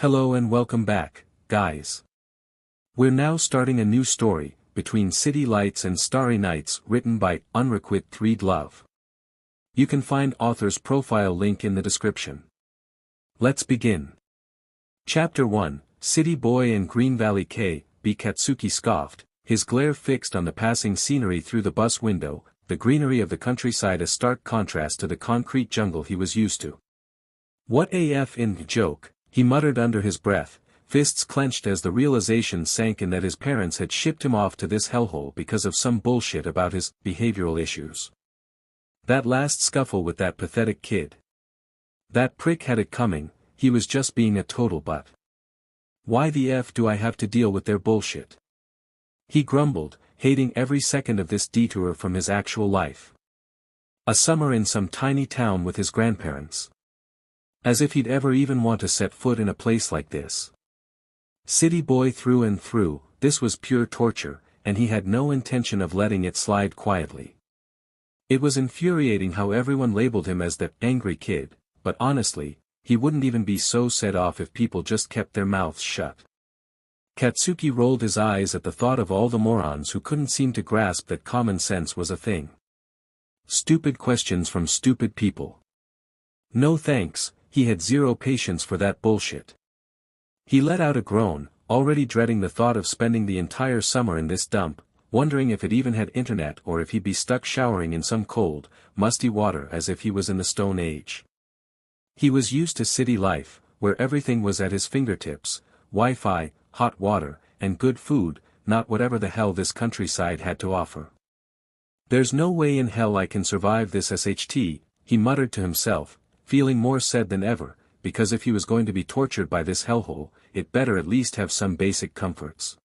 Hello and welcome back, guys. We're now starting a new story, Between City Lights and Starry Nights, written by Unrequited Read Love. You can find author's profile link in the description. Let's begin. Chapter 1, City Boy in Green Valley. Boy Katsuki scoffed, his glare fixed on the passing scenery through the bus window, the greenery of the countryside a stark contrast to the concrete jungle he was used to. What AF in joke, he muttered under his breath, fists clenched as the realization sank in that his parents had shipped him off to this hellhole because of some bullshit about his behavioral issues. That last scuffle with that pathetic kid. That prick had it coming, he was just being a total butt. Why the F do I have to deal with their bullshit? He grumbled, hating every second of this detour from his actual life. A summer in some tiny town with his grandparents. As if he'd ever even want to set foot in a place like this. City boy through and through, this was pure torture, and he had no intention of letting it slide quietly. It was infuriating how everyone labeled him as the angry kid, but honestly, he wouldn't even be so set off if people just kept their mouths shut. Katsuki rolled his eyes at the thought of all the morons who couldn't seem to grasp that common sense was a thing. Stupid questions from stupid people. No thanks, he had zero patience for that bullshit. He let out a groan, already dreading the thought of spending the entire summer in this dump, wondering if it even had internet or if he'd be stuck showering in some cold, musty water as if he was in the Stone Age. He was used to city life, where everything was at his fingertips, Wi-Fi, hot water, and good food, not whatever the hell this countryside had to offer. There's no way in hell I can survive this SHT, he muttered to himself, feeling more sad than ever, because if he was going to be tortured by this hellhole, it better at least have some basic comforts.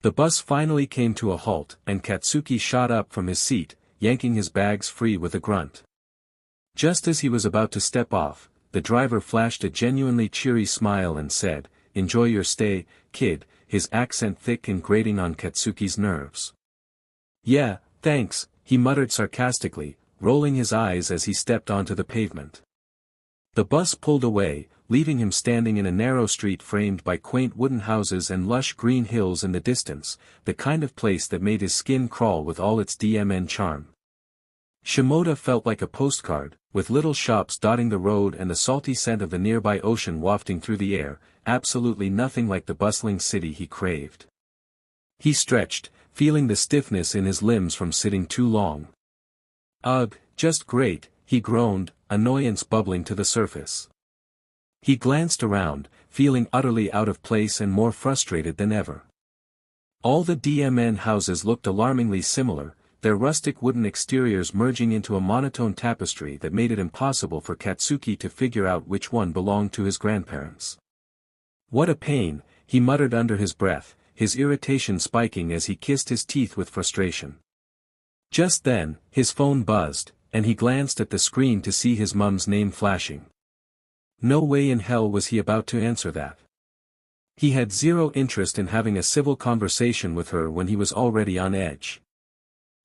The bus finally came to a halt, and Katsuki shot up from his seat, yanking his bags free with a grunt. Just as he was about to step off, the driver flashed a genuinely cheery smile and said, "Enjoy your stay, kid," his accent thick and grating on Katsuki's nerves. "Yeah, thanks," he muttered sarcastically, rolling his eyes as he stepped onto the pavement. The bus pulled away, leaving him standing in a narrow street framed by quaint wooden houses and lush green hills in the distance, the kind of place that made his skin crawl with all its DMN charm. Shimoda felt like a postcard, with little shops dotting the road and the salty scent of the nearby ocean wafting through the air, absolutely nothing like the bustling city he craved. He stretched, feeling the stiffness in his limbs from sitting too long. "Ugh, just great," he groaned, annoyance bubbling to the surface. He glanced around, feeling utterly out of place and more frustrated than ever. All the DMN houses looked alarmingly similar, their rustic wooden exteriors merging into a monotone tapestry that made it impossible for Katsuki to figure out which one belonged to his grandparents. "What a pain," he muttered under his breath, his irritation spiking as he kissed his teeth with frustration. Just then, his phone buzzed, and he glanced at the screen to see his mum's name flashing. No way in hell was he about to answer that. He had zero interest in having a civil conversation with her when he was already on edge.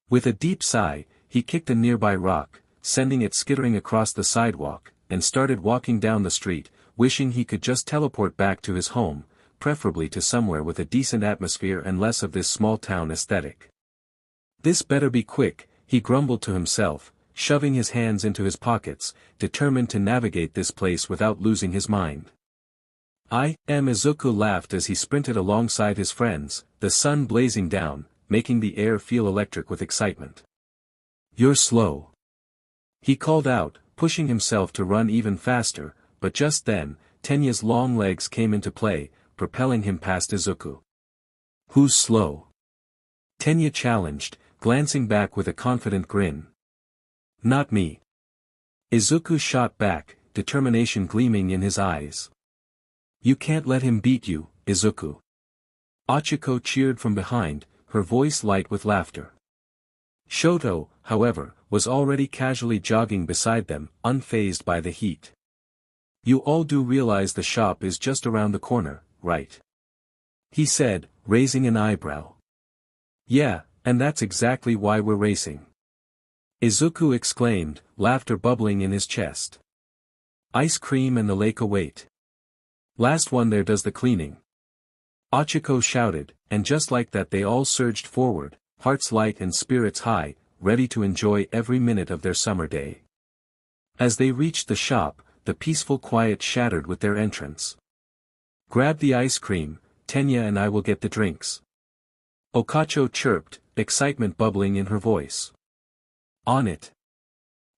With a deep sigh, he kicked a nearby rock, sending it skittering across the sidewalk, and started walking down the street, wishing he could just teleport back to his home, preferably to somewhere with a decent atmosphere and less of this small-town aesthetic. "This better be quick," he grumbled to himself, shoving his hands into his pockets, determined to navigate this place without losing his mind. Izuku laughed as he sprinted alongside his friends, the sun blazing down, making the air feel electric with excitement. "You're slow," he called out, pushing himself to run even faster, but just then, Tenya's long legs came into play, propelling him past Izuku. "Who's slow?" Tenya challenged, glancing back with a confident grin. "Not me." Izuku shot back, determination gleaming in his eyes. "You can't let him beat you, Izuku." Ochiko cheered from behind, her voice light with laughter. Shoto, however, was already casually jogging beside them, unfazed by the heat. "You all do realize the shop is just around the corner, right?" he said, raising an eyebrow. "Yeah, and that's exactly why we're racing," Izuku exclaimed, laughter bubbling in his chest. "Ice cream and the lake await." Last one there does the cleaning. Ochako shouted, and just like that they all surged forward, hearts light and spirits high, ready to enjoy every minute of their summer day. As they reached the shop, the peaceful quiet shattered with their entrance. Grab the ice cream, Tenya and I will get the drinks. Okacho chirped, excitement bubbling in her voice. On it.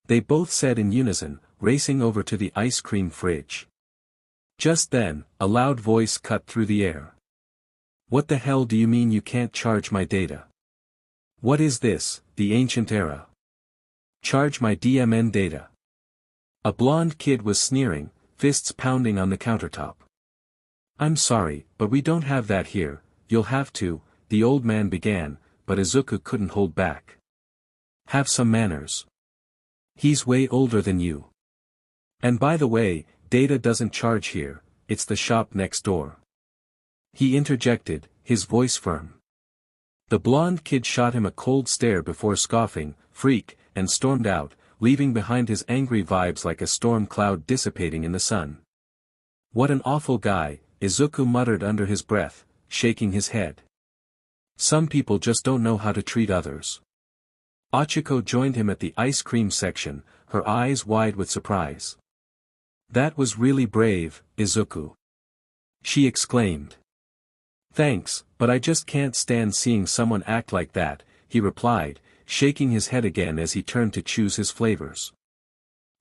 They both said in unison, racing over to the ice cream fridge. Just then, a loud voice cut through the air. What the hell do you mean you can't charge my data? What is this, the ancient era? Charge my DMN data. A blonde kid was sneering, fists pounding on the countertop. I'm sorry, but we don't have that here, you'll have to, the old man began, but Izuku couldn't hold back. Have some manners. He's way older than you. And by the way, data doesn't charge here, it's the shop next door. He interjected, his voice firm. The blonde kid shot him a cold stare before scoffing, freak, and stormed out, leaving behind his angry vibes like a storm cloud dissipating in the sun. What an awful guy, Izuku muttered under his breath, shaking his head. Some people just don't know how to treat others. Ochako joined him at the ice cream section, her eyes wide with surprise. That was really brave, Izuku. She exclaimed. Thanks, but I just can't stand seeing someone act like that, he replied, shaking his head again as he turned to choose his flavors.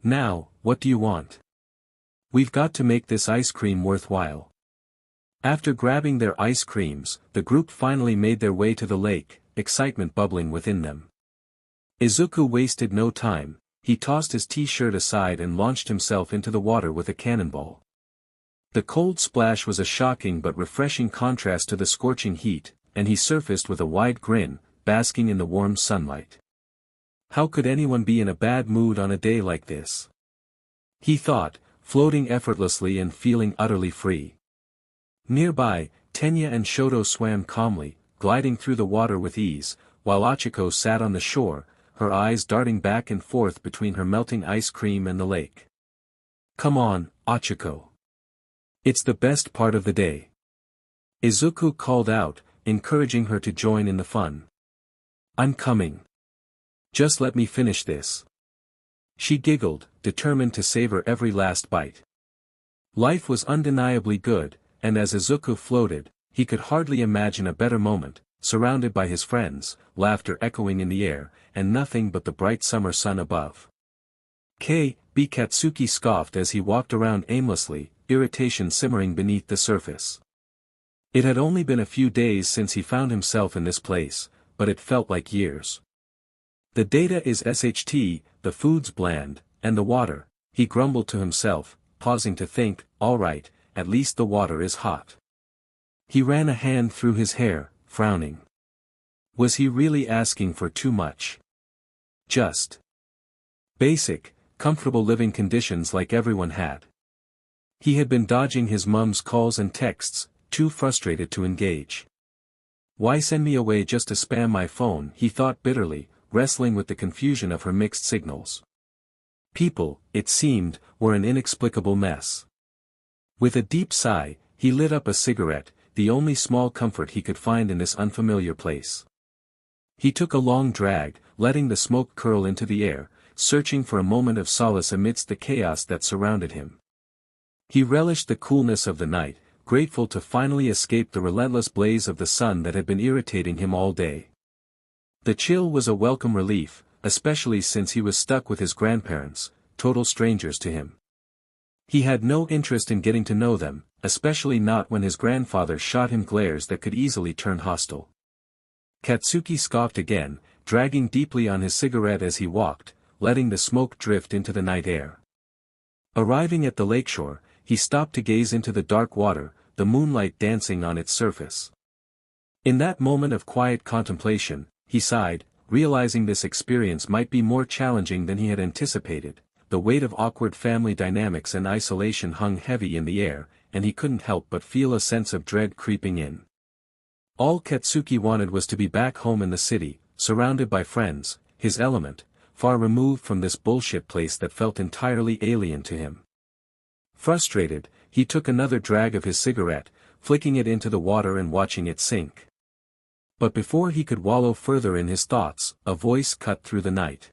Now, what do you want? We've got to make this ice cream worthwhile. After grabbing their ice creams, the group finally made their way to the lake, excitement bubbling within them. Izuku wasted no time, he tossed his t-shirt aside and launched himself into the water with a cannonball. The cold splash was a shocking but refreshing contrast to the scorching heat, and he surfaced with a wide grin, basking in the warm sunlight. How could anyone be in a bad mood on a day like this? He thought, floating effortlessly and feeling utterly free. Nearby, Tenya and Shoto swam calmly, gliding through the water with ease, while Ochako sat on the shore, her eyes darting back and forth between her melting ice cream and the lake. Come on, Ochako. It's the best part of the day. Izuku called out, encouraging her to join in the fun. I'm coming. Just let me finish this. She giggled, determined to savor every last bite. Life was undeniably good, and as Izuku floated, he could hardly imagine a better moment, surrounded by his friends, laughter echoing in the air, and nothing but the bright summer sun above. Boy Katsuki scoffed as he walked around aimlessly, irritation simmering beneath the surface. It had only been a few days since he found himself in this place, but it felt like years. The data is SHT, the food's bland, and the water, he grumbled to himself, pausing to think, alright, at least the water is hot. He ran a hand through his hair, frowning. Was he really asking for too much? Just basic, comfortable living conditions like everyone had. He had been dodging his mum's calls and texts, too frustrated to engage. Why send me away just to spam my phone, he thought bitterly, wrestling with the confusion of her mixed signals. People, it seemed, were an inexplicable mess. With a deep sigh, he lit up a cigarette, the only small comfort he could find in this unfamiliar place. He took a long drag, letting the smoke curl into the air, searching for a moment of solace amidst the chaos that surrounded him. He relished the coolness of the night, grateful to finally escape the relentless blaze of the sun that had been irritating him all day. The chill was a welcome relief, especially since he was stuck with his grandparents, total strangers to him. He had no interest in getting to know them, especially not when his grandfather shot him glares that could easily turn hostile. Katsuki scoffed again, dragging deeply on his cigarette as he walked, letting the smoke drift into the night air. Arriving at the lakeshore, he stopped to gaze into the dark water, the moonlight dancing on its surface. In that moment of quiet contemplation, he sighed, realizing this experience might be more challenging than he had anticipated. The weight of awkward family dynamics and isolation hung heavy in the air, and he couldn't help but feel a sense of dread creeping in. All Katsuki wanted was to be back home in the city, surrounded by friends, his element, far removed from this bullshit place that felt entirely alien to him. Frustrated, he took another drag of his cigarette, flicking it into the water and watching it sink. But before he could wallow further in his thoughts, a voice cut through the night.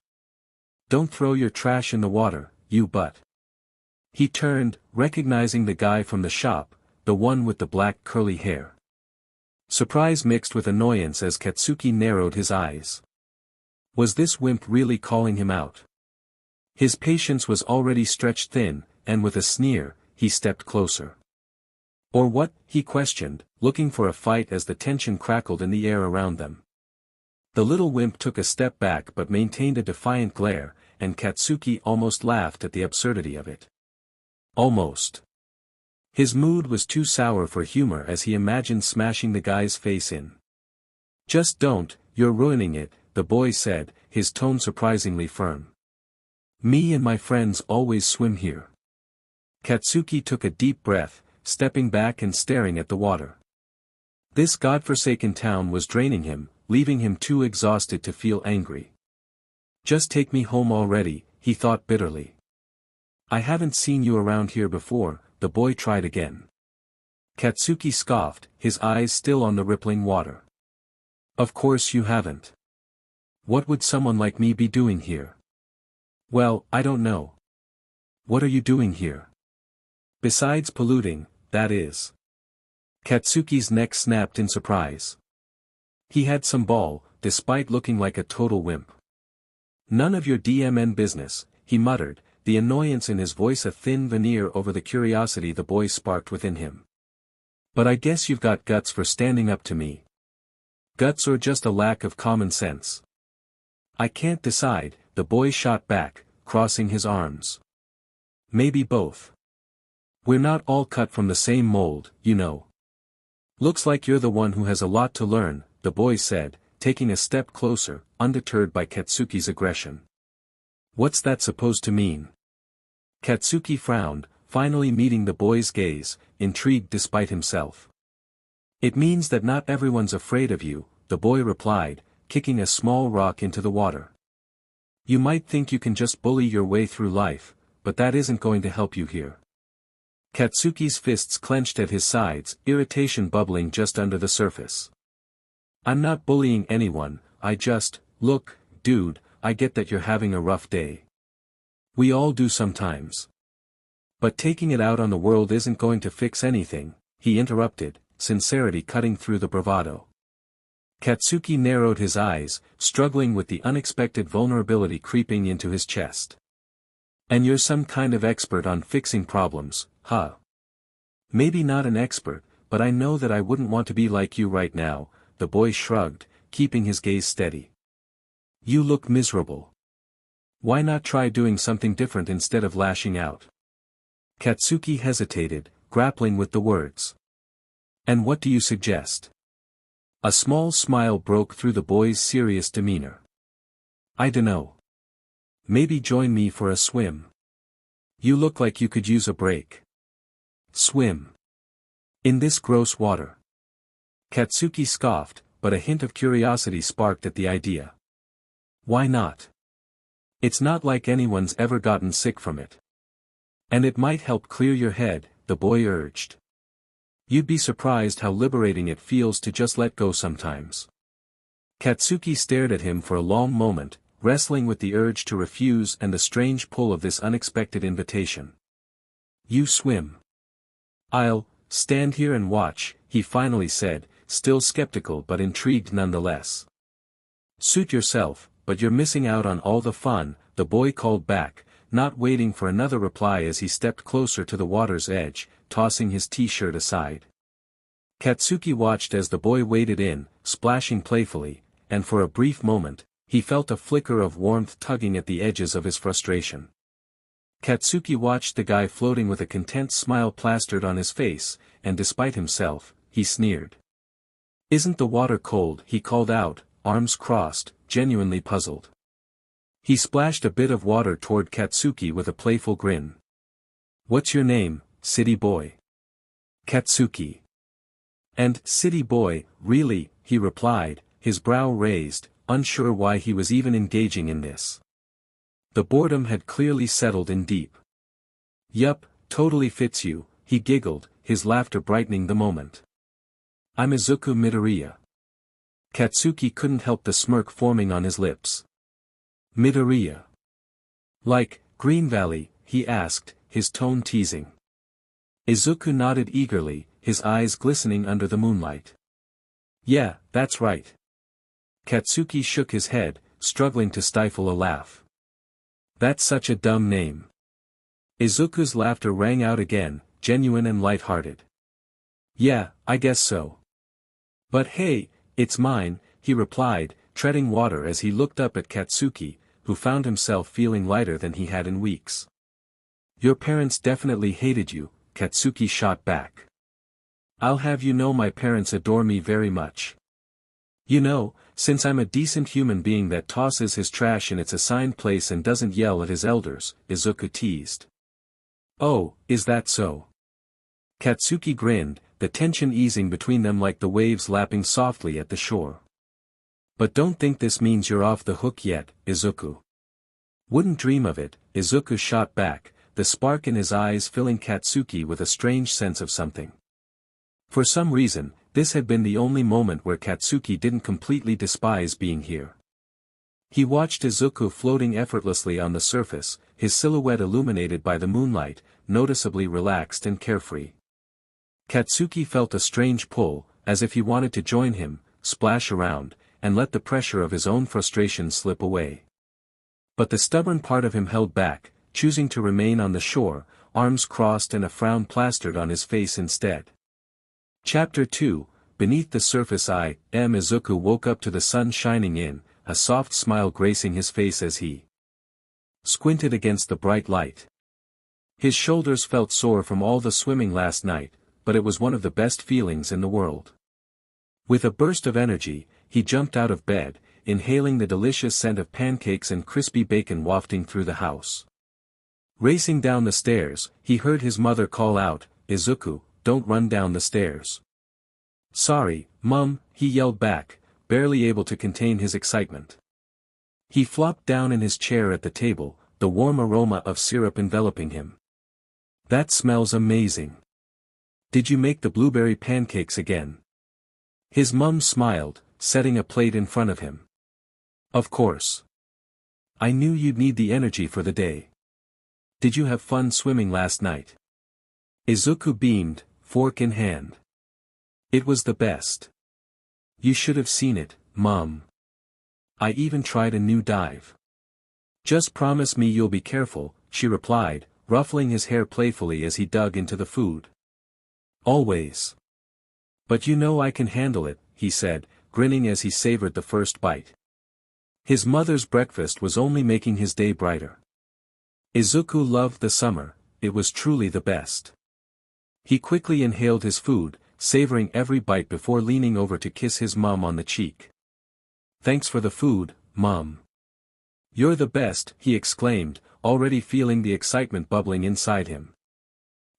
"Don't throw your trash in the water, you butt." He turned, recognizing the guy from the shop, the one with the black curly hair. Surprise mixed with annoyance as Katsuki narrowed his eyes. Was this wimp really calling him out? His patience was already stretched thin, and with a sneer, he stepped closer. "Or what?" he questioned, looking for a fight as the tension crackled in the air around them. The little wimp took a step back but maintained a defiant glare, and Katsuki almost laughed at the absurdity of it. Almost. His mood was too sour for humor as he imagined smashing the guy's face in. "Just don't, you're ruining it," the boy said, his tone surprisingly firm. "Me and my friends always swim here." Katsuki took a deep breath, stepping back and staring at the water. This godforsaken town was draining him, leaving him too exhausted to feel angry. "Just take me home already," he thought bitterly. "I haven't seen you around here before," the boy tried again. Katsuki scoffed, his eyes still on the rippling water. "Of course you haven't. What would someone like me be doing here?" "Well, I don't know. What are you doing here? Besides polluting, that is." Katsuki's neck snapped in surprise. He had some ball, despite looking like a total wimp. "None of your DMN business," he muttered, the annoyance in his voice a thin veneer over the curiosity the boy sparked within him. "But I guess you've got guts for standing up to me. Guts or just a lack of common sense?" "I can't decide," the boy shot back, crossing his arms. "Maybe both. We're not all cut from the same mold, you know." "Looks like you're the one who has a lot to learn," the boy said, taking a step closer, undeterred by Katsuki's aggression. "What's that supposed to mean?" Katsuki frowned, finally meeting the boy's gaze, intrigued despite himself. "It means that not everyone's afraid of you," the boy replied, kicking a small rock into the water. "You might think you can just bully your way through life, but that isn't going to help you here." Katsuki's fists clenched at his sides, irritation bubbling just under the surface. "I'm not bullying anyone, look, dude, I get that you're having a rough day. We all do sometimes. But taking it out on the world isn't going to fix anything," he interrupted, sincerity cutting through the bravado. Katsuki narrowed his eyes, struggling with the unexpected vulnerability creeping into his chest. "And you're some kind of expert on fixing problems, huh?" "Maybe not an expert, but I know that I wouldn't want to be like you right now," the boy shrugged, keeping his gaze steady. "You look miserable. Why not try doing something different instead of lashing out?" Katsuki hesitated, grappling with the words. "And what do you suggest?" A small smile broke through the boy's serious demeanor. "I dunno. Maybe join me for a swim. You look like you could use a break." "Swim? In this gross water?" Katsuki scoffed, but a hint of curiosity sparked at the idea. "Why not? It's not like anyone's ever gotten sick from it. And it might help clear your head," the boy urged. "You'd be surprised how liberating it feels to just let go sometimes." Katsuki stared at him for a long moment, wrestling with the urge to refuse and the strange pull of this unexpected invitation. "You swim? I'll stand here and watch," he finally said, still skeptical but intrigued nonetheless. "Suit yourself, but you're missing out on all the fun," the boy called back, not waiting for another reply as he stepped closer to the water's edge, tossing his t-shirt aside. Katsuki watched as the boy waded in, splashing playfully, and for a brief moment, he felt a flicker of warmth tugging at the edges of his frustration. Katsuki watched the guy floating with a content smile plastered on his face, and despite himself, he sneered. "Isn't the water cold?" he called out, arms crossed, genuinely puzzled. He splashed a bit of water toward Katsuki with a playful grin. "What's your name, city boy?" "Katsuki." "And city boy, really," he replied, his brow raised, unsure why he was even engaging in this. The boredom had clearly settled in deep. "Yup, totally fits you," he giggled, his laughter brightening the moment. I'm Izuku Midoriya. Katsuki couldn't help the smirk forming on his lips. Midoriya. Like, Green Valley, he asked, his tone teasing. Izuku nodded eagerly, his eyes glistening under the moonlight. Yeah, that's right. Katsuki shook his head, struggling to stifle a laugh. That's such a dumb name. Izuku's laughter rang out again, genuine and light-hearted. Yeah, I guess so. But hey, it's mine, he replied, treading water as he looked up at Katsuki, who found himself feeling lighter than he had in weeks. Your parents definitely hated you, Katsuki shot back. I'll have you know my parents adore me very much. You know, since I'm a decent human being that tosses his trash in its assigned place and doesn't yell at his elders, Izuku teased. Oh, is that so? Katsuki grinned, the tension easing between them like the waves lapping softly at the shore. But don't think this means you're off the hook yet, Izuku. Wouldn't dream of it, Izuku shot back, the spark in his eyes filling Katsuki with a strange sense of something. For some reason, this had been the only moment where Katsuki didn't completely despise being here. He watched Izuku floating effortlessly on the surface, his silhouette illuminated by the moonlight, noticeably relaxed and carefree. Katsuki felt a strange pull, as if he wanted to join him, splash around, and let the pressure of his own frustration slip away. But the stubborn part of him held back, choosing to remain on the shore, arms crossed and a frown plastered on his face instead. Chapter 2, Beneath the Surface. Izuku woke up to the sun shining in, a soft smile gracing his face as he squinted against the bright light. His shoulders felt sore from all the swimming last night, but it was one of the best feelings in the world. With a burst of energy, he jumped out of bed, inhaling the delicious scent of pancakes and crispy bacon wafting through the house. Racing down the stairs, he heard his mother call out, Izuku, don't run down the stairs. Sorry, Mum, he yelled back, barely able to contain his excitement. He flopped down in his chair at the table, the warm aroma of syrup enveloping him. That smells amazing. Did you make the blueberry pancakes again? His mum smiled, setting a plate in front of him. Of course. I knew you'd need the energy for the day. Did you have fun swimming last night? Izuku beamed, fork in hand. It was the best. You should have seen it, Mom. I even tried a new dive. Just promise me you'll be careful, she replied, ruffling his hair playfully as he dug into the food. Always. But you know I can handle it, he said, grinning as he savored the first bite. His mother's breakfast was only making his day brighter. Izuku loved the summer, it was truly the best. He quickly inhaled his food, savoring every bite before leaning over to kiss his mom on the cheek. Thanks for the food, Mom. You're the best, he exclaimed, already feeling the excitement bubbling inside him.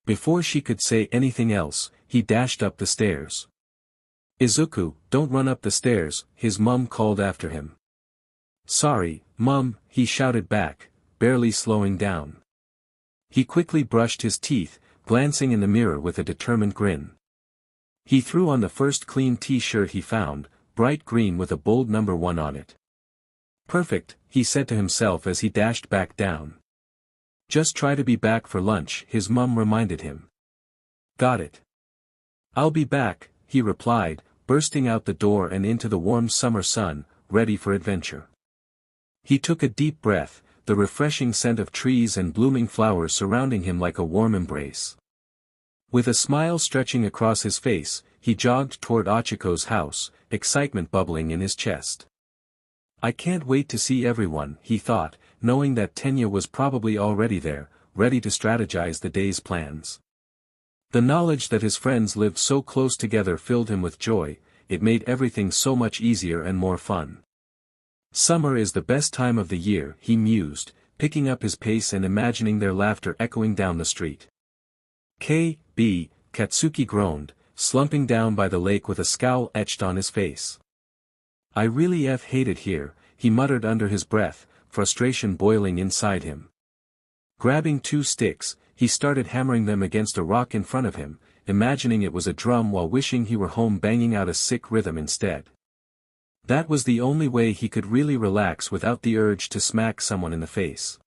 Before she could say anything else, he dashed up the stairs. Izuku, don't run up the stairs, his mum called after him. Sorry, Mum, he shouted back, barely slowing down. He quickly brushed his teeth, glancing in the mirror with a determined grin. He threw on the first clean t-shirt he found, bright green with a bold number 1 on it. Perfect, he said to himself as he dashed back down. Just try to be back for lunch, his mum reminded him. Got it. I'll be back, he replied, bursting out the door and into the warm summer sun, ready for adventure. He took a deep breath, the refreshing scent of trees and blooming flowers surrounding him like a warm embrace. With a smile stretching across his face, he jogged toward Ochiko's house, excitement bubbling in his chest. I can't wait to see everyone, he thought, knowing that Tenya was probably already there, ready to strategize the day's plans. The knowledge that his friends lived so close together filled him with joy, it made everything so much easier and more fun. Summer is the best time of the year, he mused, picking up his pace and imagining their laughter echoing down the street. K.B., Katsuki groaned, slumping down by the lake with a scowl etched on his face. I really hate it here, he muttered under his breath, frustration boiling inside him. Grabbing 2 sticks, he started hammering them against a rock in front of him, imagining it was a drum while wishing he were home banging out a sick rhythm instead. That was the only way he could really relax without the urge to smack someone in the face.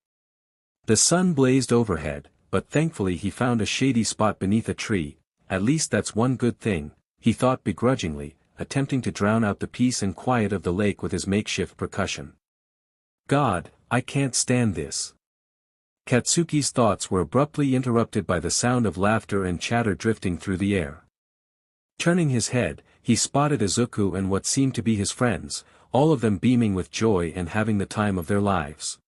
The sun blazed overhead, but thankfully he found a shady spot beneath a tree. At least that's one good thing, he thought begrudgingly, attempting to drown out the peace and quiet of the lake with his makeshift percussion. God, I can't stand this. Katsuki's thoughts were abruptly interrupted by the sound of laughter and chatter drifting through the air. Turning his head, he spotted Izuku and what seemed to be his friends, all of them beaming with joy and having the time of their lives.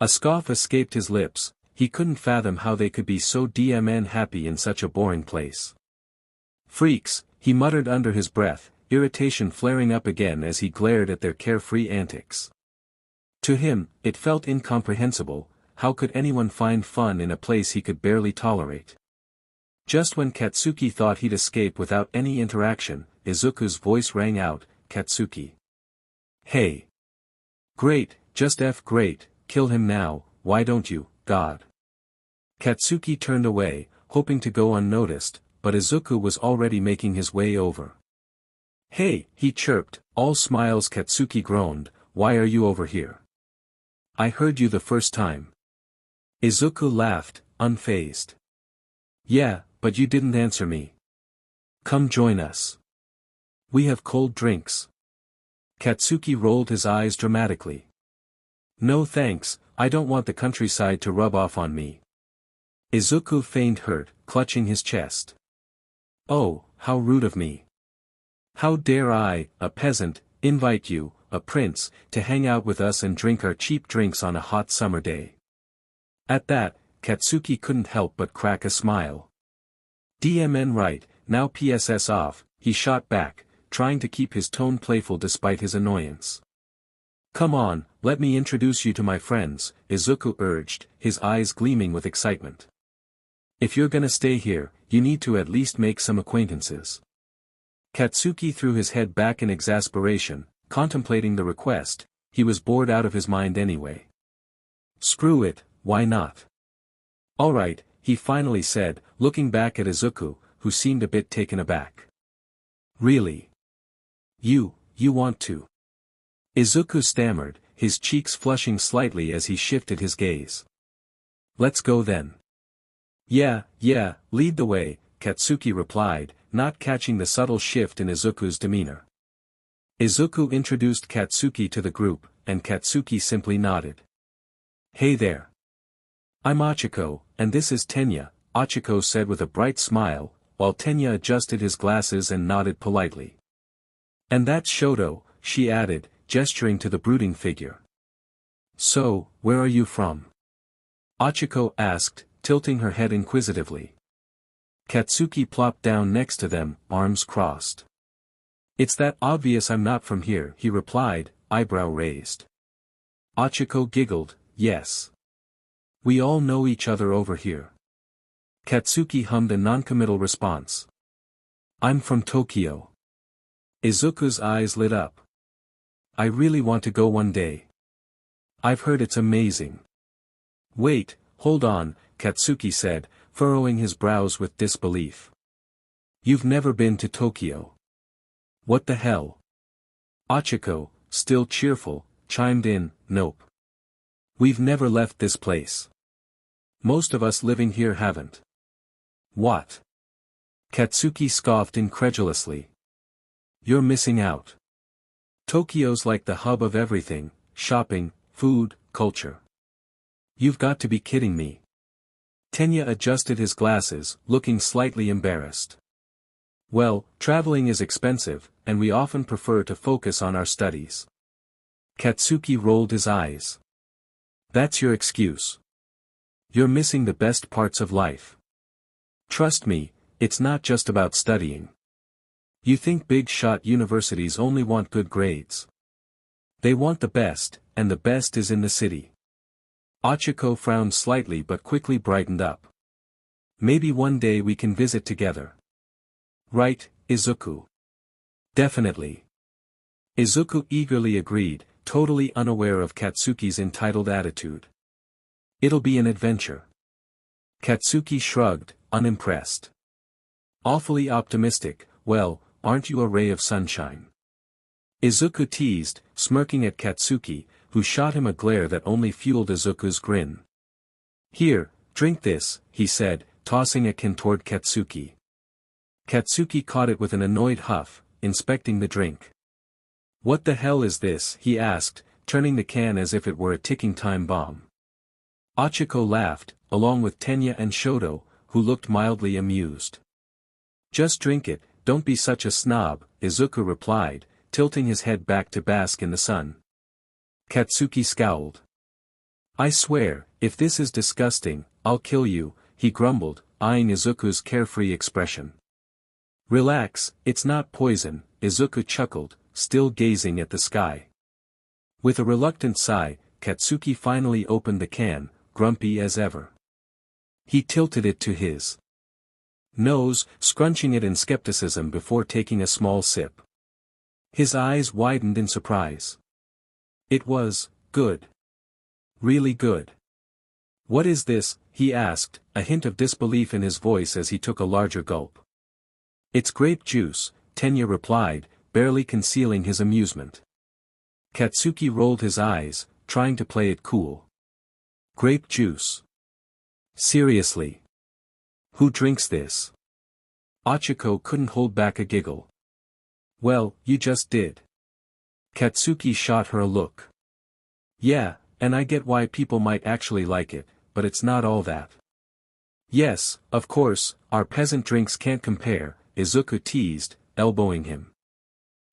A scoff escaped his lips, he couldn't fathom how they could be so happy in such a boring place. Freaks, he muttered under his breath, irritation flaring up again as he glared at their carefree antics. To him, it felt incomprehensible, how could anyone find fun in a place he could barely tolerate? Just when Katsuki thought he'd escape without any interaction, Izuku's voice rang out, "Katsuki. Hey. Great, just great, kill him now, why don't you, God?" Katsuki turned away, hoping to go unnoticed, but Izuku was already making his way over. "Hey," he chirped, all smiles. Katsuki groaned, "Why are you over here? I heard you the first time." Izuku laughed, unfazed. "Yeah, but you didn't answer me. Come join us. We have cold drinks." Katsuki rolled his eyes dramatically. "No thanks, I don't want the countryside to rub off on me." Izuku feigned hurt, clutching his chest. "Oh, how rude of me. How dare I, a peasant, invite you, a prince, to hang out with us and drink our cheap drinks on a hot summer day." At that, Katsuki couldn't help but crack a smile. "DMN right, now PSS off," he shot back, trying to keep his tone playful despite his annoyance. "Come on, let me introduce you to my friends," Izuku urged, his eyes gleaming with excitement. "If you're gonna stay here, you need to at least make some acquaintances." Katsuki threw his head back in exasperation, contemplating the request. He was bored out of his mind anyway. Screw it, why not? "Alright," he finally said, looking back at Izuku, who seemed a bit taken aback. "Really? You want to?" Izuku stammered, his cheeks flushing slightly as he shifted his gaze. "Let's go then." Yeah, lead the way," Katsuki replied, not catching the subtle shift in Izuku's demeanor. Izuku introduced Katsuki to the group, and Katsuki simply nodded. "Hey there. I'm Achiko, and this is Tenya," Achiko said with a bright smile, while Tenya adjusted his glasses and nodded politely. "And that's Shoto," she added, gesturing to the brooding figure. "So, where are you from?" Achiko asked, tilting her head inquisitively. Katsuki plopped down next to them, arms crossed. "It's that obvious I'm not from here," he replied, eyebrow raised. Achiko giggled, "Yes. We all know each other over here." Katsuki hummed a noncommittal response. "I'm from Tokyo." Izuku's eyes lit up. "I really want to go one day. I've heard it's amazing." "Wait, hold on," Katsuki said, furrowing his brows with disbelief. "You've never been to Tokyo? What the hell?" Achiko, still cheerful, chimed in, "Nope. We've never left this place. Most of us living here haven't." "What?" Katsuki scoffed incredulously. "You're missing out. Tokyo's like the hub of everything, shopping, food, culture. You've got to be kidding me." Tenya adjusted his glasses, looking slightly embarrassed. "Well, traveling is expensive, and we often prefer to focus on our studies." Katsuki rolled his eyes. "That's your excuse. You're missing the best parts of life. Trust me, it's not just about studying. You think big-shot universities only want good grades. They want the best, and the best is in the city." Achiko frowned slightly but quickly brightened up. "Maybe one day we can visit together." "Right, Izuku. Definitely." Izuku eagerly agreed, totally unaware of Katsuki's entitled attitude. "It'll be an adventure." Katsuki shrugged, unimpressed. Awfully optimistic, well, aren't you a ray of sunshine? Izuku teased, smirking at Katsuki, who shot him a glare that only fueled Izuku's grin. Here, drink this, he said, tossing a can toward Katsuki. Katsuki caught it with an annoyed huff, inspecting the drink. What the hell is this? He asked, turning the can as if it were a ticking time bomb. Ochiko laughed, along with Tenya and Shoto, who looked mildly amused. Just drink it, don't be such a snob, Izuku replied, tilting his head back to bask in the sun. Katsuki scowled. I swear, if this is disgusting, I'll kill you, he grumbled, eyeing Izuku's carefree expression. Relax, it's not poison, Izuku chuckled, still gazing at the sky. With a reluctant sigh, Katsuki finally opened the can, grumpy as ever. He tilted it to his nose, scrunching it in skepticism before taking a small sip. His eyes widened in surprise. It was good. Really good. What is this? He asked, a hint of disbelief in his voice as he took a larger gulp. It's grape juice, Tenya replied, barely concealing his amusement. Katsuki rolled his eyes, trying to play it cool. Grape juice. Seriously. Who drinks this? Ochiko couldn't hold back a giggle. Well, you just did. Katsuki shot her a look. Yeah, and I get why people might actually like it, but it's not all that. Yes, of course, our peasant drinks can't compare, Izuku teased, elbowing him.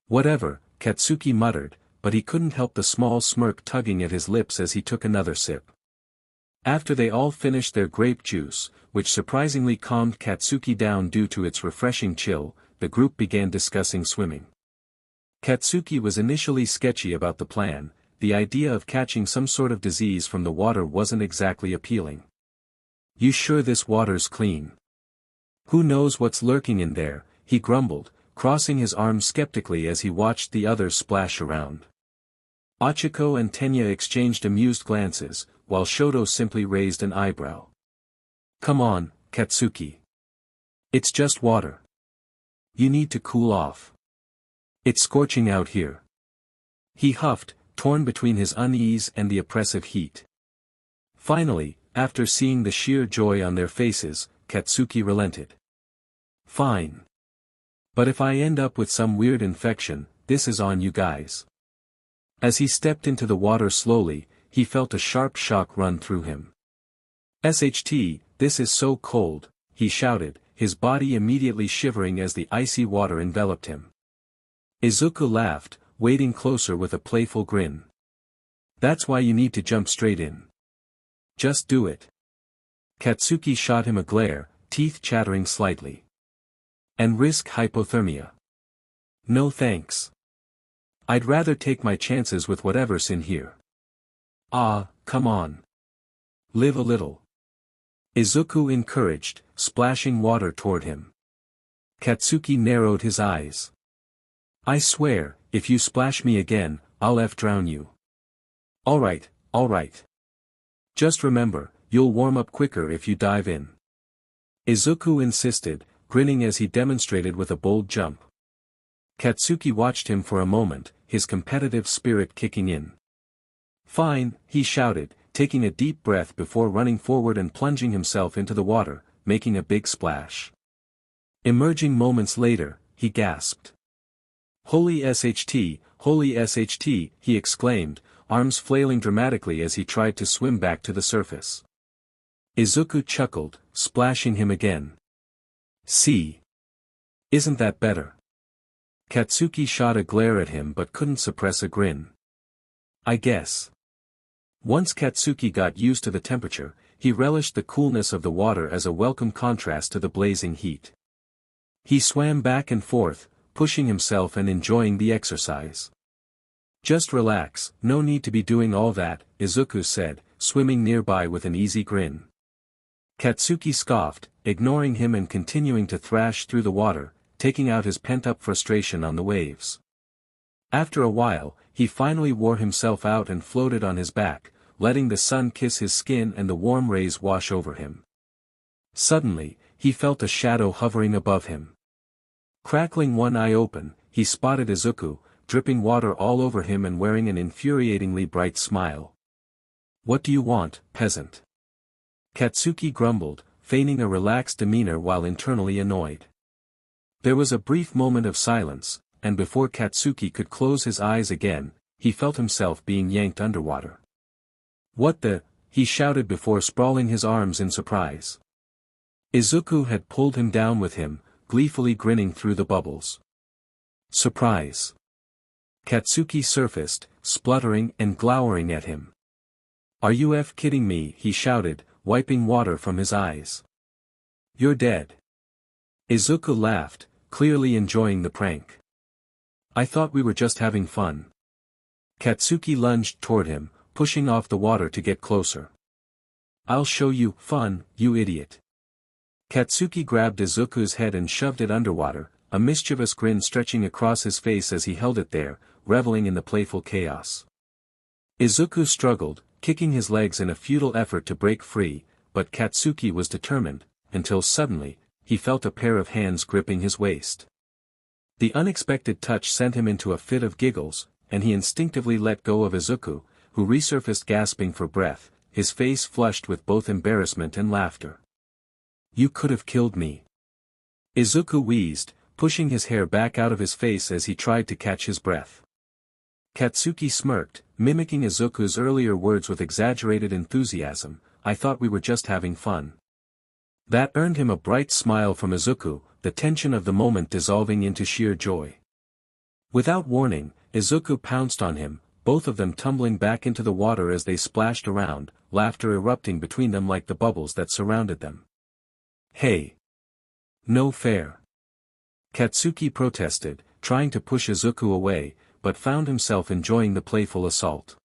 Whatever, Katsuki muttered, but he couldn't help the small smirk tugging at his lips as he took another sip. After they all finished their grape juice, which surprisingly calmed Katsuki down due to its refreshing chill, the group began discussing swimming. Katsuki was initially sketchy about the plan. The idea of catching some sort of disease from the water wasn't exactly appealing. You sure this water's clean? Who knows what's lurking in there, he grumbled, crossing his arms skeptically as he watched the others splash around. Ochiko and Tenya exchanged amused glances, while Shoto simply raised an eyebrow. Come on, Katsuki. It's just water. You need to cool off. It's scorching out here. He huffed, torn between his unease and the oppressive heat. Finally, after seeing the sheer joy on their faces, Katsuki relented. Fine. But if I end up with some weird infection, this is on you guys. As he stepped into the water slowly, he felt a sharp shock run through him. SHT, this is so cold, he shouted, his body immediately shivering as the icy water enveloped him. Izuku laughed, wading closer with a playful grin. That's why you need to jump straight in. Just do it. Katsuki shot him a glare, teeth chattering slightly. And risk hypothermia. No thanks. I'd rather take my chances with whatever's in here. Ah, come on. Live a little. Izuku encouraged, splashing water toward him. Katsuki narrowed his eyes. I swear, if you splash me again, I'll drown you. Alright, alright. Just remember, you'll warm up quicker if you dive in. Izuku insisted, grinning as he demonstrated with a bold jump. Katsuki watched him for a moment, his competitive spirit kicking in. Fine, he shouted, taking a deep breath before running forward and plunging himself into the water, making a big splash. Emerging moments later, he gasped. Holy SHT, he exclaimed, arms flailing dramatically as he tried to swim back to the surface. Izuku chuckled, splashing him again. See? Isn't that better? Katsuki shot a glare at him but couldn't suppress a grin. I guess. Once Katsuki got used to the temperature, he relished the coolness of the water as a welcome contrast to the blazing heat. He swam back and forth, pushing himself and enjoying the exercise. Just relax, no need to be doing all that, Izuku said, swimming nearby with an easy grin. Katsuki scoffed, ignoring him and continuing to thrash through the water, taking out his pent-up frustration on the waves. After a while, he finally wore himself out and floated on his back, letting the sun kiss his skin and the warm rays wash over him. Suddenly, he felt a shadow hovering above him. Crackling one eye open, he spotted Izuku, dripping water all over him and wearing an infuriatingly bright smile. "What do you want, peasant?" Katsuki grumbled, feigning a relaxed demeanor while internally annoyed. There was a brief moment of silence, and before Katsuki could close his eyes again, he felt himself being yanked underwater. "What the?" he shouted before sprawling his arms in surprise. Izuku had pulled him down with him, gleefully grinning through the bubbles. "Surprise!" Katsuki surfaced, spluttering and glowering at him. "Are you kidding me?" he shouted, wiping water from his eyes. "You're dead." Izuku laughed, clearly enjoying the prank. "I thought we were just having fun." Katsuki lunged toward him, pushing off the water to get closer. "I'll show you fun, you idiot." Katsuki grabbed Izuku's head and shoved it underwater, a mischievous grin stretching across his face as he held it there, reveling in the playful chaos. Izuku struggled, kicking his legs in a futile effort to break free, but Katsuki was determined, until suddenly, he felt a pair of hands gripping his waist. The unexpected touch sent him into a fit of giggles, and he instinctively let go of Izuku, who resurfaced gasping for breath, his face flushed with both embarrassment and laughter. "You could have killed me." Izuku wheezed, pushing his hair back out of his face as he tried to catch his breath. Katsuki smirked, mimicking Izuku's earlier words with exaggerated enthusiasm, "I thought we were just having fun." That earned him a bright smile from Izuku, the tension of the moment dissolving into sheer joy. Without warning, Izuku pounced on him, both of them tumbling back into the water as they splashed around, laughter erupting between them like the bubbles that surrounded them. "Hey! No fair!" Katsuki protested, trying to push Izuku away, but found himself enjoying the playful assault.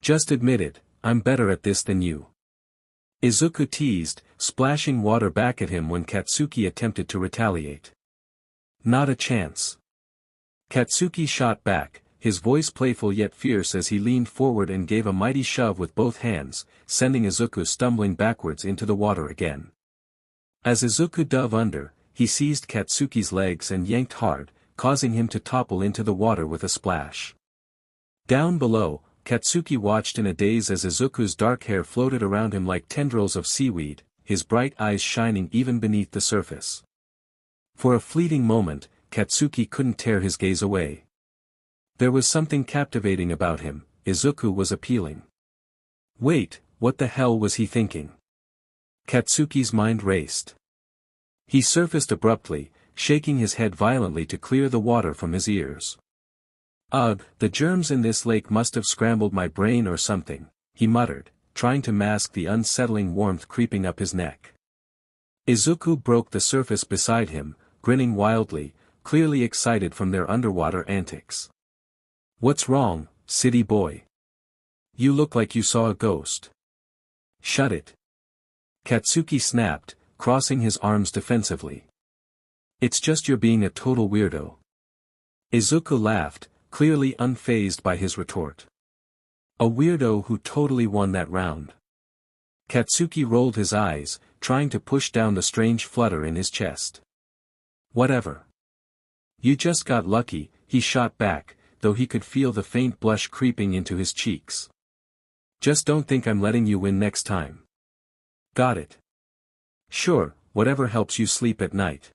"Just admit it, I'm better at this than you." Izuku teased, splashing water back at him when Katsuki attempted to retaliate. "Not a chance." Katsuki shot back, his voice playful yet fierce as he leaned forward and gave a mighty shove with both hands, sending Izuku stumbling backwards into the water again. As Izuku dove under, he seized Katsuki's legs and yanked hard, causing him to topple into the water with a splash. Down below, Katsuki watched in a daze as Izuku's dark hair floated around him like tendrils of seaweed, his bright eyes shining even beneath the surface. For a fleeting moment, Katsuki couldn't tear his gaze away. There was something captivating about him, Izuku was appealing. Wait, what the hell was he thinking? Katsuki's mind raced. He surfaced abruptly, shaking his head violently to clear the water from his ears. "Ugh, the germs in this lake must have scrambled my brain or something," he muttered, trying to mask the unsettling warmth creeping up his neck. Izuku broke the surface beside him, grinning wildly, clearly excited from their underwater antics. "What's wrong, city boy? You look like you saw a ghost." "Shut it." Katsuki snapped, crossing his arms defensively. "It's just you're being a total weirdo." Izuku laughed, clearly unfazed by his retort. "A weirdo who totally won that round." Katsuki rolled his eyes, trying to push down the strange flutter in his chest. "Whatever. You just got lucky," he shot back, though he could feel the faint blush creeping into his cheeks. "Just don't think I'm letting you win next time." "Got it." "Sure, whatever helps you sleep at night."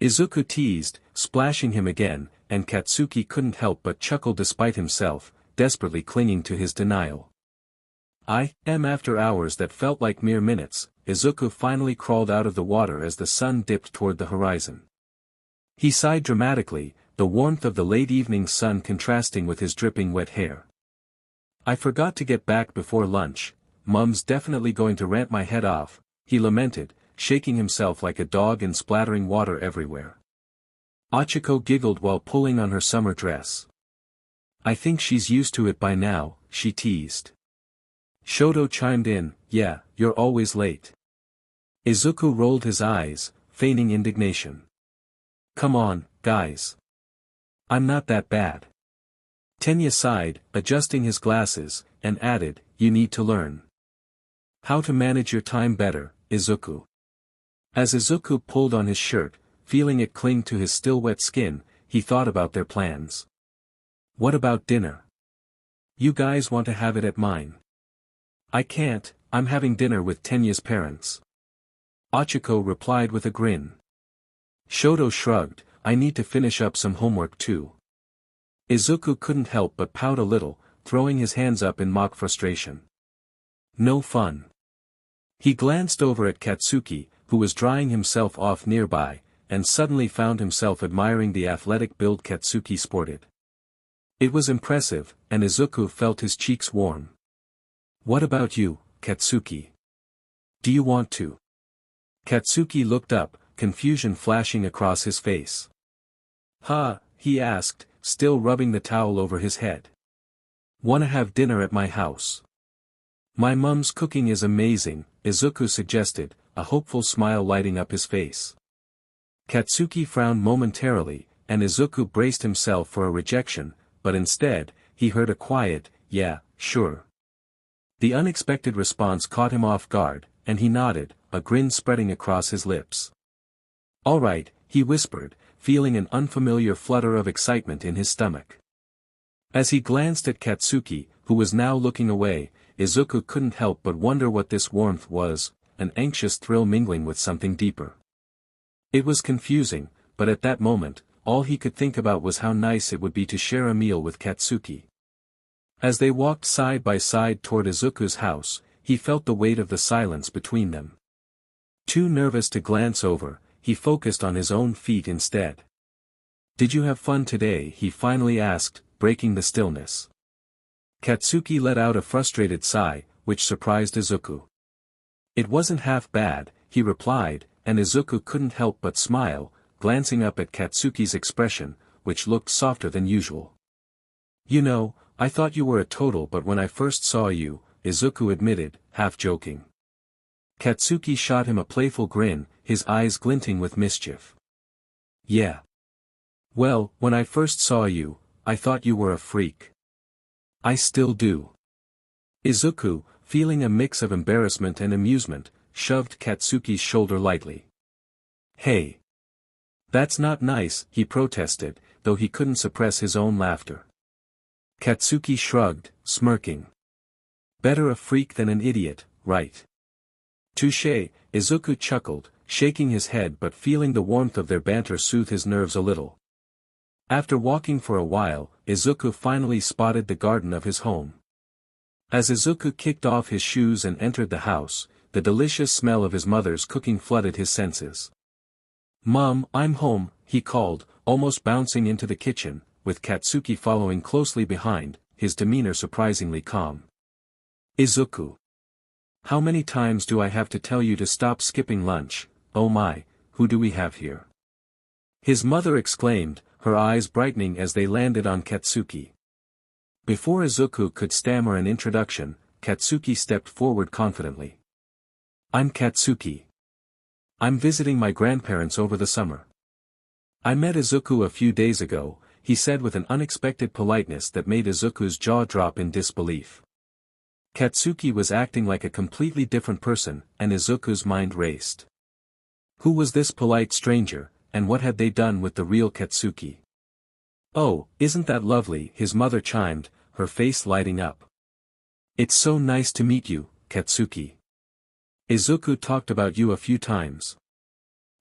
Izuku teased, splashing him again, and Katsuki couldn't help but chuckle despite himself, desperately clinging to his denial. After hours that felt like mere minutes, Izuku finally crawled out of the water as the sun dipped toward the horizon. He sighed dramatically, the warmth of the late evening sun contrasting with his dripping wet hair. "I forgot to get back before lunch, Mum's definitely going to rant my head off," he lamented, shaking himself like a dog and splattering water everywhere. Achiko giggled while pulling on her summer dress. "I think she's used to it by now," she teased. Shoto chimed in, "Yeah, you're always late." Izuku rolled his eyes, feigning indignation. "Come on, guys. I'm not that bad." Tenya sighed, adjusting his glasses, and added, "You need to learn how to manage your time better, Izuku." As Izuku pulled on his shirt, feeling it cling to his still wet skin, he thought about their plans. What about dinner? You guys want to have it at mine? I can't, I'm having dinner with Tenya's parents. Ochako replied with a grin. Shoto shrugged, I need to finish up some homework too. Izuku couldn't help but pout a little, throwing his hands up in mock frustration. No fun. He glanced over at Katsuki, who was drying himself off nearby, and suddenly found himself admiring the athletic build Katsuki sported. It was impressive, and Izuku felt his cheeks warm. What about you, Katsuki? Do you want to? Katsuki looked up, confusion flashing across his face. Huh, he asked, still rubbing the towel over his head. Wanna have dinner at my house? My mum's cooking is amazing, Izuku suggested, a hopeful smile lighting up his face. Katsuki frowned momentarily, and Izuku braced himself for a rejection, but instead, he heard a quiet, yeah, sure. The unexpected response caught him off guard, and he nodded, a grin spreading across his lips. All right, he whispered, feeling an unfamiliar flutter of excitement in his stomach. As he glanced at Katsuki, who was now looking away, Izuku couldn't help but wonder what this warmth was, an anxious thrill mingling with something deeper. It was confusing, but at that moment, all he could think about was how nice it would be to share a meal with Katsuki. As they walked side by side toward Izuku's house, he felt the weight of the silence between them. Too nervous to glance over, he focused on his own feet instead. Did you have fun today? He finally asked, breaking the stillness. Katsuki let out a frustrated sigh, which surprised Izuku. It wasn't half bad, he replied, and Izuku couldn't help but smile, glancing up at Katsuki's expression, which looked softer than usual. You know, I thought you were a total, but when I first saw you, Izuku admitted, half joking. Katsuki shot him a playful grin, his eyes glinting with mischief. Yeah. Well, when I first saw you, I thought you were a freak. I still do. Izuku, feeling a mix of embarrassment and amusement, shoved Katsuki's shoulder lightly. Hey. That's not nice, he protested, though he couldn't suppress his own laughter. Katsuki shrugged, smirking. Better a freak than an idiot, right? Touché, Izuku chuckled, shaking his head but feeling the warmth of their banter soothe his nerves a little. After walking for a while, Izuku finally spotted the garden of his home. As Izuku kicked off his shoes and entered the house, the delicious smell of his mother's cooking flooded his senses. Mom, I'm home, he called, almost bouncing into the kitchen, with Katsuki following closely behind, his demeanor surprisingly calm. Izuku. How many times do I have to tell you to stop skipping lunch? Oh my, who do we have here? His mother exclaimed, her eyes brightening as they landed on Katsuki. Before Izuku could stammer an introduction, Katsuki stepped forward confidently. I'm Katsuki. I'm visiting my grandparents over the summer. I met Izuku a few days ago, he said with an unexpected politeness that made Izuku's jaw drop in disbelief. Katsuki was acting like a completely different person, and Izuku's mind raced. Who was this polite stranger, and what had they done with the real Katsuki? Oh, isn't that lovely, his mother chimed, her face lighting up. It's so nice to meet you, Katsuki. Izuku talked about you a few times.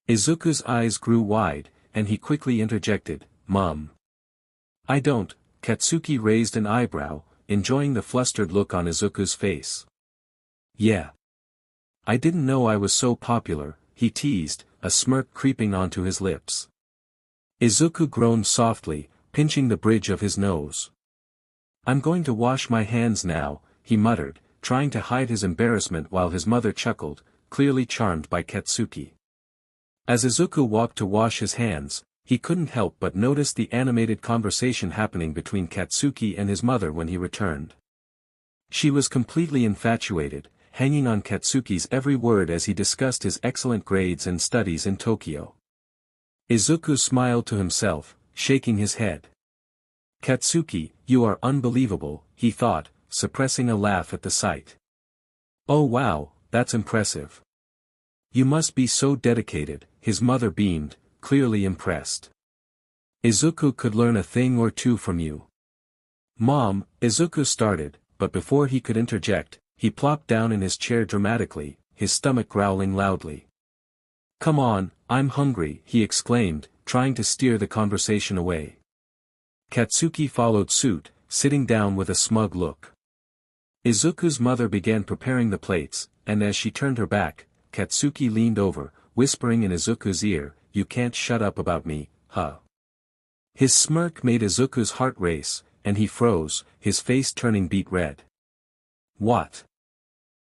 Izuku's eyes grew wide, and he quickly interjected, Mom. I don't, Katsuki raised an eyebrow, enjoying the flustered look on Izuku's face. Yeah. I didn't know I was so popular, he teased, a smirk creeping onto his lips. Izuku groaned softly, pinching the bridge of his nose. I'm going to wash my hands now, he muttered, trying to hide his embarrassment while his mother chuckled, clearly charmed by Katsuki. As Izuku walked to wash his hands, he couldn't help but notice the animated conversation happening between Katsuki and his mother when he returned. She was completely infatuated, hanging on Katsuki's every word as he discussed his excellent grades and studies in Tokyo. Izuku smiled to himself, shaking his head. Katsuki, you are unbelievable, he thought, suppressing a laugh at the sight. Oh wow, that's impressive. You must be so dedicated, his mother beamed, clearly impressed. Izuku could learn a thing or two from you. Mom, Izuku started, but before he could interject, he plopped down in his chair dramatically, his stomach growling loudly. Come on, I'm hungry, he exclaimed, trying to steer the conversation away. Katsuki followed suit, sitting down with a smug look. Izuku's mother began preparing the plates, and as she turned her back, Katsuki leaned over, whispering in Izuku's ear, "You can't shut up about me, huh?" His smirk made Izuku's heart race, and he froze, his face turning beet red. What?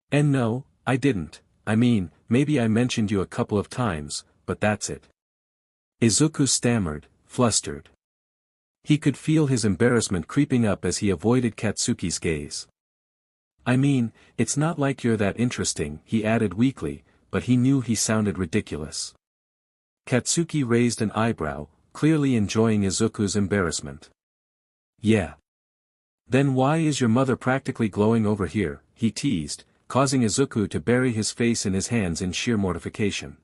And no, I didn't, I mean, maybe I mentioned you a couple of times, but that's it. Izuku stammered, flustered. He could feel his embarrassment creeping up as he avoided Katsuki's gaze. I mean, it's not like you're that interesting, he added weakly, but he knew he sounded ridiculous. Katsuki raised an eyebrow, clearly enjoying Izuku's embarrassment. Yeah. Then why is your mother practically glowing over here, he teased, causing Izuku to bury his face in his hands in sheer mortification.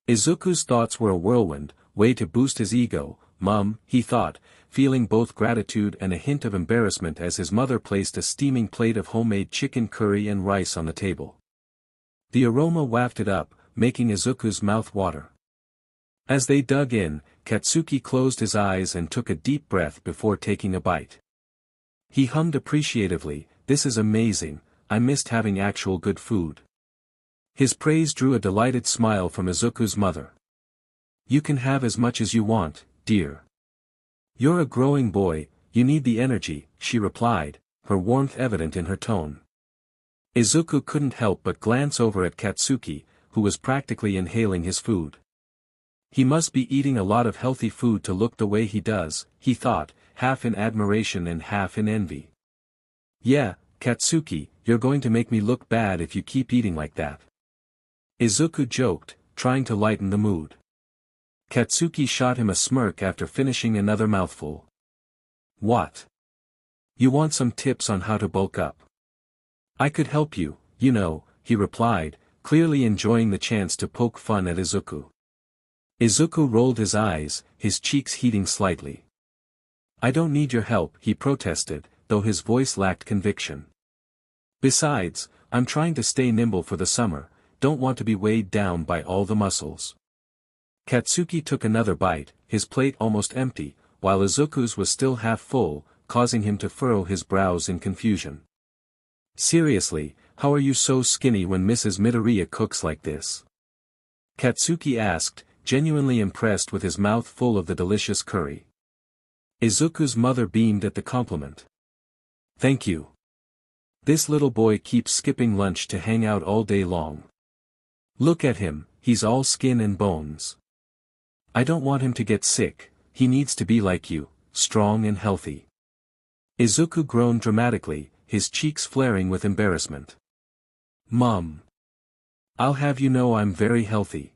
Izuku's thoughts were a whirlwind, way to boost his ego, Mum, he thought, feeling both gratitude and a hint of embarrassment as his mother placed a steaming plate of homemade chicken curry and rice on the table. The aroma wafted up, making Izuku's mouth water. As they dug in, Katsuki closed his eyes and took a deep breath before taking a bite. He hummed appreciatively, "This is amazing, I missed having actual good food." His praise drew a delighted smile from Izuku's mother. "You can have as much as you want, dear. You're a growing boy, you need the energy," she replied, her warmth evident in her tone. Izuku couldn't help but glance over at Katsuki, who was practically inhaling his food. He must be eating a lot of healthy food to look the way he does, he thought, half in admiration and half in envy. "Yeah, Katsuki, you're going to make me look bad if you keep eating like that." Izuku joked, trying to lighten the mood. Katsuki shot him a smirk after finishing another mouthful. "What? You want some tips on how to bulk up?" "I could help you, you know," he replied, clearly enjoying the chance to poke fun at Izuku. Izuku rolled his eyes, his cheeks heating slightly. "I don't need your help," he protested, though his voice lacked conviction. "Besides, I'm trying to stay nimble for the summer, don't want to be weighed down by all the muscles." Katsuki took another bite, his plate almost empty, while Izuku's was still half full, causing him to furrow his brows in confusion. "Seriously, how are you so skinny when Mrs. Midoriya cooks like this?" Katsuki asked, genuinely impressed with his mouth full of the delicious curry. Izuku's mother beamed at the compliment. "Thank you. This little boy keeps skipping lunch to hang out all day long. Look at him, he's all skin and bones. I don't want him to get sick, he needs to be like you, strong and healthy." Izuku groaned dramatically, his cheeks flaring with embarrassment. "Mom. I'll have you know I'm very healthy.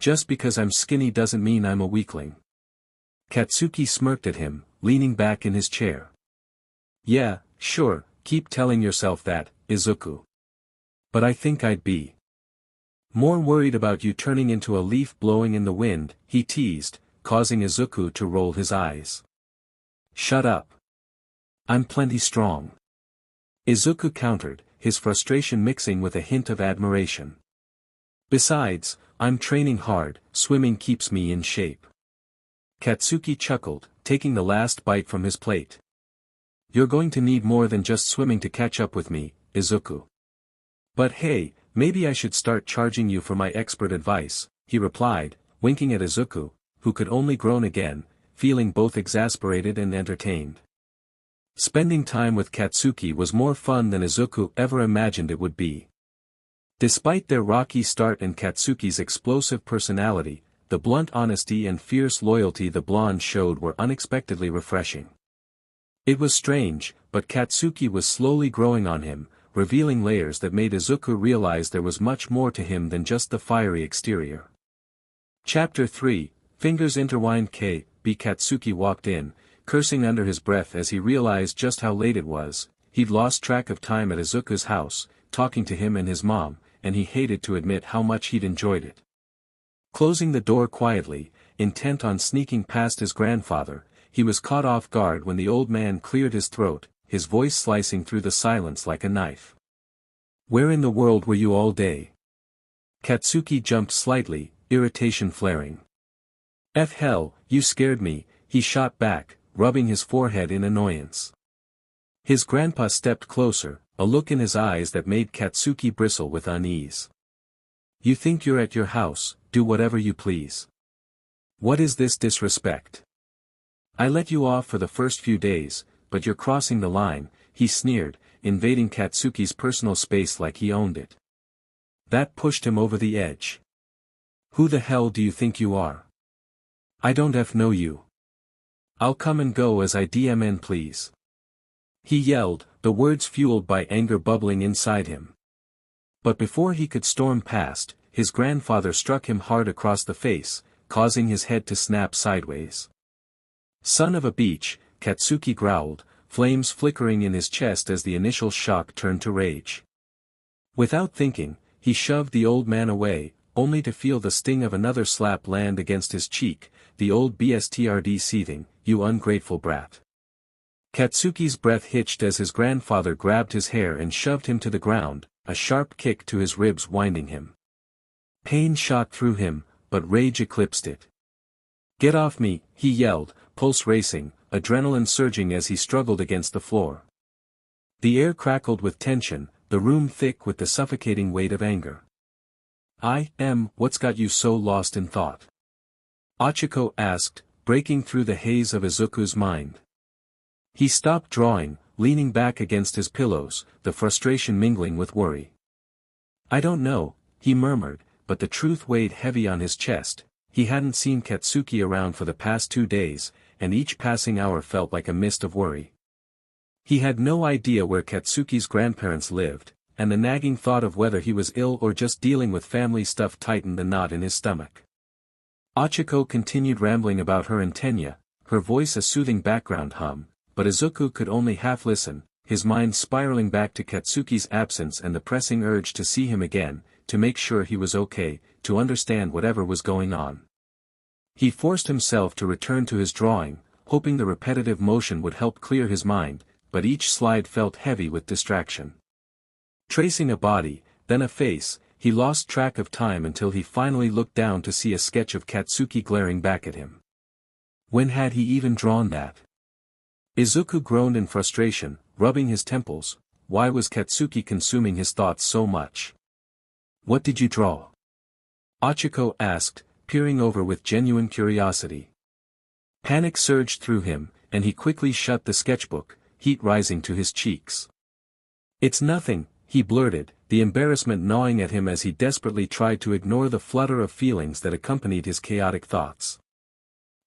Just because I'm skinny doesn't mean I'm a weakling." Katsuki smirked at him, leaning back in his chair. "Yeah, sure, keep telling yourself that, Izuku. But I think I'd be more worried about you turning into a leaf blowing in the wind," he teased, causing Izuku to roll his eyes. "Shut up. I'm plenty strong." Izuku countered, his frustration mixing with a hint of admiration. "Besides, I'm training hard, swimming keeps me in shape." Katsuki chuckled, taking the last bite from his plate. "You're going to need more than just swimming to catch up with me, Izuku. But hey, maybe I should start charging you for my expert advice," he replied, winking at Izuku, who could only groan again, feeling both exasperated and entertained. Spending time with Katsuki was more fun than Izuku ever imagined it would be. Despite their rocky start and Katsuki's explosive personality, the blunt honesty and fierce loyalty the blonde showed were unexpectedly refreshing. It was strange, but Katsuki was slowly growing on him, revealing layers that made Izuku realize there was much more to him than just the fiery exterior. Chapter 3, Fingers Intertwined. Katsuki walked in, cursing under his breath as he realized just how late it was. He'd lost track of time at Izuku's house, talking to him and his mom, and he hated to admit how much he'd enjoyed it. Closing the door quietly, intent on sneaking past his grandfather, he was caught off guard when the old man cleared his throat, his voice slicing through the silence like a knife. "Where in the world were you all day?" Katsuki jumped slightly, irritation flaring. "F hell, you scared me," he shot back, rubbing his forehead in annoyance. His grandpa stepped closer, a look in his eyes that made Katsuki bristle with unease. "You think you're at your house, do whatever you please. What is this disrespect? I let you off for the first few days, but you're crossing the line," he sneered, invading Katsuki's personal space like he owned it. That pushed him over the edge. "Who the hell do you think you are? I don't know you. I'll come and go as I DMN please," he yelled, the words fueled by anger bubbling inside him. But before he could storm past, his grandfather struck him hard across the face, causing his head to snap sideways. "Son of a beach," Katsuki growled, flames flickering in his chest as the initial shock turned to rage. Without thinking, he shoved the old man away, only to feel the sting of another slap land against his cheek, the old BSTRD seething, "You ungrateful brat." Katsuki's breath hitched as his grandfather grabbed his hair and shoved him to the ground, a sharp kick to his ribs winding him. Pain shot through him, but rage eclipsed it. "Get off me," he yelled, pulse racing, adrenaline surging as he struggled against the floor. The air crackled with tension, the room thick with the suffocating weight of anger. What's got you so lost in thought?" Ochiko asked, breaking through the haze of Izuku's mind. He stopped drawing, leaning back against his pillows, the frustration mingling with worry. "I don't know," he murmured, but the truth weighed heavy on his chest. He hadn't seen Katsuki around for the past 2 days, and each passing hour felt like a mist of worry. He had no idea where Katsuki's grandparents lived, and the nagging thought of whether he was ill or just dealing with family stuff tightened the knot in his stomach. Ochiko continued rambling about her and Tenya, her voice a soothing background hum, but Izuku could only half listen, his mind spiraling back to Katsuki's absence and the pressing urge to see him again, to make sure he was okay, to understand whatever was going on. He forced himself to return to his drawing, hoping the repetitive motion would help clear his mind, but each slide felt heavy with distraction. Tracing a body, then a face, he lost track of time until he finally looked down to see a sketch of Katsuki glaring back at him. When had he even drawn that? Izuku groaned in frustration, rubbing his temples. Why was Katsuki consuming his thoughts so much? "What did you draw?" Ochiko asked, peering over with genuine curiosity. Panic surged through him, and he quickly shut the sketchbook, heat rising to his cheeks. "It's nothing," he blurted, the embarrassment gnawing at him as he desperately tried to ignore the flutter of feelings that accompanied his chaotic thoughts.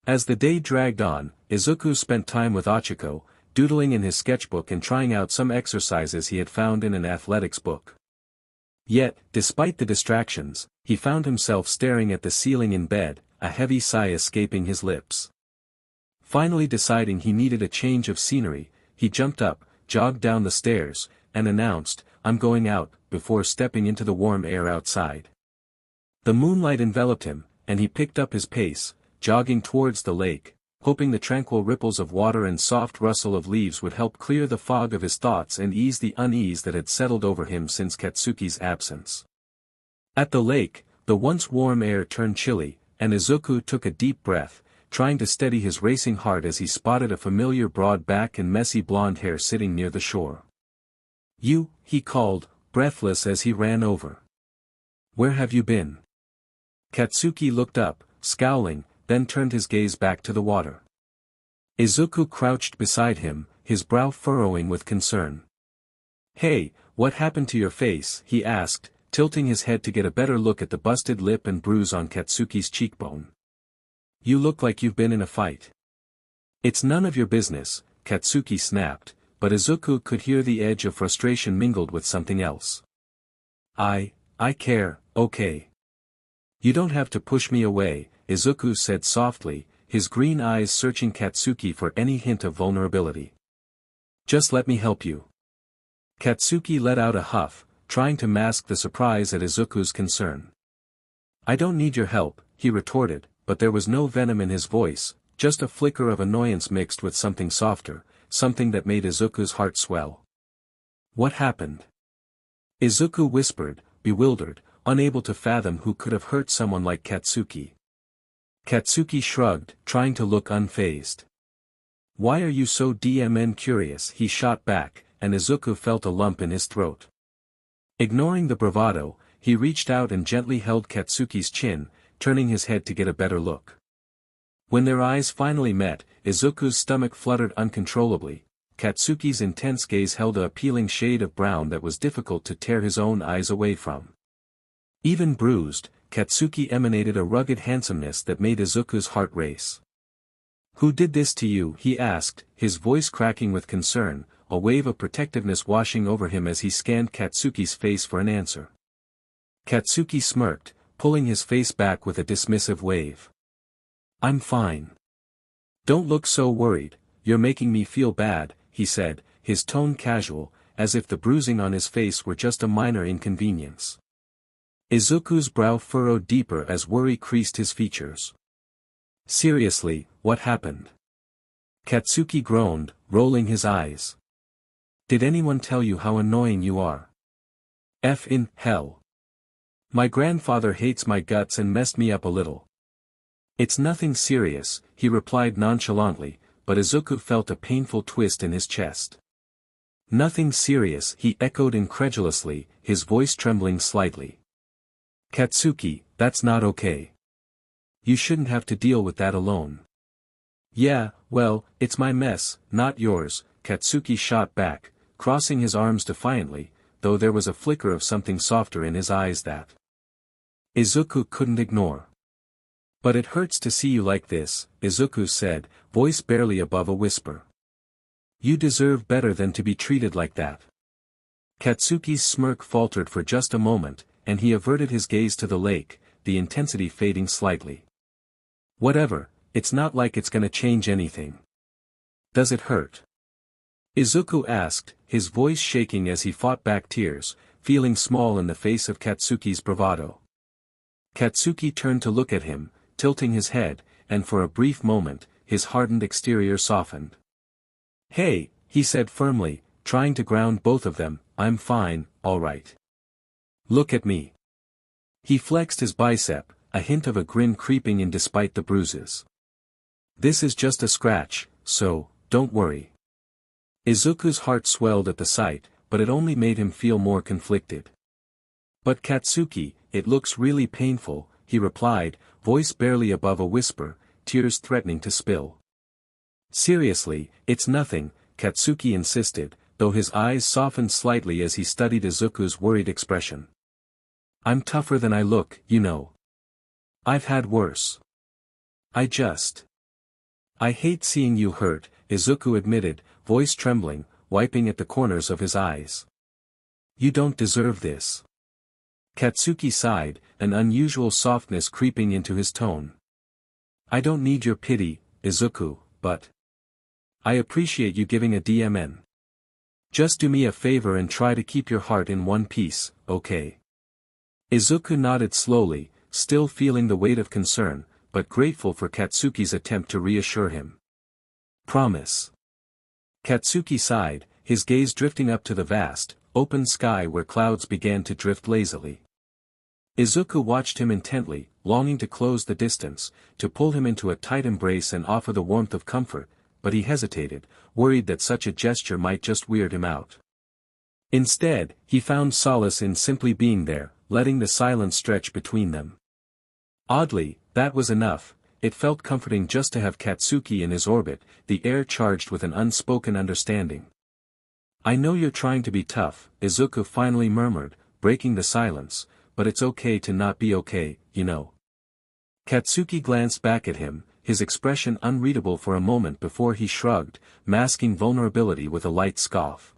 As the day dragged on, Izuku spent time with Ochiko, doodling in his sketchbook and trying out some exercises he had found in an athletics book. Yet, despite the distractions, he found himself staring at the ceiling in bed, a heavy sigh escaping his lips. Finally deciding he needed a change of scenery, he jumped up, jogged down the stairs, and announced, "I'm going out," before stepping into the warm air outside. The moonlight enveloped him, and he picked up his pace, jogging towards the lake, hoping the tranquil ripples of water and soft rustle of leaves would help clear the fog of his thoughts and ease the unease that had settled over him since Katsuki's absence. At the lake, the once warm air turned chilly, and Izuku took a deep breath, trying to steady his racing heart as he spotted a familiar broad back and messy blonde hair sitting near the shore. "You," he called, breathless as he ran over. "Where have you been?" Katsuki looked up, scowling, then turned his gaze back to the water. Izuku crouched beside him, his brow furrowing with concern. "Hey, what happened to your face?" he asked, tilting his head to get a better look at the busted lip and bruise on Katsuki's cheekbone. "You look like you've been in a fight." "It's none of your business," Katsuki snapped, but Izuku could hear the edge of frustration mingled with something else. I care, okay. You don't have to push me away," Izuku said softly, his green eyes searching Katsuki for any hint of vulnerability. "Just let me help you." Katsuki let out a huff, trying to mask the surprise at Izuku's concern. "I don't need your help," he retorted, but there was no venom in his voice, just a flicker of annoyance mixed with something softer, something that made Izuku's heart swell. "What happened?" Izuku whispered, bewildered, unable to fathom who could have hurt someone like Katsuki. Katsuki shrugged, trying to look unfazed. "Why are you so curious?" he shot back, and Izuku felt a lump in his throat. Ignoring the bravado, he reached out and gently held Katsuki's chin, turning his head to get a better look. When their eyes finally met, Izuku's stomach fluttered uncontrollably. Katsuki's intense gaze held a appealing shade of brown that was difficult to tear his own eyes away from. Even bruised, Katsuki emanated a rugged handsomeness that made Izuku's heart race. "Who did this to you?" he asked, his voice cracking with concern, a wave of protectiveness washing over him as he scanned Katsuki's face for an answer. Katsuki smirked, pulling his face back with a dismissive wave. "I'm fine. Don't look so worried, you're making me feel bad," he said, his tone casual, as if the bruising on his face were just a minor inconvenience. Izuku's brow furrowed deeper as worry creased his features. "Seriously, what happened?" Katsuki groaned, rolling his eyes. "Did anyone tell you how annoying you are?" "F in hell. My grandfather hates my guts and messed me up a little." "It's nothing serious," he replied nonchalantly, but Izuku felt a painful twist in his chest. "Nothing serious," he echoed incredulously, his voice trembling slightly. "Katsuki, that's not okay. You shouldn't have to deal with that alone." "Yeah, well, it's my mess, not yours," Katsuki shot back, crossing his arms defiantly, though there was a flicker of something softer in his eyes that Izuku couldn't ignore. "But it hurts to see you like this," Izuku said, voice barely above a whisper. "You deserve better than to be treated like that." Katsuki's smirk faltered for just a moment, and he averted his gaze to the lake, the intensity fading slightly. "Whatever, it's not like it's gonna change anything." "Does it hurt?" Izuku asked, his voice shaking as he fought back tears, feeling small in the face of Katsuki's bravado. Katsuki turned to look at him, tilting his head, and for a brief moment, his hardened exterior softened. "Hey," he said firmly, trying to ground both of them, "I'm fine, all right. Look at me." He flexed his bicep, a hint of a grin creeping in despite the bruises. "This is just a scratch, so, don't worry." Izuku's heart swelled at the sight, but it only made him feel more conflicted. "But Katsuki, it looks really painful," he replied, voice barely above a whisper, tears threatening to spill. "Seriously, it's nothing," Katsuki insisted, though his eyes softened slightly as he studied Izuku's worried expression. "I'm tougher than I look, you know. I've had worse. I hate seeing you hurt," Izuku admitted, voice trembling, wiping at the corners of his eyes. "You don't deserve this." Katsuki sighed, an unusual softness creeping into his tone. "I don't need your pity, Izuku, but I appreciate you giving a DMN. Just do me a favor and try to keep your heart in one piece, okay?" Izuku nodded slowly, still feeling the weight of concern, but grateful for Katsuki's attempt to reassure him. "Promise." Katsuki sighed, his gaze drifting up to the vast, open sky where clouds began to drift lazily. Izuku watched him intently, longing to close the distance, to pull him into a tight embrace and offer the warmth of comfort, but he hesitated, worried that such a gesture might just weird him out. Instead, he found solace in simply being there, letting the silence stretch between them. Oddly, that was enough. It felt comforting just to have Katsuki in his orbit, the air charged with an unspoken understanding. "I know you're trying to be tough," Izuku finally murmured, breaking the silence, "but it's okay to not be okay, you know." Katsuki glanced back at him, his expression unreadable for a moment before he shrugged, masking vulnerability with a light scoff.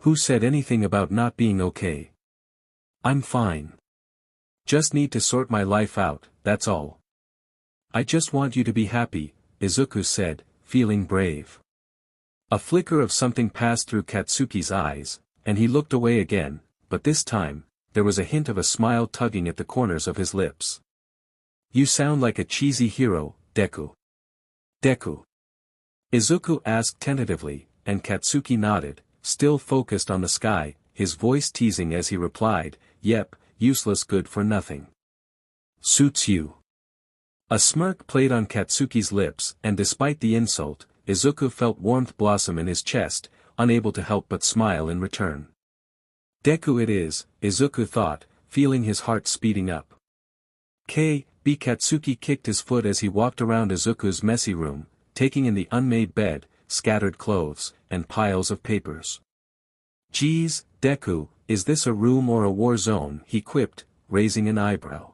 "Who said anything about not being okay? I'm fine. Just need to sort my life out, that's all. I just want you to be happy," Izuku said, feeling brave. A flicker of something passed through Katsuki's eyes, and he looked away again, but this time, there was a hint of a smile tugging at the corners of his lips. "You sound like a cheesy hero, Deku." "Deku?" Izuku asked tentatively, and Katsuki nodded, still focused on the sky, his voice teasing as he replied, "Yep, useless good for nothing." "Suits you." A smirk played on Katsuki's lips, and despite the insult, Izuku felt warmth blossom in his chest, unable to help but smile in return. "Deku it is," Izuku thought, feeling his heart speeding up. Katsuki kicked his foot as he walked around Izuku's messy room, taking in the unmade bed, scattered clothes, and piles of papers. "Geez, Deku, is this a room or a war zone?" he quipped, raising an eyebrow.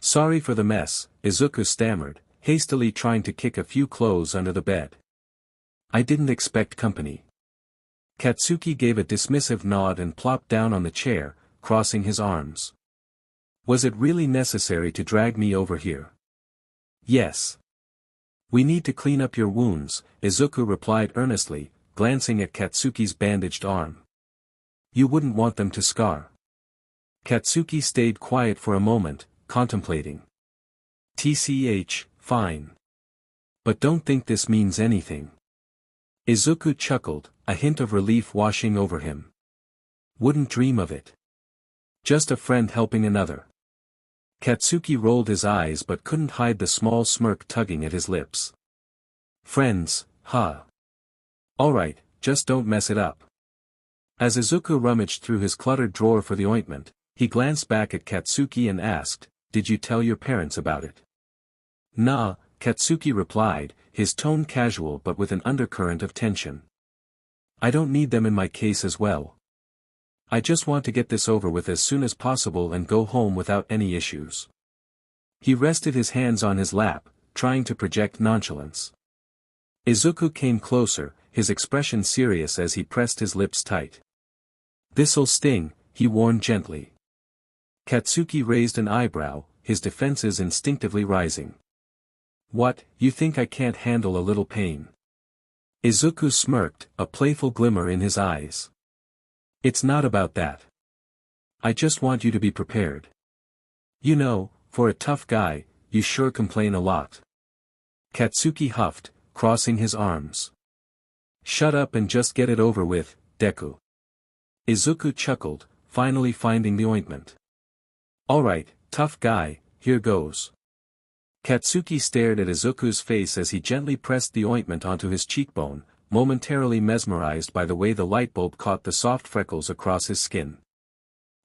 "Sorry for the mess," Izuku stammered, hastily trying to kick a few clothes under the bed. "I didn't expect company." Katsuki gave a dismissive nod and plopped down on the chair, crossing his arms. "Was it really necessary to drag me over here?" "Yes. We need to clean up your wounds," Izuku replied earnestly, glancing at Katsuki's bandaged arm. "You wouldn't want them to scar." Katsuki stayed quiet for a moment, contemplating. Fine. But don't think this means anything." Izuku chuckled, a hint of relief washing over him. "Wouldn't dream of it. Just a friend helping another." Katsuki rolled his eyes but couldn't hide the small smirk tugging at his lips. "Friends, huh? Alright, just don't mess it up." As Izuku rummaged through his cluttered drawer for the ointment, he glanced back at Katsuki and asked, "Did you tell your parents about it?" "Nah," Katsuki replied, his tone casual but with an undercurrent of tension. "I don't need them in my case as well. I just want to get this over with as soon as possible and go home without any issues." He rested his hands on his lap, trying to project nonchalance. Izuku came closer, his expression serious as he pressed his lips tight. "This'll sting," he warned gently. Katsuki raised an eyebrow, his defenses instinctively rising. "What, you think I can't handle a little pain?" Izuku smirked, a playful glimmer in his eyes. "It's not about that. I just want you to be prepared. You know, for a tough guy, you sure complain a lot." Katsuki huffed, crossing his arms. "Shut up and just get it over with, Deku." Izuku chuckled, finally finding the ointment. "Alright, tough guy, here goes." Katsuki stared at Izuku's face as he gently pressed the ointment onto his cheekbone, momentarily mesmerized by the way the lightbulb caught the soft freckles across his skin.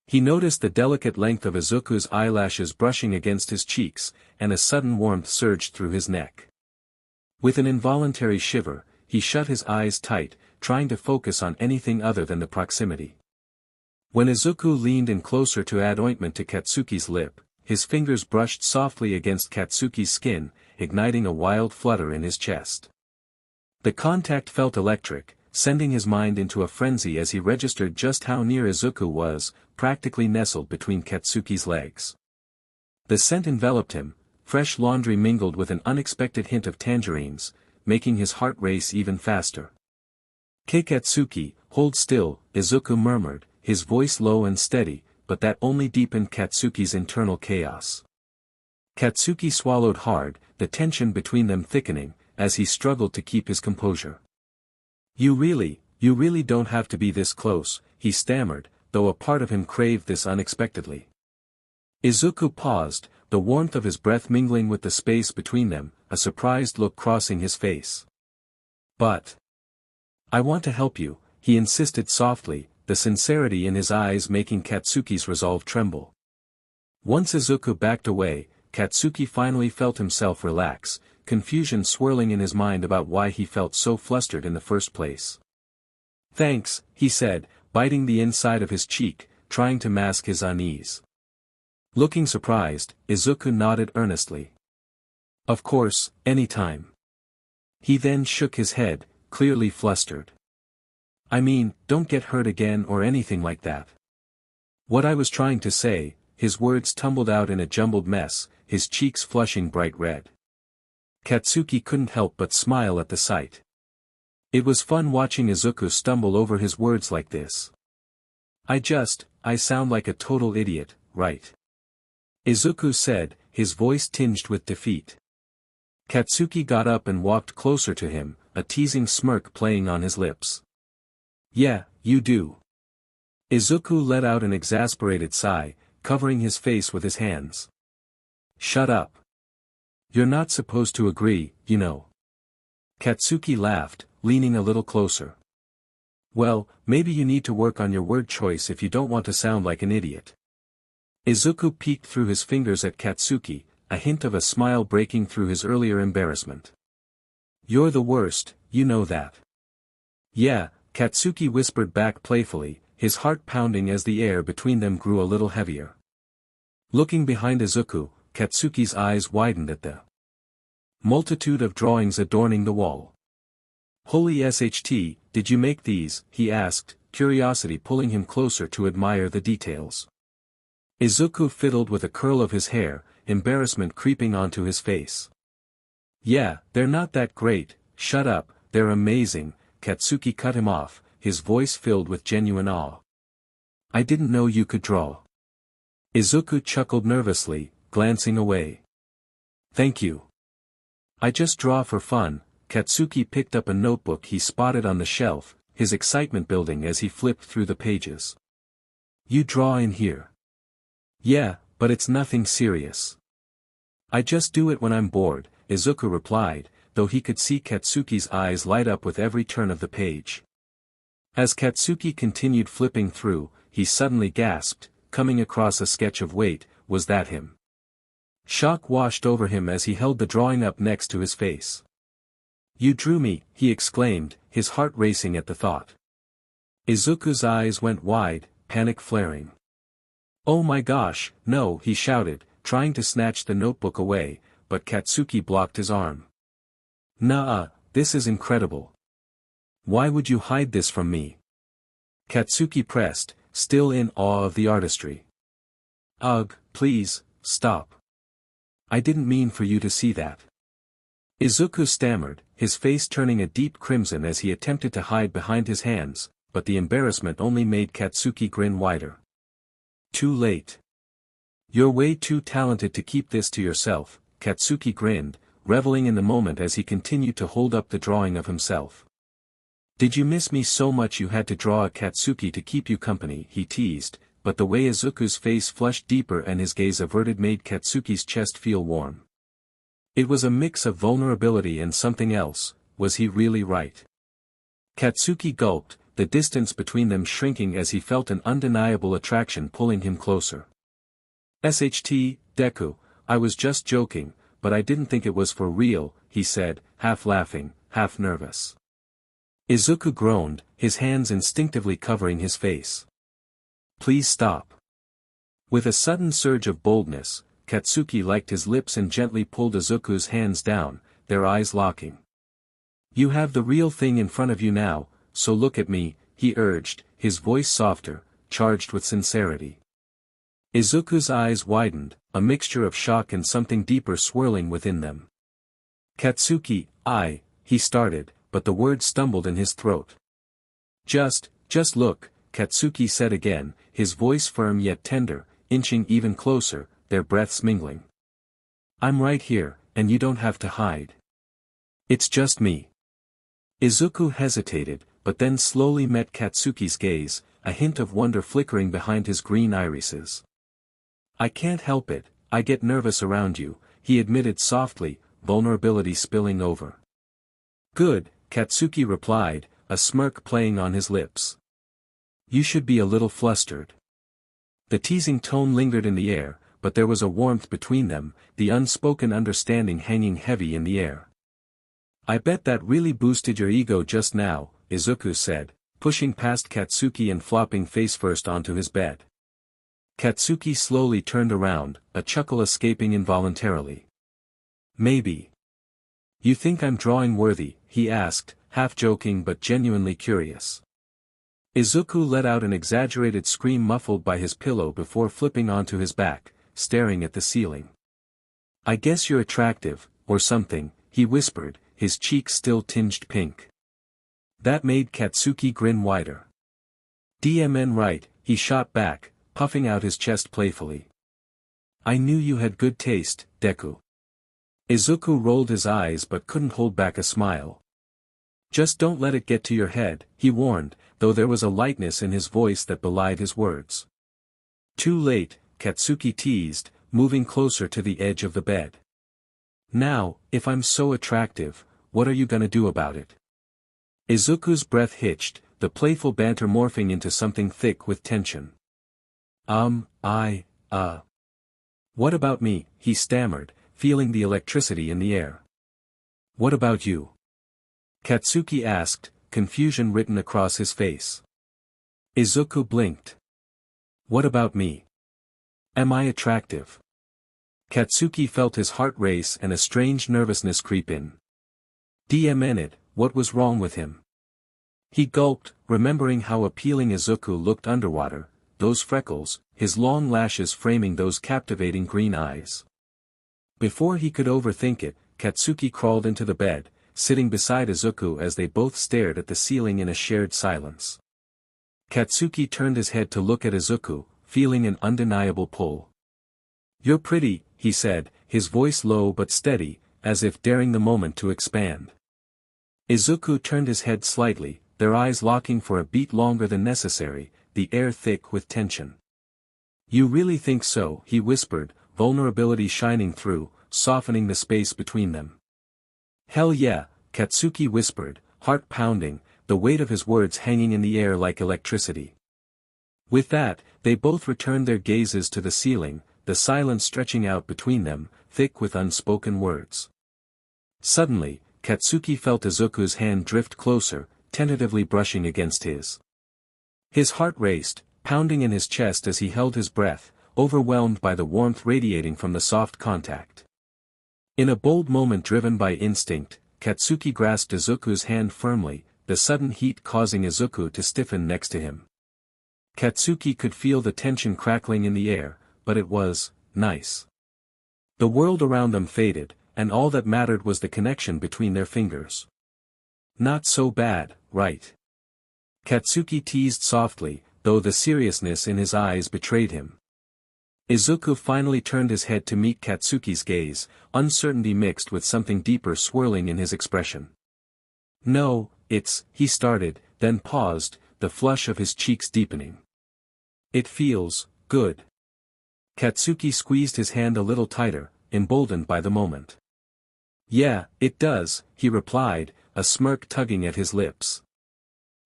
He noticed the delicate length of Izuku's eyelashes brushing against his cheeks, and a sudden warmth surged through his neck. With an involuntary shiver, he shut his eyes tight, trying to focus on anything other than the proximity. When Izuku leaned in closer to add ointment to Katsuki's lip, his fingers brushed softly against Katsuki's skin, igniting a wild flutter in his chest. The contact felt electric, sending his mind into a frenzy as he registered just how near Izuku was, practically nestled between Katsuki's legs. The scent enveloped him, fresh laundry mingled with an unexpected hint of tangerines, making his heart race even faster. "Katsuki, hold still," Izuku murmured, his voice low and steady, but that only deepened Katsuki's internal chaos. Katsuki swallowed hard, the tension between them thickening, as he struggled to keep his composure. You really don't have to be this close," he stammered, though a part of him craved this unexpectedly. Izuku paused, the warmth of his breath mingling with the space between them, a surprised look crossing his face. "But I want to help you," he insisted softly, the sincerity in his eyes making Katsuki's resolve tremble. Once Izuku backed away, Katsuki finally felt himself relax, confusion swirling in his mind about why he felt so flustered in the first place. "Thanks," he said, biting the inside of his cheek, trying to mask his unease. Looking surprised, Izuku nodded earnestly. "Of course, anytime." He then shook his head, clearly flustered. "I mean, don't get hurt again or anything like that." What I was trying to say, his words tumbled out in a jumbled mess, his cheeks flushing bright red. Katsuki couldn't help but smile at the sight. It was fun watching Izuku stumble over his words like this. I sound like a total idiot, right? Izuku said, his voice tinged with defeat. Katsuki got up and walked closer to him, a teasing smirk playing on his lips. Yeah, you do. Izuku let out an exasperated sigh, covering his face with his hands. Shut up. You're not supposed to agree, you know. Katsuki laughed, leaning a little closer. Well, maybe you need to work on your word choice if you don't want to sound like an idiot. Izuku peeked through his fingers at Katsuki, a hint of a smile breaking through his earlier embarrassment. You're the worst, you know that. Yeah, Katsuki whispered back playfully, his heart pounding as the air between them grew a little heavier. Looking behind Izuku, Katsuki's eyes widened at the multitude of drawings adorning the wall. Holy SHT, did you make these? He asked, curiosity pulling him closer to admire the details. Izuku fiddled with a curl of his hair, embarrassment creeping onto his face. Yeah, they're not that great, shut up, they're amazing, Katsuki cut him off, his voice filled with genuine awe. I didn't know you could draw. Izuku chuckled nervously, glancing away. Thank you. I just draw for fun. Katsuki picked up a notebook he spotted on the shelf, his excitement building as he flipped through the pages. You draw in here? Yeah, but it's nothing serious. I just do it when I'm bored, Izuku replied, though he could see Katsuki's eyes light up with every turn of the page. As Katsuki continued flipping through, he suddenly gasped, coming across a sketch of Wait, was that him? Shock washed over him as he held the drawing up next to his face. You drew me, he exclaimed, his heart racing at the thought. Izuku's eyes went wide, panic flaring. Oh my gosh, no, he shouted, trying to snatch the notebook away, but Katsuki blocked his arm. Nah, this is incredible. Why would you hide this from me? Katsuki pressed, still in awe of the artistry. Ugh, please, stop. I didn't mean for you to see that. Izuku stammered, his face turning a deep crimson as he attempted to hide behind his hands, but the embarrassment only made Katsuki grin wider. Too late. You're way too talented to keep this to yourself, Katsuki grinned, reveling in the moment as he continued to hold up the drawing of himself. Did you miss me so much you had to draw a Katsuki to keep you company, he teased, but the way Izuku's face flushed deeper and his gaze averted made Katsuki's chest feel warm. It was a mix of vulnerability and something else, was he really right? Katsuki gulped, the distance between them shrinking as he felt an undeniable attraction pulling him closer. SHT, Deku, I was just joking, but I didn't think it was for real, he said, half laughing, half nervous. Izuku groaned, his hands instinctively covering his face. Please stop. With a sudden surge of boldness, Katsuki liked his lips and gently pulled Izuku's hands down, their eyes locking. You have the real thing in front of you now, so look at me, he urged, his voice softer, charged with sincerity. Izuku's eyes widened, a mixture of shock and something deeper swirling within them. Katsuki, he started, but the words stumbled in his throat. Just look, Katsuki said again, his voice firm yet tender, inching even closer, their breaths mingling. I'm right here, and you don't have to hide. It's just me. Izuku hesitated, but then slowly met Katsuki's gaze, a hint of wonder flickering behind his green irises. I can't help it, I get nervous around you, he admitted softly, vulnerability spilling over. Good, Katsuki replied, a smirk playing on his lips. You should be a little flustered. The teasing tone lingered in the air, but there was a warmth between them, the unspoken understanding hanging heavy in the air. I bet that really boosted your ego just now, Izuku said, pushing past Katsuki and flopping face first onto his bed. Katsuki slowly turned around, a chuckle escaping involuntarily. Maybe. You think I'm drawing worthy, he asked, half joking but genuinely curious. Izuku let out an exaggerated scream muffled by his pillow before flipping onto his back, staring at the ceiling. I guess you're attractive, or something, he whispered, his cheeks still tinged pink. That made Katsuki grin wider. DMN right, he shot back, puffing out his chest playfully. I knew you had good taste, Deku. Izuku rolled his eyes but couldn't hold back a smile. Just don't let it get to your head, he warned, though there was a lightness in his voice that belied his words. Too late, Katsuki teased, moving closer to the edge of the bed. Now, if I'm so attractive, what are you gonna do about it? Izuku's breath hitched, the playful banter morphing into something thick with tension. What about me, he stammered, feeling the electricity in the air. What about you? Katsuki asked, confusion written across his face. Izuku blinked. What about me? Am I attractive? Katsuki felt his heart race and a strange nervousness creep in. It, what was wrong with him? He gulped, remembering how appealing Izuku looked underwater, those freckles, his long lashes framing those captivating green eyes. Before he could overthink it, Katsuki crawled into the bed, sitting beside Izuku as they both stared at the ceiling in a shared silence. Katsuki turned his head to look at Izuku, feeling an undeniable pull. You're pretty, he said, his voice low but steady, as if daring the moment to expand. Izuku turned his head slightly, their eyes locking for a beat longer than necessary, the air thick with tension. You really think so, he whispered, vulnerability shining through, softening the space between them. Hell yeah, Katsuki whispered, heart pounding, the weight of his words hanging in the air like electricity. With that, they both returned their gazes to the ceiling, the silence stretching out between them, thick with unspoken words. Suddenly, Katsuki felt Izuku's hand drift closer, tentatively brushing against his. His heart raced, pounding in his chest as he held his breath, overwhelmed by the warmth radiating from the soft contact. In a bold moment driven by instinct, Katsuki grasped Izuku's hand firmly, the sudden heat causing Izuku to stiffen next to him. Katsuki could feel the tension crackling in the air, but it was nice. The world around them faded, and all that mattered was the connection between their fingers. Not so bad, right? Katsuki teased softly, though the seriousness in his eyes betrayed him. Izuku finally turned his head to meet Katsuki's gaze, uncertainty mixed with something deeper swirling in his expression. No, he started, then paused, the flush of his cheeks deepening. It feels good. Katsuki squeezed his hand a little tighter, emboldened by the moment. Yeah, it does, he replied, a smirk tugging at his lips.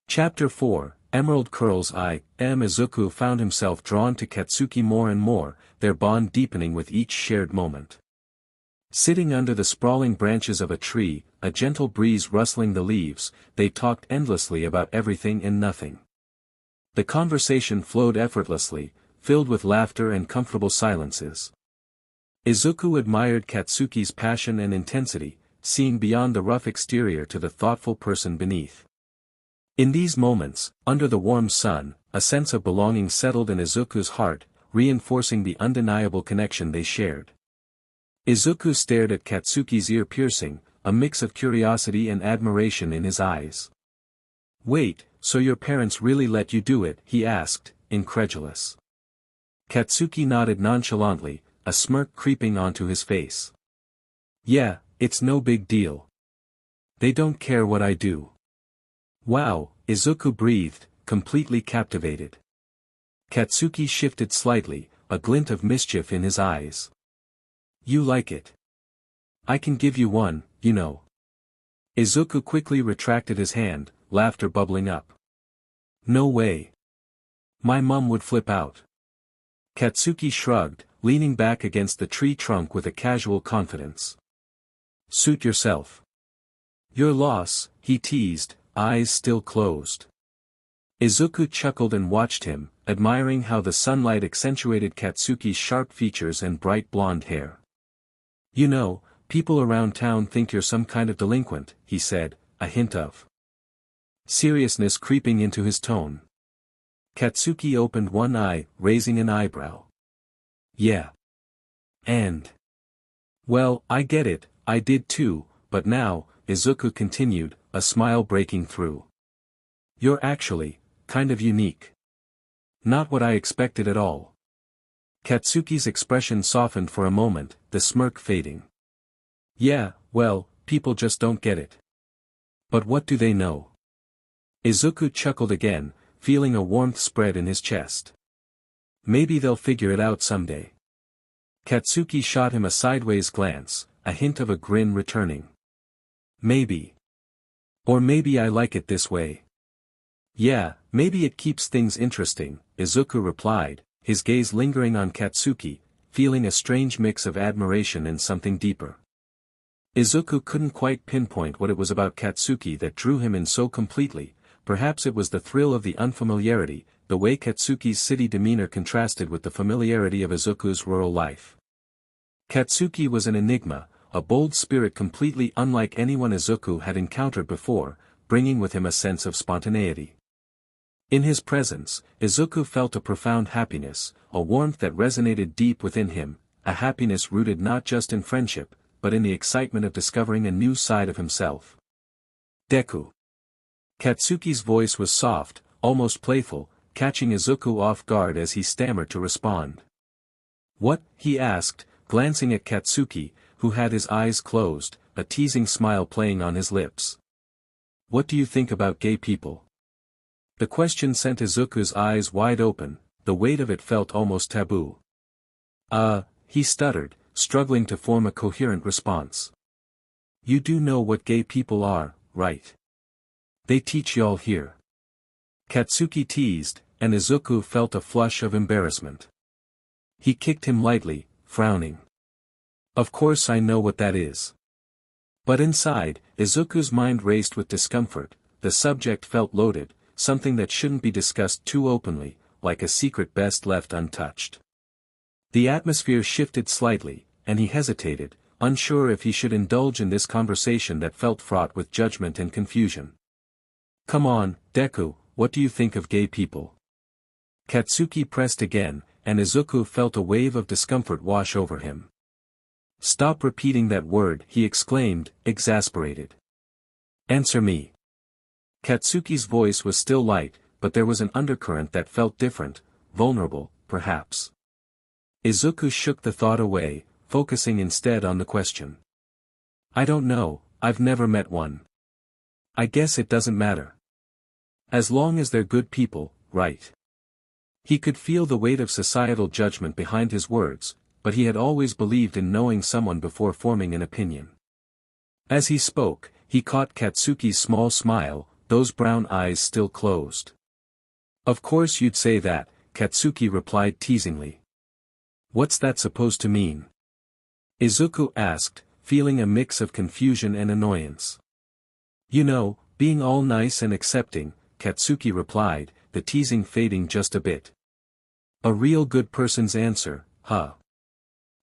Chapter 4, Emerald Curls. Izuku found himself drawn to Katsuki more and more, their bond deepening with each shared moment. Sitting under the sprawling branches of a tree, a gentle breeze rustling the leaves, they talked endlessly about everything and nothing. The conversation flowed effortlessly, filled with laughter and comfortable silences. Izuku admired Katsuki's passion and intensity, seeing beyond the rough exterior to the thoughtful person beneath. In these moments, under the warm sun, a sense of belonging settled in Izuku's heart, reinforcing the undeniable connection they shared. Izuku stared at Katsuki's ear-piercing, a mix of curiosity and admiration in his eyes. Wait, so your parents really let you do it? He asked, incredulous. Katsuki nodded nonchalantly, a smirk creeping onto his face. Yeah, it's no big deal. They don't care what I do. Wow, Izuku breathed, completely captivated. Katsuki shifted slightly, a glint of mischief in his eyes. You like it? I can give you one, you know. Izuku quickly retracted his hand, laughter bubbling up. No way. My mum would flip out. Katsuki shrugged, leaning back against the tree trunk with a casual confidence. Suit yourself. Your loss, he teased, eyes still closed. Izuku chuckled and watched him, admiring how the sunlight accentuated Katsuki's sharp features and bright blonde hair. You know, people around town think you're some kind of delinquent, he said, a hint of seriousness creeping into his tone. Katsuki opened one eye, raising an eyebrow. Yeah. And? Well, I get it, I did too, but now, Izuku continued, a smile breaking through. You're actually kind of unique. Not what I expected at all. Katsuki's expression softened for a moment, the smirk fading. Yeah, well, people just don't get it. But what do they know? Izuku chuckled again, feeling a warmth spread in his chest. Maybe they'll figure it out someday. Katsuki shot him a sideways glance, a hint of a grin returning. Maybe. Or maybe I like it this way. Yeah, maybe it keeps things interesting, Izuku replied, his gaze lingering on Katsuki, feeling a strange mix of admiration and something deeper. Izuku couldn't quite pinpoint what it was about Katsuki that drew him in so completely. Perhaps it was the thrill of the unfamiliarity, the way Katsuki's city demeanor contrasted with the familiarity of Izuku's rural life. Katsuki was an enigma, a bold spirit completely unlike anyone Izuku had encountered before, bringing with him a sense of spontaneity. In his presence, Izuku felt a profound happiness, a warmth that resonated deep within him, a happiness rooted not just in friendship, but in the excitement of discovering a new side of himself. Deku. Katsuki's voice was soft, almost playful, catching Izuku off guard as he stammered to respond. What? He asked, glancing at Katsuki, who had his eyes closed, a teasing smile playing on his lips. What do you think about gay people? The question sent Izuku's eyes wide open, the weight of it felt almost taboo. He stuttered, struggling to form a coherent response. You do know what gay people are, right? They teach y'all here. Katsuki teased, and Izuku felt a flush of embarrassment. He kicked him lightly, frowning. Of course I know what that is. But inside, Izuku's mind raced with discomfort. The subject felt loaded, something that shouldn't be discussed too openly, like a secret best left untouched. The atmosphere shifted slightly, and he hesitated, unsure if he should indulge in this conversation that felt fraught with judgment and confusion. Come on, Deku, what do you think of gay people? Katsuki pressed again, and Izuku felt a wave of discomfort wash over him. Stop repeating that word, he exclaimed, exasperated. Answer me. Katsuki's voice was still light, but there was an undercurrent that felt different, vulnerable, perhaps. Izuku shook the thought away, focusing instead on the question. I don't know, I've never met one. I guess it doesn't matter. As long as they're good people, right? He could feel the weight of societal judgment behind his words, but he had always believed in knowing someone before forming an opinion. As he spoke, he caught Katsuki's small smile, those brown eyes still closed. Of course you'd say that, Katsuki replied teasingly. What's that supposed to mean? Izuku asked, feeling a mix of confusion and annoyance. You know, being all nice and accepting, Katsuki replied, the teasing fading just a bit. A real good person's answer, huh?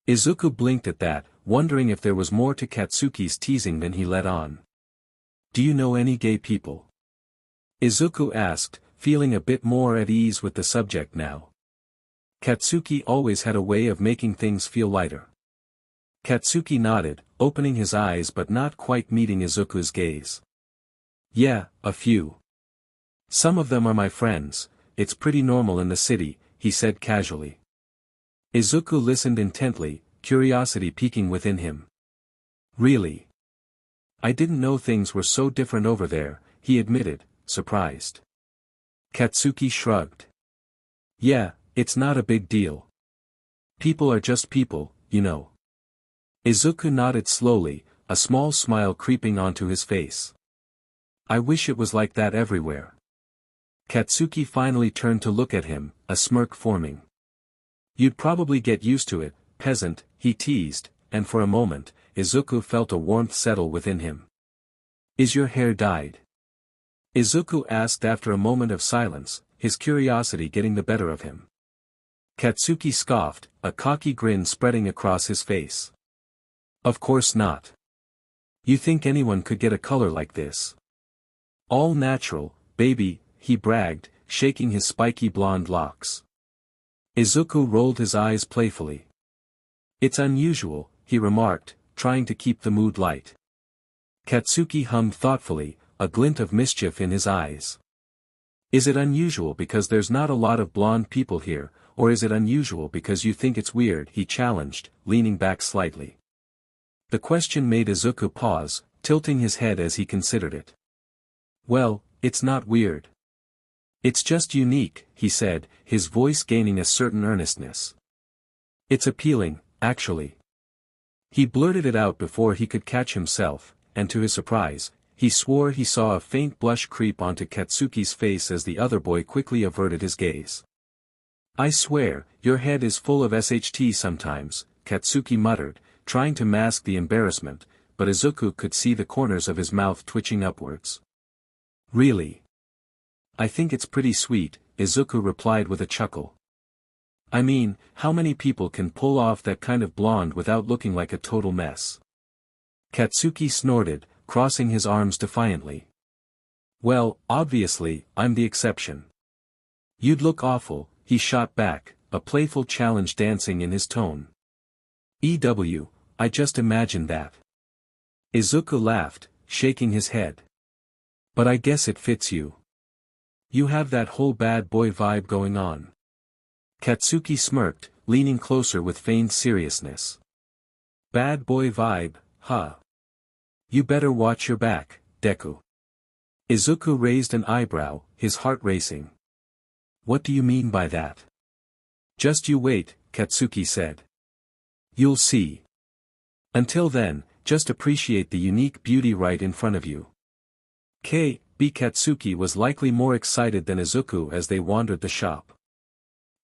Izuku blinked at that, wondering if there was more to Katsuki's teasing than he let on. Do you know any gay people? Izuku asked, feeling a bit more at ease with the subject now. Katsuki always had a way of making things feel lighter. Katsuki nodded, opening his eyes but not quite meeting Izuku's gaze. Yeah, a few. Some of them are my friends, it's pretty normal in the city, he said casually. Izuku listened intently, curiosity peaking within him. Really? I didn't know things were so different over there, he admitted, surprised. Katsuki shrugged. Yeah, it's not a big deal. People are just people, you know. Izuku nodded slowly, a small smile creeping onto his face. I wish it was like that everywhere. Katsuki finally turned to look at him, a smirk forming. You'd probably get used to it, peasant, he teased, and for a moment, Izuku felt a warmth settle within him. Is your hair dyed? Izuku asked after a moment of silence, his curiosity getting the better of him. Katsuki scoffed, a cocky grin spreading across his face. Of course not. You think anyone could get a color like this? All natural, baby, he bragged, shaking his spiky blonde locks. Izuku rolled his eyes playfully. It's unusual, he remarked, trying to keep the mood light. Katsuki hummed thoughtfully, a glint of mischief in his eyes. Is it unusual because there's not a lot of blonde people here, or is it unusual because you think it's weird? He challenged, leaning back slightly. The question made Izuku pause, tilting his head as he considered it. Well, it's not weird. It's just unique, he said, his voice gaining a certain earnestness. It's appealing, actually. He blurted it out before he could catch himself, and to his surprise, he swore he saw a faint blush creep onto Katsuki's face as the other boy quickly averted his gaze. I swear, your head is full of SHT sometimes, Katsuki muttered, trying to mask the embarrassment, but Izuku could see the corners of his mouth twitching upwards. Really? I think it's pretty sweet, Izuku replied with a chuckle. I mean, how many people can pull off that kind of blonde without looking like a total mess? Katsuki snorted, crossing his arms defiantly. Well, obviously, I'm the exception. You'd look awful, he shot back, a playful challenge dancing in his tone. I just imagined that. Izuku laughed, shaking his head. But I guess it fits you. You have that whole bad boy vibe going on. Katsuki smirked, leaning closer with feigned seriousness. Bad boy vibe, huh? You better watch your back, Deku. Izuku raised an eyebrow, his heart racing. What do you mean by that? Just you wait, Katsuki said. You'll see. Until then, just appreciate the unique beauty right in front of you. Katsuki was likely more excited than Izuku as they wandered the shop.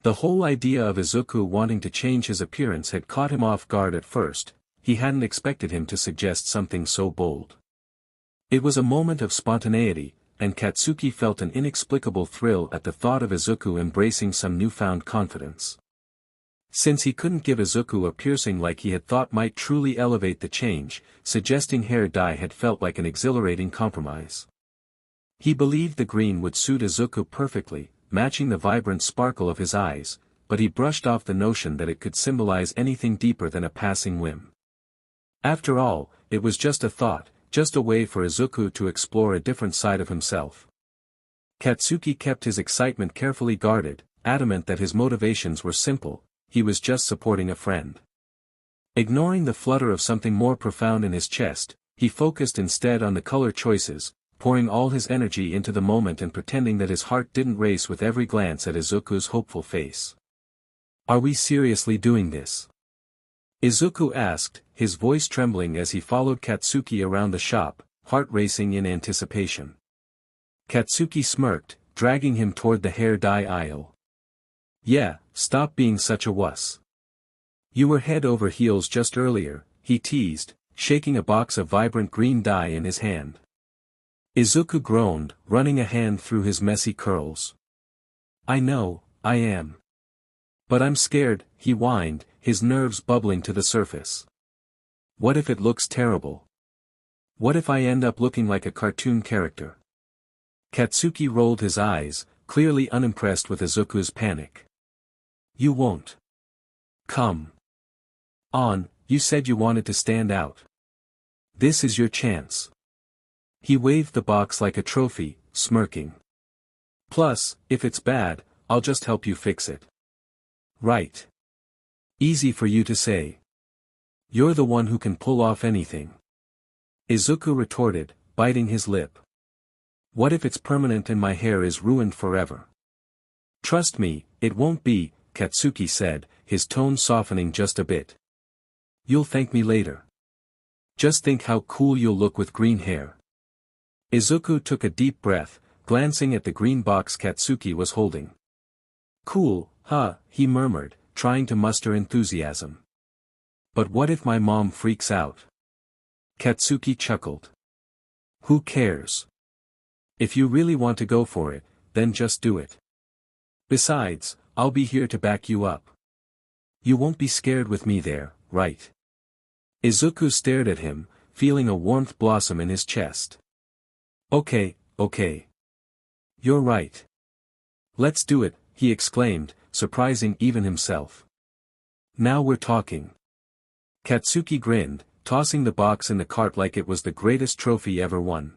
The whole idea of Izuku wanting to change his appearance had caught him off guard at first. He hadn't expected him to suggest something so bold. It was a moment of spontaneity, and Katsuki felt an inexplicable thrill at the thought of Izuku embracing some newfound confidence. Since he couldn't give Izuku a piercing like he had thought might truly elevate the change, suggesting hair dye had felt like an exhilarating compromise. He believed the green would suit Izuku perfectly, matching the vibrant sparkle of his eyes, but he brushed off the notion that it could symbolize anything deeper than a passing whim. After all, it was just a thought, just a way for Izuku to explore a different side of himself. Katsuki kept his excitement carefully guarded, adamant that his motivations were simple, he was just supporting a friend. Ignoring the flutter of something more profound in his chest, he focused instead on the color choices, pouring all his energy into the moment and pretending that his heart didn't race with every glance at Izuku's hopeful face. Are we seriously doing this? Izuku asked, his voice trembling as he followed Katsuki around the shop, heart racing in anticipation. Katsuki smirked, dragging him toward the hair dye aisle. Yeah, stop being such a wuss. You were head over heels just earlier, he teased, shaking a box of vibrant green dye in his hand. Izuku groaned, running a hand through his messy curls. I know, I am. But I'm scared, he whined, his nerves bubbling to the surface. What if it looks terrible? What if I end up looking like a cartoon character? Katsuki rolled his eyes, clearly unimpressed with Izuku's panic. You won't. Come on, you said you wanted to stand out. This is your chance. He waved the box like a trophy, smirking. Plus, if it's bad, I'll just help you fix it. Right. Easy for you to say. You're the one who can pull off anything. Izuku retorted, biting his lip. What if it's permanent and my hair is ruined forever? Trust me, it won't be, Katsuki said, his tone softening just a bit. You'll thank me later. Just think how cool you'll look with green hair. Izuku took a deep breath, glancing at the green box Katsuki was holding. Cool, huh, he murmured, trying to muster enthusiasm. But what if my mom freaks out? Katsuki chuckled. Who cares? If you really want to go for it, then just do it. Besides, I'll be here to back you up. You won't be scared with me there, right? Izuku stared at him, feeling a warmth blossom in his chest. Okay. You're right. Let's do it, he exclaimed, surprising even himself. Now we're talking. Katsuki grinned, tossing the box in the cart like it was the greatest trophy ever won.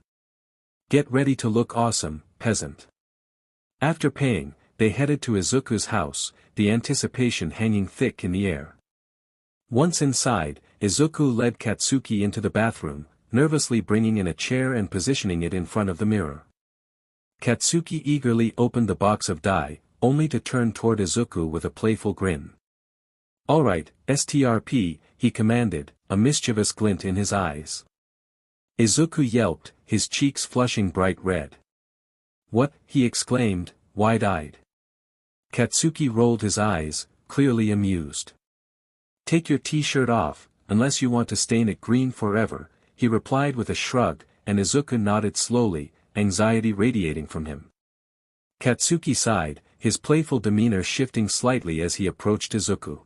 Get ready to look awesome, peasant. After paying, they headed to Izuku's house, the anticipation hanging thick in the air. Once inside, Izuku led Katsuki into the bathroom, nervously bringing in a chair and positioning it in front of the mirror. Katsuki eagerly opened the box of dye, only to turn toward Izuku with a playful grin. "Alright, STRP," he commanded, a mischievous glint in his eyes. Izuku yelped, his cheeks flushing bright red. "What?" he exclaimed, wide-eyed. Katsuki rolled his eyes, clearly amused. "Take your t-shirt off, unless you want to stain it green forever," he replied with a shrug, and Izuku nodded slowly, anxiety radiating from him. Katsuki sighed, his playful demeanor shifting slightly as he approached Izuku.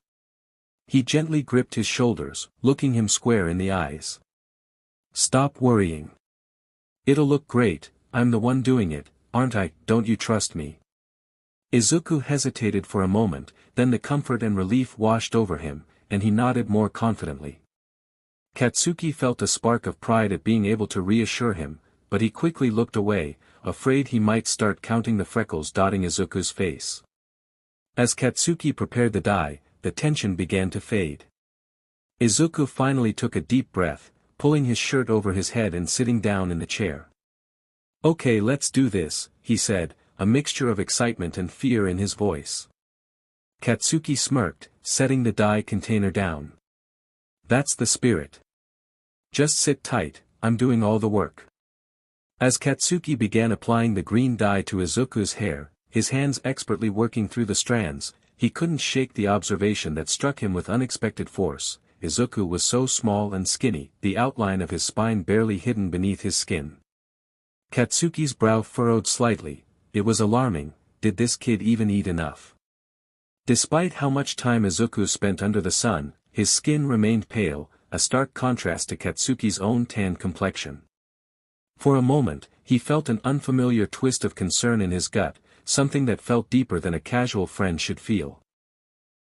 He gently gripped his shoulders, looking him square in the eyes. "Stop worrying. It'll look great, I'm the one doing it, aren't I, don't you trust me?" Izuku hesitated for a moment, then the comfort and relief washed over him, and he nodded more confidently. Katsuki felt a spark of pride at being able to reassure him, but he quickly looked away, afraid he might start counting the freckles dotting Izuku's face. As Katsuki prepared the dye, the tension began to fade. Izuku finally took a deep breath, pulling his shirt over his head and sitting down in the chair. "Okay, let's do this," he said, a mixture of excitement and fear in his voice. Katsuki smirked, setting the dye container down. "That's the spirit. Just sit tight, I'm doing all the work." As Katsuki began applying the green dye to Izuku's hair, his hands expertly working through the strands, he couldn't shake the observation that struck him with unexpected force. Izuku was so small and skinny, the outline of his spine barely hidden beneath his skin. Katsuki's brow furrowed slightly. It was alarming, did this kid even eat enough? Despite how much time Izuku spent under the sun, his skin remained pale, a stark contrast to Katsuki's own tanned complexion. For a moment, he felt an unfamiliar twist of concern in his gut, something that felt deeper than a casual friend should feel.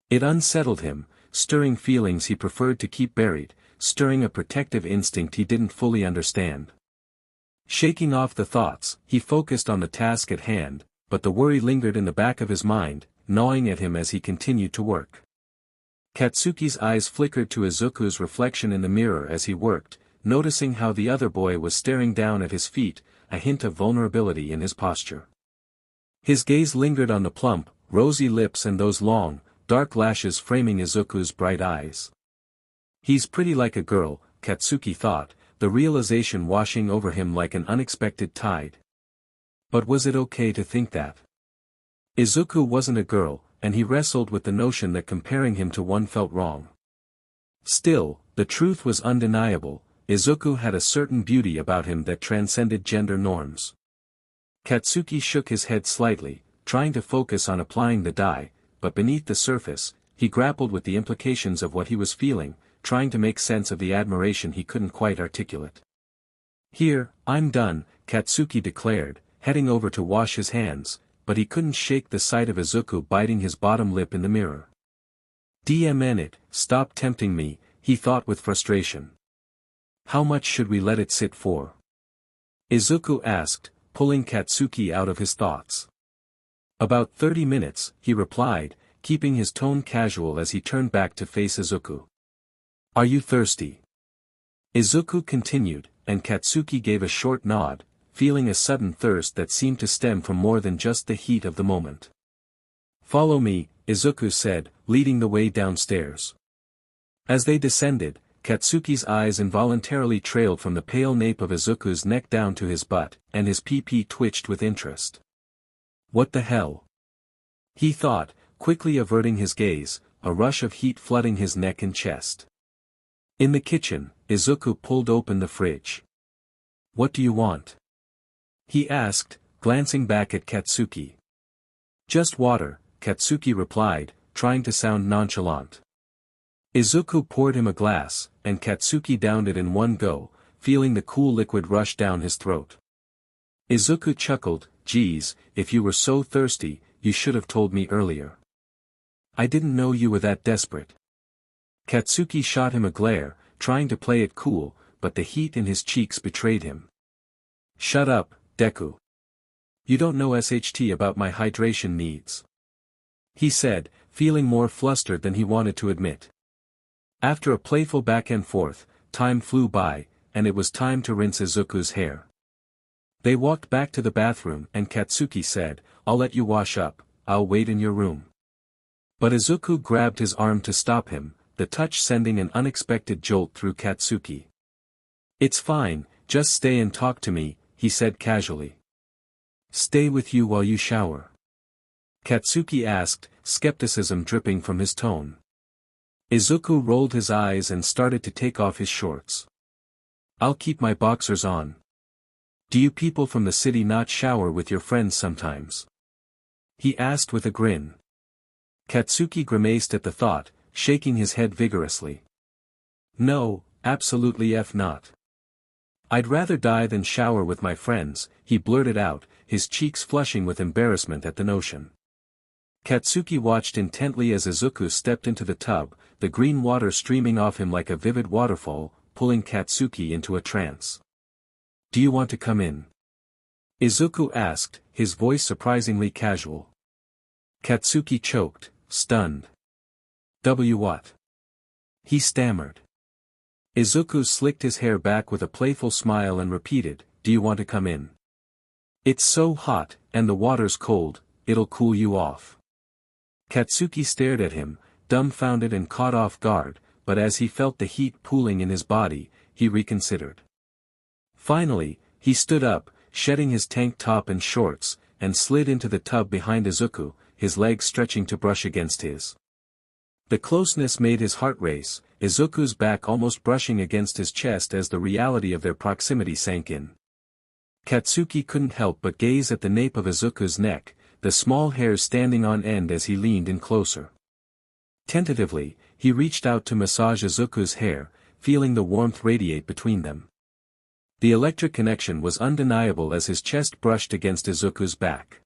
It unsettled him, stirring feelings he preferred to keep buried, stirring a protective instinct he didn't fully understand. Shaking off the thoughts, he focused on the task at hand, but the worry lingered in the back of his mind, gnawing at him as he continued to work. Katsuki's eyes flickered to Izuku's reflection in the mirror as he worked, noticing how the other boy was staring down at his feet, a hint of vulnerability in his posture. His gaze lingered on the plump, rosy lips and those long, dark lashes framing Izuku's bright eyes. "He's pretty like a girl," Katsuki thought, the realization washing over him like an unexpected tide. But was it okay to think that? Izuku wasn't a girl, and he wrestled with the notion that comparing him to one felt wrong. Still, the truth was undeniable, Izuku had a certain beauty about him that transcended gender norms. Katsuki shook his head slightly, trying to focus on applying the dye, but beneath the surface, he grappled with the implications of what he was feeling, trying to make sense of the admiration he couldn't quite articulate. "Here, I'm done," Katsuki declared, heading over to wash his hands, but he couldn't shake the sight of Izuku biting his bottom lip in the mirror. "DMN it, stop tempting me," he thought with frustration. "How much should we let it sit for?" Izuku asked, pulling Katsuki out of his thoughts. "About 30 minutes, he replied, keeping his tone casual as he turned back to face Izuku. "Are you thirsty?" Izuku continued, and Katsuki gave a short nod, feeling a sudden thirst that seemed to stem from more than just the heat of the moment. "Follow me," Izuku said, leading the way downstairs. As they descended, Katsuki's eyes involuntarily trailed from the pale nape of Izuku's neck down to his butt, and his PP twitched with interest. "What the hell?" he thought, quickly averting his gaze, a rush of heat flooding his neck and chest. In the kitchen, Izuku pulled open the fridge. "What do you want?" he asked, glancing back at Katsuki. "Just water," Katsuki replied, trying to sound nonchalant. Izuku poured him a glass, and Katsuki downed it in one go, feeling the cool liquid rush down his throat. Izuku chuckled, "Geez, if you were so thirsty, you should have told me earlier. I didn't know you were that desperate." Katsuki shot him a glare, trying to play it cool, but the heat in his cheeks betrayed him. "Shut up, Deku. You don't know SHT about my hydration needs. He said, feeling more flustered than he wanted to admit. After a playful back and forth, time flew by, and it was time to rinse Izuku's hair. They walked back to the bathroom and Katsuki said, I'll let you wash up, I'll wait in your room. But Izuku grabbed his arm to stop him, the touch sending an unexpected jolt through Katsuki. It's fine, just stay and talk to me, he said casually. Stay with you while you shower? Katsuki asked, skepticism dripping from his tone. Izuku rolled his eyes and started to take off his shorts. I'll keep my boxers on. Do you people from the city not shower with your friends sometimes? He asked with a grin. Katsuki grimaced at the thought, shaking his head vigorously. No, absolutely not. I'd rather die than shower with my friends, he blurted out, his cheeks flushing with embarrassment at the notion. Katsuki watched intently as Izuku stepped into the tub, the green water streaming off him like a vivid waterfall, pulling Katsuki into a trance. Do you want to come in? Izuku asked, his voice surprisingly casual. Katsuki choked, stunned. What? He stammered. Izuku slicked his hair back with a playful smile and repeated, Do you want to come in? It's so hot, and the water's cold, it'll cool you off. Katsuki stared at him, dumbfounded and caught off guard, but as he felt the heat pooling in his body, he reconsidered. Finally, he stood up, shedding his tank top and shorts, and slid into the tub behind Izuku, his legs stretching to brush against his. The closeness made his heart race, Izuku's back almost brushing against his chest as the reality of their proximity sank in. Katsuki couldn't help but gaze at the nape of Izuku's neck, the small hairs standing on end as he leaned in closer. Tentatively, he reached out to massage Izuku's hair, feeling the warmth radiate between them. The electric connection was undeniable as his chest brushed against Izuku's back.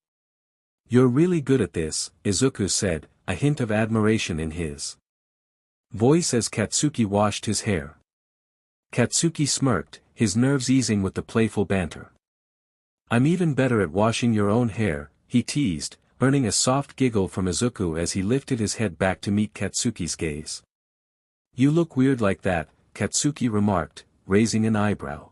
You're really good at this, Izuku said, a hint of admiration in his voice as Katsuki washed his hair. Katsuki smirked, his nerves easing with the playful banter. I'm even better at washing your own hair, he teased, earning a soft giggle from Izuku as he lifted his head back to meet Katsuki's gaze. You look weird like that, Katsuki remarked, raising an eyebrow.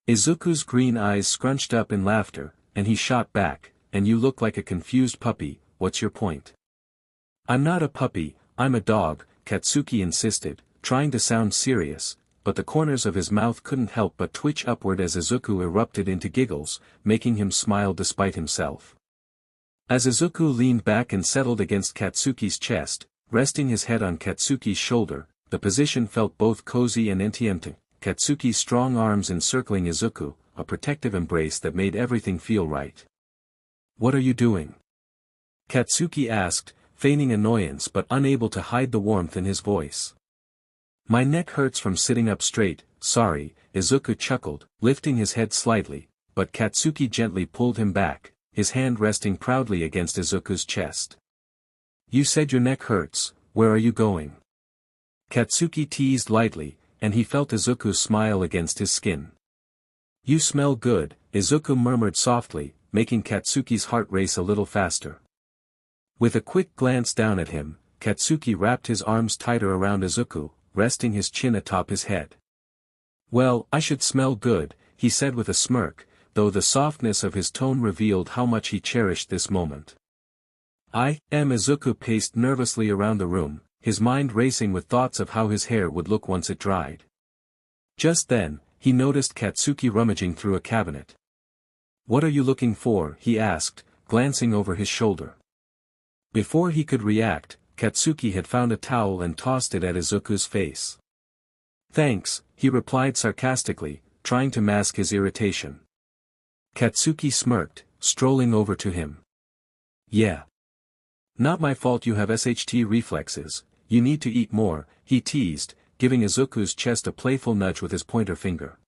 Izuku's green eyes scrunched up in laughter, and he shot back, and you look like a confused puppy, what's your point? I'm not a puppy, I'm a dog, Katsuki insisted, trying to sound serious, but the corners of his mouth couldn't help but twitch upward as Izuku erupted into giggles, making him smile despite himself. As Izuku leaned back and settled against Katsuki's chest, resting his head on Katsuki's shoulder, the position felt both cozy and intimate, Katsuki's strong arms encircling Izuku, a protective embrace that made everything feel right. What are you doing? Katsuki asked, feigning annoyance but unable to hide the warmth in his voice. My neck hurts from sitting up straight, sorry, Izuku chuckled, lifting his head slightly, but Katsuki gently pulled him back, his hand resting proudly against Izuku's chest. You said your neck hurts, where are you going? Katsuki teased lightly, and he felt Izuku's smile against his skin. You smell good, Izuku murmured softly, making Katsuki's heart race a little faster. With a quick glance down at him, Katsuki wrapped his arms tighter around Izuku, resting his chin atop his head. Well, I should smell good, he said with a smirk, though the softness of his tone revealed how much he cherished this moment. Izuku paced nervously around the room, his mind racing with thoughts of how his hair would look once it dried. Just then, he noticed Katsuki rummaging through a cabinet. What are you looking for? He asked, glancing over his shoulder. Before he could react, Katsuki had found a towel and tossed it at Izuku's face. Thanks, he replied sarcastically, trying to mask his irritation. Katsuki smirked, strolling over to him. Yeah. Not my fault you have SHT reflexes, you need to eat more, he teased, giving Izuku's chest a playful nudge with his pointer finger.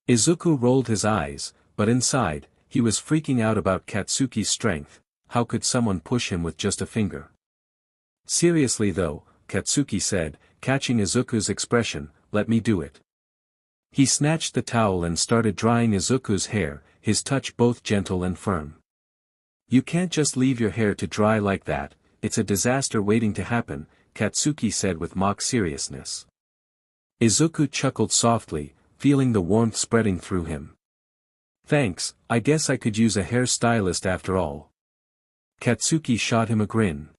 Izuku rolled his eyes, but inside, he was freaking out about Katsuki's strength. How could someone push him with just a finger? Seriously though, Katsuki said, catching Izuku's expression, let me do it. He snatched the towel and started drying Izuku's hair, his touch both gentle and firm. "You can't just leave your hair to dry like that, it's a disaster waiting to happen," Katsuki said with mock seriousness. Izuku chuckled softly, feeling the warmth spreading through him. "Thanks, I guess I could use a hair stylist after all." Katsuki shot him a grin.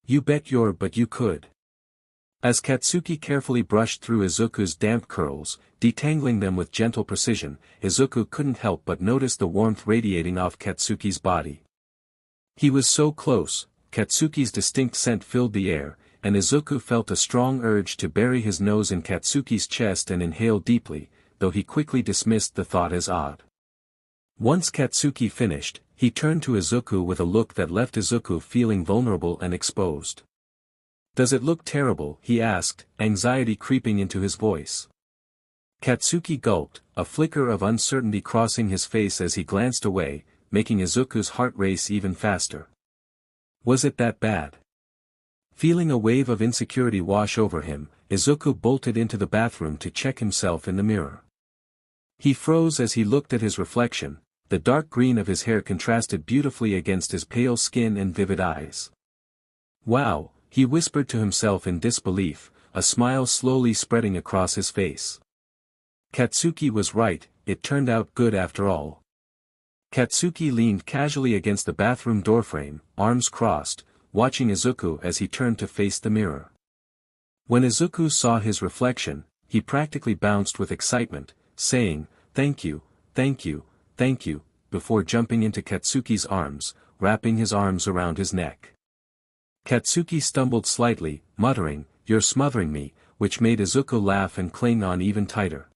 "You bet you could." As Katsuki carefully brushed through Izuku's damp curls, detangling them with gentle precision, Izuku couldn't help but notice the warmth radiating off Katsuki's body. He was so close, Katsuki's distinct scent filled the air, and Izuku felt a strong urge to bury his nose in Katsuki's chest and inhale deeply, though he quickly dismissed the thought as odd. Once Katsuki finished, he turned to Izuku with a look that left Izuku feeling vulnerable and exposed. "Does it look terrible?" he asked, anxiety creeping into his voice. Katsuki gulped, a flicker of uncertainty crossing his face as he glanced away, making Izuku's heart race even faster. Was it that bad? Feeling a wave of insecurity wash over him, Izuku bolted into the bathroom to check himself in the mirror. He froze as he looked at his reflection. The dark green of his hair contrasted beautifully against his pale skin and vivid eyes. "Wow," he whispered to himself in disbelief, a smile slowly spreading across his face. Katsuki was right, it turned out good after all. Katsuki leaned casually against the bathroom doorframe, arms crossed, watching Izuku as he turned to face the mirror. When Izuku saw his reflection, he practically bounced with excitement, saying, "Thank you, thank you, thank you," before jumping into Katsuki's arms, wrapping his arms around his neck. Katsuki stumbled slightly, muttering, "You're smothering me," which made Izuku laugh and cling on even tighter.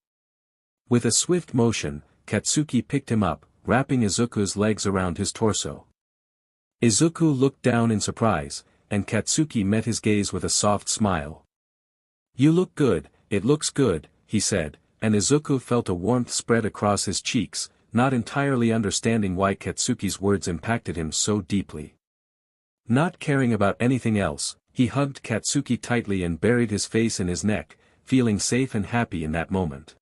With a swift motion, Katsuki picked him up, wrapping Izuku's legs around his torso. Izuku looked down in surprise, and Katsuki met his gaze with a soft smile. "You look good, it looks good," he said, and Izuku felt a warmth spread across his cheeks, not entirely understanding why Katsuki's words impacted him so deeply. Not caring about anything else, he hugged Katsuki tightly and buried his face in his neck, feeling safe and happy in that moment.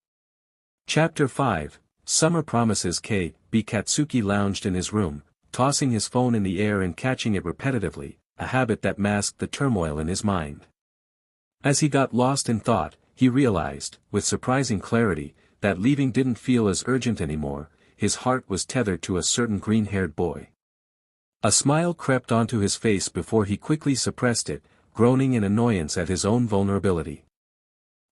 Chapter 5, Summer Promises. Katsuki lounged in his room, tossing his phone in the air and catching it repetitively, a habit that masked the turmoil in his mind. As he got lost in thought, he realized, with surprising clarity, that leaving didn't feel as urgent anymore. His heart was tethered to a certain green-haired boy. A smile crept onto his face before he quickly suppressed it, groaning in annoyance at his own vulnerability.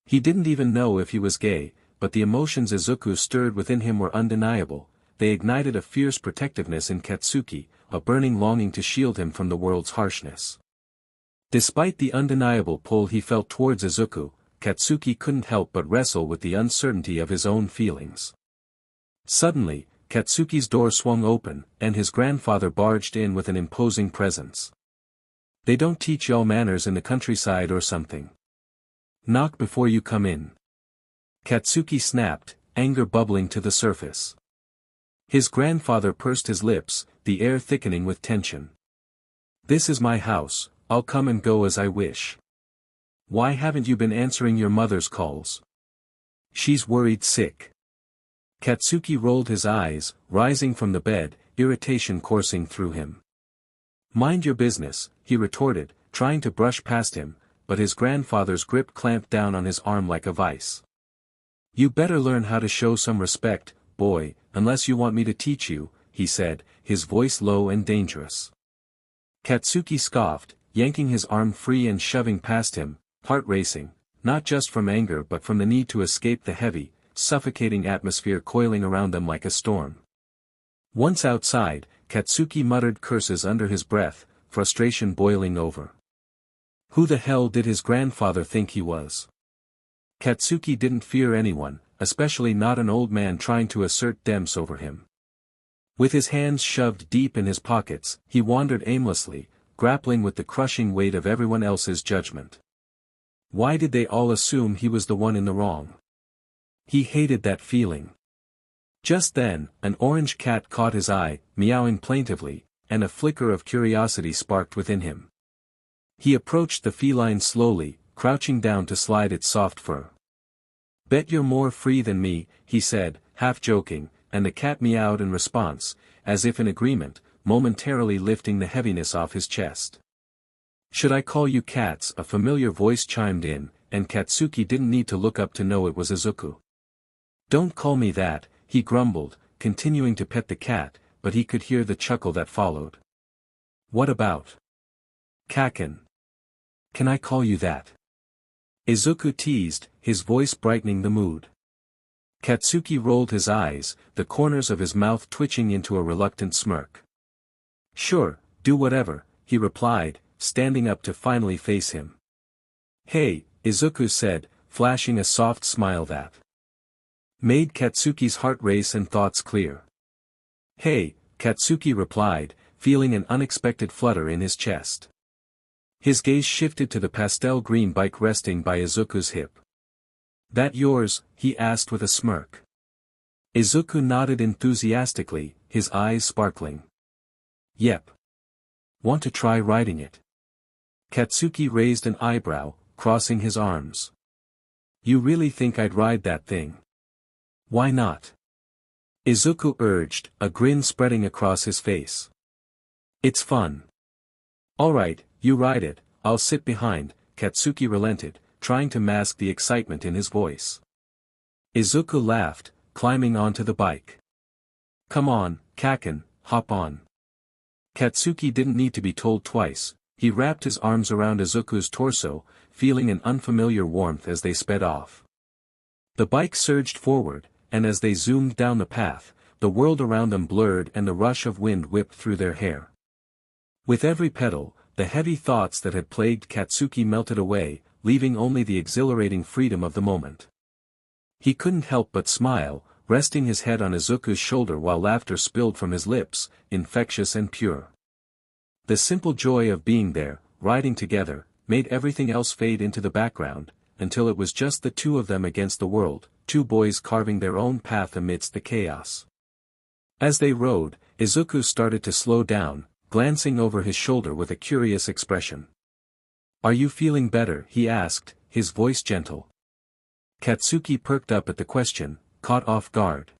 He didn't even know if he was gay, but the emotions Izuku stirred within him were undeniable. They ignited a fierce protectiveness in Katsuki, a burning longing to shield him from the world's harshness. Despite the undeniable pull he felt towards Izuku, Katsuki couldn't help but wrestle with the uncertainty of his own feelings. Suddenly, Katsuki's door swung open, and his grandfather barged in with an imposing presence. "They don't teach y'all manners in the countryside or something. Knock before you come in." Katsuki snapped, anger bubbling to the surface. His grandfather pursed his lips, the air thickening with tension. "This is my house, I'll come and go as I wish. Why haven't you been answering your mother's calls? She's worried sick." Katsuki rolled his eyes, rising from the bed, irritation coursing through him. "Mind your business," he retorted, trying to brush past him, but his grandfather's grip clamped down on his arm like a vice. "You better learn how to show some respect, boy, unless you want me to teach you," he said, his voice low and dangerous. Katsuki scoffed, yanking his arm free and shoving past him, heart racing, not just from anger but from the need to escape the heavy, suffocating atmosphere coiling around them like a storm. Once outside, Katsuki muttered curses under his breath, frustration boiling over. Who the hell did his grandfather think he was? Katsuki didn't fear anyone, especially not an old man trying to assert demps over him. With his hands shoved deep in his pockets, he wandered aimlessly, grappling with the crushing weight of everyone else's judgment. Why did they all assume he was the one in the wrong? He hated that feeling. Just then, an orange cat caught his eye, meowing plaintively, and a flicker of curiosity sparked within him. He approached the feline slowly, crouching down to slide its soft fur. "Bet you're more free than me," he said, half joking, and the cat meowed in response, as if in agreement, momentarily lifting the heaviness off his chest. "Should I call you cats?" a familiar voice chimed in, and Katsuki didn't need to look up to know it was Izuku. "Don't call me that," he grumbled, continuing to pet the cat, but he could hear the chuckle that followed. "What about Kaken? Can I call you that?" Izuku teased, his voice brightening the mood. Katsuki rolled his eyes, the corners of his mouth twitching into a reluctant smirk. "Sure, do whatever," he replied, standing up to finally face him. "Hey," Izuku said, flashing a soft smile that made Katsuki's heart race and thoughts clear. "Hey," Katsuki replied, feeling an unexpected flutter in his chest. His gaze shifted to the pastel green bike resting by Izuku's hip. "That yours?" he asked with a smirk. Izuku nodded enthusiastically, his eyes sparkling. "Yep. Want to try riding it?" Katsuki raised an eyebrow, crossing his arms. "You really think I'd ride that thing?" "Why not?" Izuku urged, a grin spreading across his face. "It's fun." "Alright, you ride it, I'll sit behind," Katsuki relented, trying to mask the excitement in his voice. Izuku laughed, climbing onto the bike. "Come on, Kaken, hop on." Katsuki didn't need to be told twice, he wrapped his arms around Izuku's torso, feeling an unfamiliar warmth as they sped off. The bike surged forward, and as they zoomed down the path, the world around them blurred and the rush of wind whipped through their hair. With every pedal, the heavy thoughts that had plagued Katsuki melted away, leaving only the exhilarating freedom of the moment. He couldn't help but smile, resting his head on Izuku's shoulder while laughter spilled from his lips, infectious and pure. The simple joy of being there, riding together, made everything else fade into the background, until it was just the two of them against the world, two boys carving their own path amidst the chaos. As they rode, Izuku started to slow down, glancing over his shoulder with a curious expression. "Are you feeling better?" he asked, his voice gentle. Katsuki perked up at the question, caught off guard.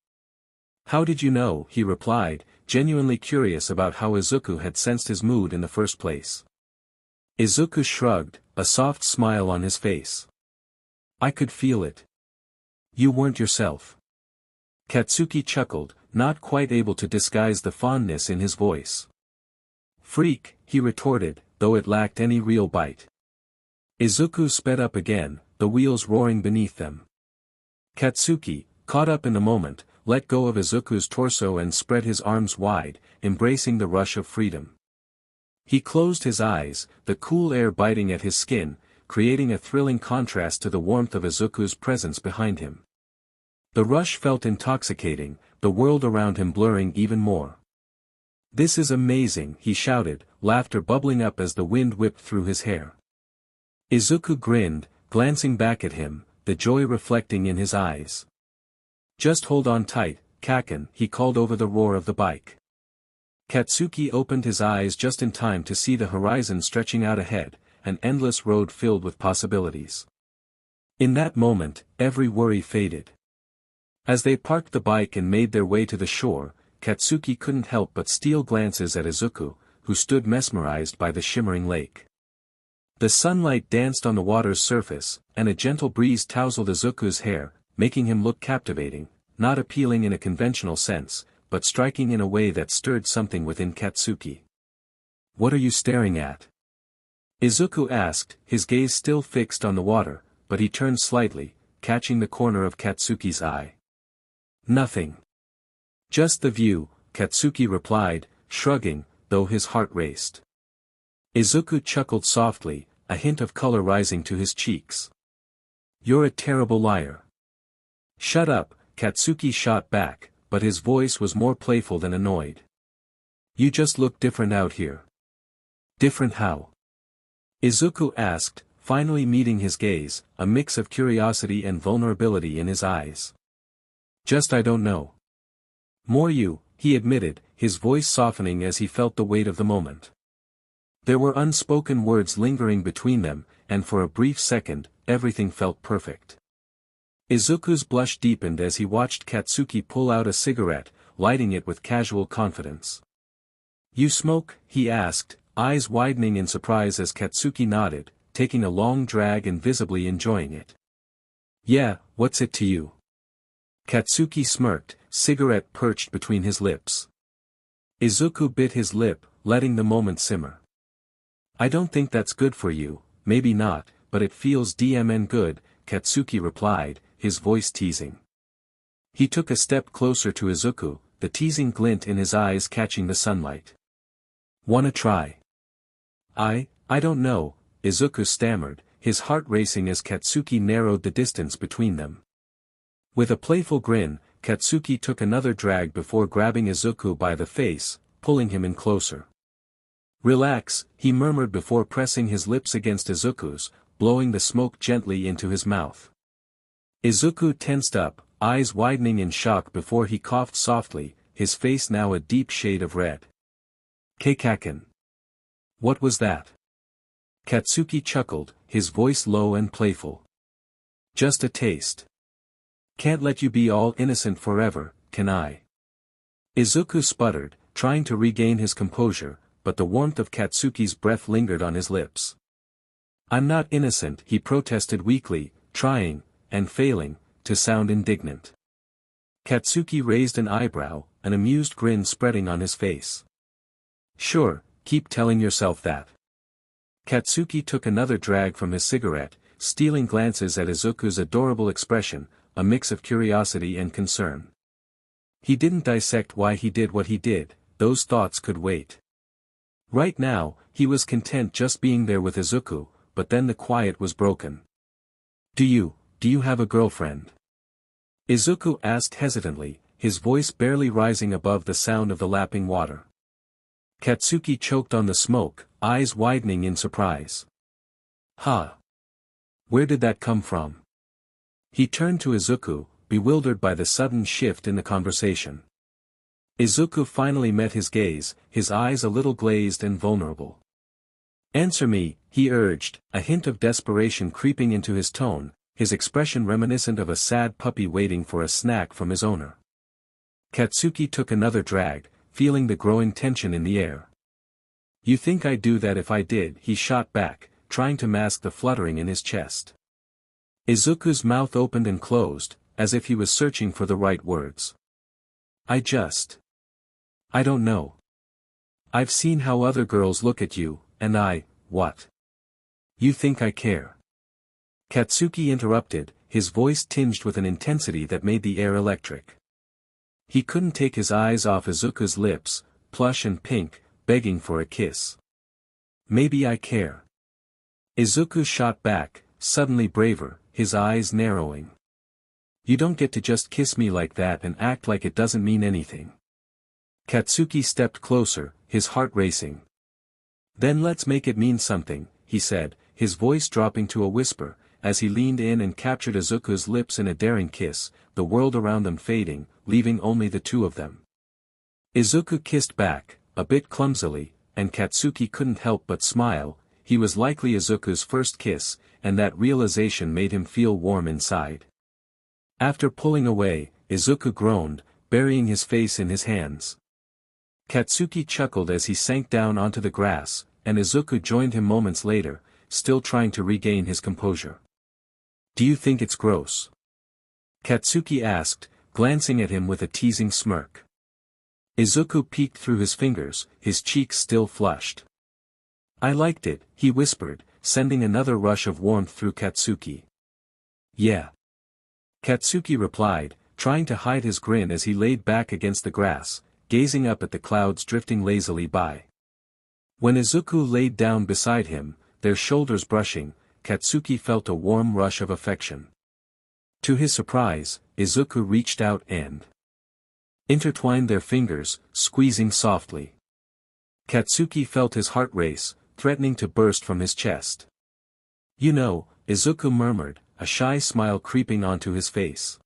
"How did you know?" he replied, genuinely curious about how Izuku had sensed his mood in the first place. Izuku shrugged, a soft smile on his face. "I could feel it. You weren't yourself." Katsuki chuckled, not quite able to disguise the fondness in his voice. "Freak," he retorted, though it lacked any real bite. Izuku sped up again, the wheels roaring beneath them. Katsuki, caught up in the moment, let go of Izuku's torso and spread his arms wide, embracing the rush of freedom. He closed his eyes, the cool air biting at his skin, creating a thrilling contrast to the warmth of Izuku's presence behind him. The rush felt intoxicating, the world around him blurring even more. "This is amazing," he shouted, laughter bubbling up as the wind whipped through his hair. Izuku grinned, glancing back at him, the joy reflecting in his eyes. "Just hold on tight, Kaken," he called over the roar of the bike. Katsuki opened his eyes just in time to see the horizon stretching out ahead, an endless road filled with possibilities. In that moment, every worry faded. As they parked the bike and made their way to the shore, Katsuki couldn't help but steal glances at Izuku, who stood mesmerized by the shimmering lake. The sunlight danced on the water's surface, and a gentle breeze tousled Izuku's hair, making him look captivating, not appealing in a conventional sense, but striking in a way that stirred something within Katsuki. "What are you staring at?" Izuku asked, his gaze still fixed on the water, but he turned slightly, catching the corner of Katsuki's eye. "Nothing. Just the view," Katsuki replied, shrugging, though his heart raced. Izuku chuckled softly, a hint of color rising to his cheeks. "You're a terrible liar." "Shut up," Katsuki shot back, but his voice was more playful than annoyed. "You just look different out here." "Different how?" Izuku asked, finally meeting his gaze, a mix of curiosity and vulnerability in his eyes. "Just I don't know." "More you," he admitted, his voice softening as he felt the weight of the moment. There were unspoken words lingering between them, and for a brief second, everything felt perfect. Izuku's blush deepened as he watched Katsuki pull out a cigarette, lighting it with casual confidence. "You smoke?" he asked, eyes widening in surprise as Katsuki nodded, taking a long drag and visibly enjoying it. "Yeah, what's it to you?" Katsuki smirked, cigarette perched between his lips. Izuku bit his lip, letting the moment simmer. "I don't think that's good for you, maybe not, but it feels DMN good," Katsuki replied, his voice teasing. He took a step closer to Izuku, the teasing glint in his eyes catching the sunlight. "Wanna try?" I don't know," Izuku stammered, his heart racing as Katsuki narrowed the distance between them. With a playful grin, Katsuki took another drag before grabbing Izuku by the face, pulling him in closer. "Relax," he murmured before pressing his lips against Izuku's, blowing the smoke gently into his mouth. Izuku tensed up, eyes widening in shock before he coughed softly, his face now a deep shade of red. "Keikaken. What was that?" Katsuki chuckled, his voice low and playful. "Just a taste. Can't let you be all innocent forever, can I?" Izuku sputtered, trying to regain his composure, but the warmth of Katsuki's breath lingered on his lips. "I'm not innocent," he protested weakly, trying, and failing, to sound indignant. Katsuki raised an eyebrow, an amused grin spreading on his face. "Sure, keep telling yourself that." Katsuki took another drag from his cigarette, stealing glances at Izuku's adorable expression, a mix of curiosity and concern. He didn't dissect why he did what he did, those thoughts could wait. Right now, he was content just being there with Izuku, but then the quiet was broken. Do you have a girlfriend?" Izuku asked hesitantly, his voice barely rising above the sound of the lapping water. Katsuki choked on the smoke, eyes widening in surprise. "Huh? Where did that come from?" He turned to Izuku, bewildered by the sudden shift in the conversation. Izuku finally met his gaze, his eyes a little glazed and vulnerable. "Answer me," he urged, a hint of desperation creeping into his tone, his expression reminiscent of a sad puppy waiting for a snack from his owner. Katsuki took another drag, feeling the growing tension in the air. "You think I'd do that if I did?" he shot back, trying to mask the fluttering in his chest. Izuku's mouth opened and closed, as if he was searching for the right words. I don't know. I've seen how other girls look at you, and what? You think I care?" Katsuki interrupted, his voice tinged with an intensity that made the air electric. He couldn't take his eyes off Izuku's lips, plush and pink, begging for a kiss. "Maybe I care." Izuku shot back, suddenly braver, his eyes narrowing. "You don't get to just kiss me like that and act like it doesn't mean anything." Katsuki stepped closer, his heart racing. "Then let's make it mean something," he said, his voice dropping to a whisper, as he leaned in and captured Izuku's lips in a daring kiss, the world around them fading, leaving only the two of them. Izuku kissed back, a bit clumsily, and Katsuki couldn't help but smile. He was likely Izuku's first kiss, and that realization made him feel warm inside. After pulling away, Izuku groaned, burying his face in his hands. Katsuki chuckled as he sank down onto the grass, and Izuku joined him moments later, still trying to regain his composure. "Do you think it's gross?" Katsuki asked, glancing at him with a teasing smirk. Izuku peeked through his fingers, his cheeks still flushed. "I liked it," he whispered, sending another rush of warmth through Katsuki. "Yeah." Katsuki replied, trying to hide his grin as he laid back against the grass, gazing up at the clouds drifting lazily by. When Izuku laid down beside him, their shoulders brushing, Katsuki felt a warm rush of affection. To his surprise, Izuku reached out and intertwined their fingers, squeezing softly. Katsuki felt his heart race, threatening to burst from his chest. "You know," Izuku murmured, a shy smile creeping onto his face.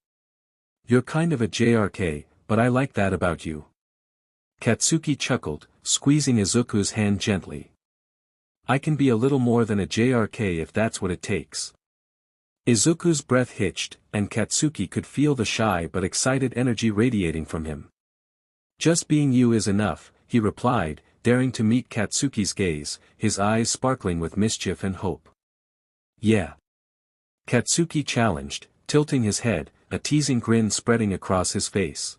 "You're kind of a JRK, but I like that about you." Katsuki chuckled, squeezing Izuku's hand gently. "I can be a little more than a JRK if that's what it takes." Izuku's breath hitched, and Katsuki could feel the shy but excited energy radiating from him. "Just being you is enough," he replied, daring to meet Katsuki's gaze, his eyes sparkling with mischief and hope. "Yeah." Katsuki challenged, tilting his head, a teasing grin spreading across his face.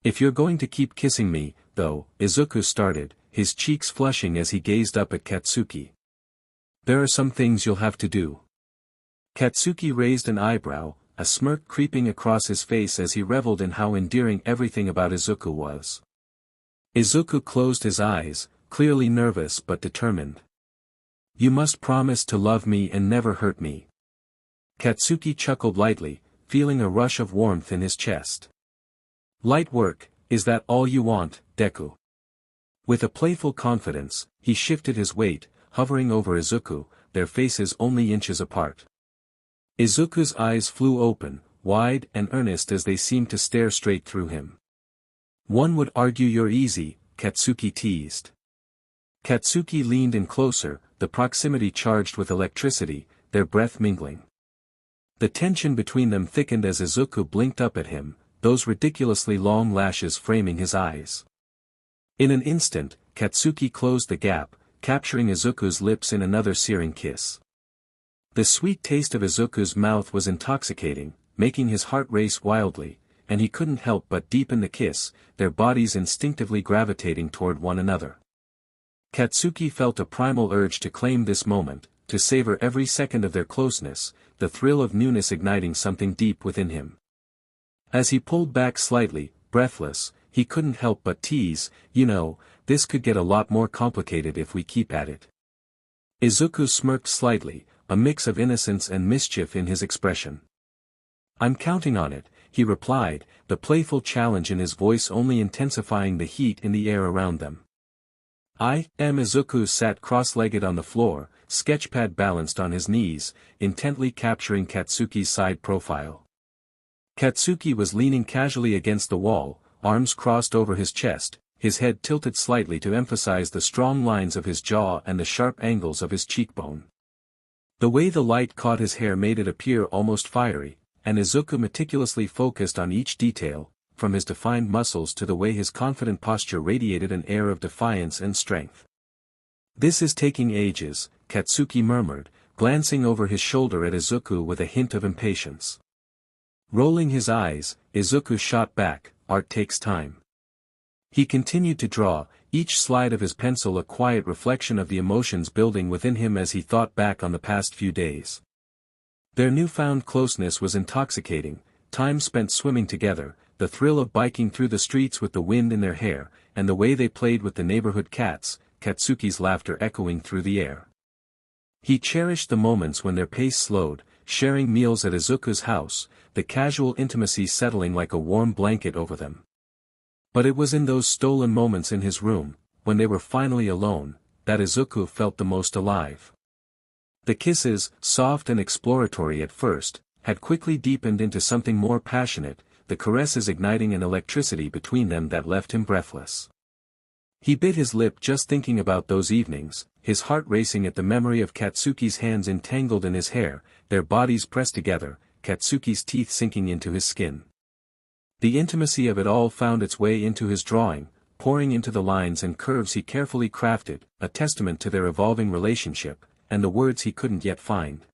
"If you're going to keep kissing me, though," Izuku started, his cheeks flushing as he gazed up at Katsuki. "There are some things you'll have to do." Katsuki raised an eyebrow, a smirk creeping across his face as he reveled in how endearing everything about Izuku was. Izuku closed his eyes, clearly nervous but determined. "You must promise to love me and never hurt me." Katsuki chuckled lightly, feeling a rush of warmth in his chest. "Light work, is that all you want, Deku?" With a playful confidence, he shifted his weight, hovering over Izuku, their faces only inches apart. Izuku's eyes flew open, wide and earnest as they seemed to stare straight through him. "One would argue you're easy," Katsuki teased. Katsuki leaned in closer, the proximity charged with electricity, their breath mingling. The tension between them thickened as Izuku blinked up at him, those ridiculously long lashes framing his eyes. In an instant, Katsuki closed the gap, capturing Izuku's lips in another searing kiss. The sweet taste of Izuku's mouth was intoxicating, making his heart race wildly, and he couldn't help but deepen the kiss, their bodies instinctively gravitating toward one another. Katsuki felt a primal urge to claim this moment, to savor every second of their closeness, the thrill of newness igniting something deep within him. As he pulled back slightly, breathless, he couldn't help but tease, "You know, this could get a lot more complicated if we keep at it." Izuku smirked slightly, a mix of innocence and mischief in his expression. "I'm counting on it," he replied, the playful challenge in his voice only intensifying the heat in the air around them. Izuku sat cross-legged on the floor, sketchpad balanced on his knees, intently capturing Katsuki's side profile. Katsuki was leaning casually against the wall, arms crossed over his chest, his head tilted slightly to emphasize the strong lines of his jaw and the sharp angles of his cheekbone. The way the light caught his hair made it appear almost fiery, and Izuku meticulously focused on each detail, from his defined muscles to the way his confident posture radiated an air of defiance and strength. "This is taking ages," Katsuki murmured, glancing over his shoulder at Izuku with a hint of impatience. Rolling his eyes, Izuku shot back, "Art takes time." He continued to draw, each slide of his pencil a quiet reflection of the emotions building within him as he thought back on the past few days. Their newfound closeness was intoxicating, time spent swimming together, the thrill of biking through the streets with the wind in their hair, and the way they played with the neighborhood cats, Katsuki's laughter echoing through the air. He cherished the moments when their pace slowed, sharing meals at Izuku's house, the casual intimacy settling like a warm blanket over them. But it was in those stolen moments in his room, when they were finally alone, that Izuku felt the most alive. The kisses, soft and exploratory at first, had quickly deepened into something more passionate, the caresses igniting an electricity between them that left him breathless. He bit his lip just thinking about those evenings, his heart racing at the memory of Katsuki's hands entangled in his hair, their bodies pressed together, Katsuki's teeth sinking into his skin. The intimacy of it all found its way into his drawing, pouring into the lines and curves he carefully crafted, a testament to their evolving relationship, and the words he couldn't yet find.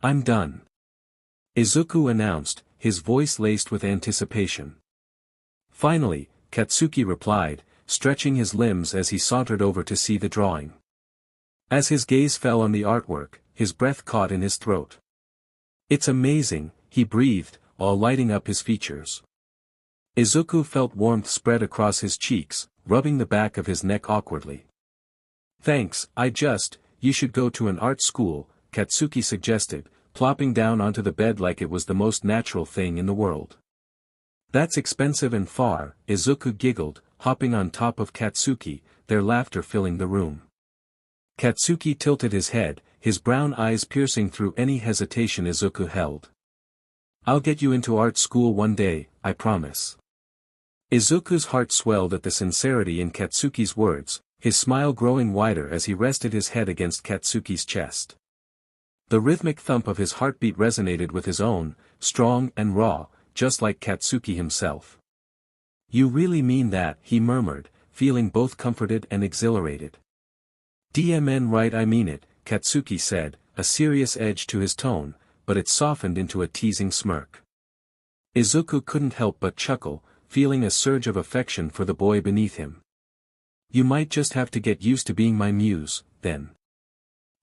"I'm done," Izuku announced, his voice laced with anticipation. "Finally," Katsuki replied, stretching his limbs as he sauntered over to see the drawing. As his gaze fell on the artwork, his breath caught in his throat. "It's amazing," he breathed, all lighting up his features. Izuku felt warmth spread across his cheeks, rubbing the back of his neck awkwardly. "Thanks, you should go to an art school," Katsuki suggested, plopping down onto the bed like it was the most natural thing in the world. "That's expensive and far," Izuku giggled, hopping on top of Katsuki, their laughter filling the room. Katsuki tilted his head, his brown eyes piercing through any hesitation Izuku held. "I'll get you into art school one day, I promise." Izuku's heart swelled at the sincerity in Katsuki's words, his smile growing wider as he rested his head against Katsuki's chest. The rhythmic thump of his heartbeat resonated with his own, strong and raw, just like Katsuki himself. "You really mean that?" he murmured, feeling both comforted and exhilarated. "DMN right, I mean it," Katsuki said, a serious edge to his tone, but it softened into a teasing smirk. Izuku couldn't help but chuckle, feeling a surge of affection for the boy beneath him. "You might just have to get used to being my muse, then."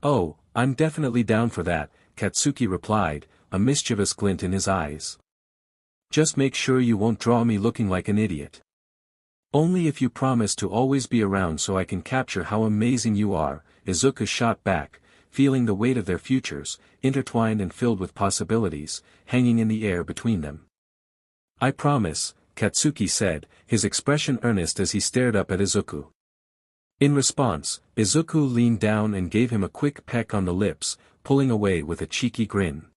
"Oh, I'm definitely down for that," Katsuki replied, a mischievous glint in his eyes. "Just make sure you won't draw me looking like an idiot." "Only if you promise to always be around so I can capture how amazing you are," Izuku shot back, feeling the weight of their futures, intertwined and filled with possibilities, hanging in the air between them. "I promise," Katsuki said, his expression earnest as he stared up at Izuku. In response, Izuku leaned down and gave him a quick peck on the lips, pulling away with a cheeky grin.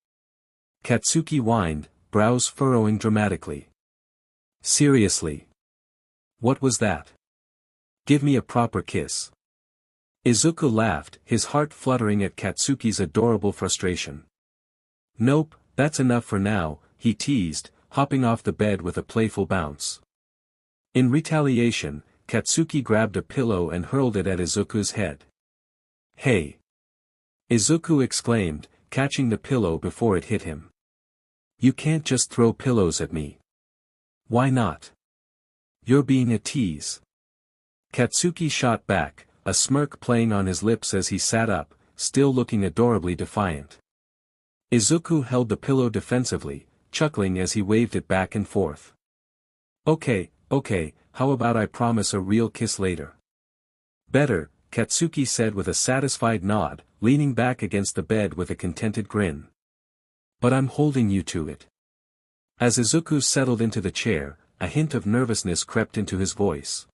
Katsuki whined, brows furrowing dramatically. "Seriously? What was that? Give me a proper kiss." Izuku laughed, his heart fluttering at Katsuki's adorable frustration. "Nope, that's enough for now," he teased, hopping off the bed with a playful bounce. In retaliation, Katsuki grabbed a pillow and hurled it at Izuku's head. "Hey!" Izuku exclaimed, catching the pillow before it hit him. "You can't just throw pillows at me." "Why not? You're being a tease." Katsuki shot back, a smirk playing on his lips as he sat up, still looking adorably defiant. Izuku held the pillow defensively, chuckling as he waved it back and forth. Okay, how about I promise a real kiss later?" "Better," Katsuki said with a satisfied nod, leaning back against the bed with a contented grin. "But I'm holding you to it." As Izuku settled into the chair, a hint of nervousness crept into his voice.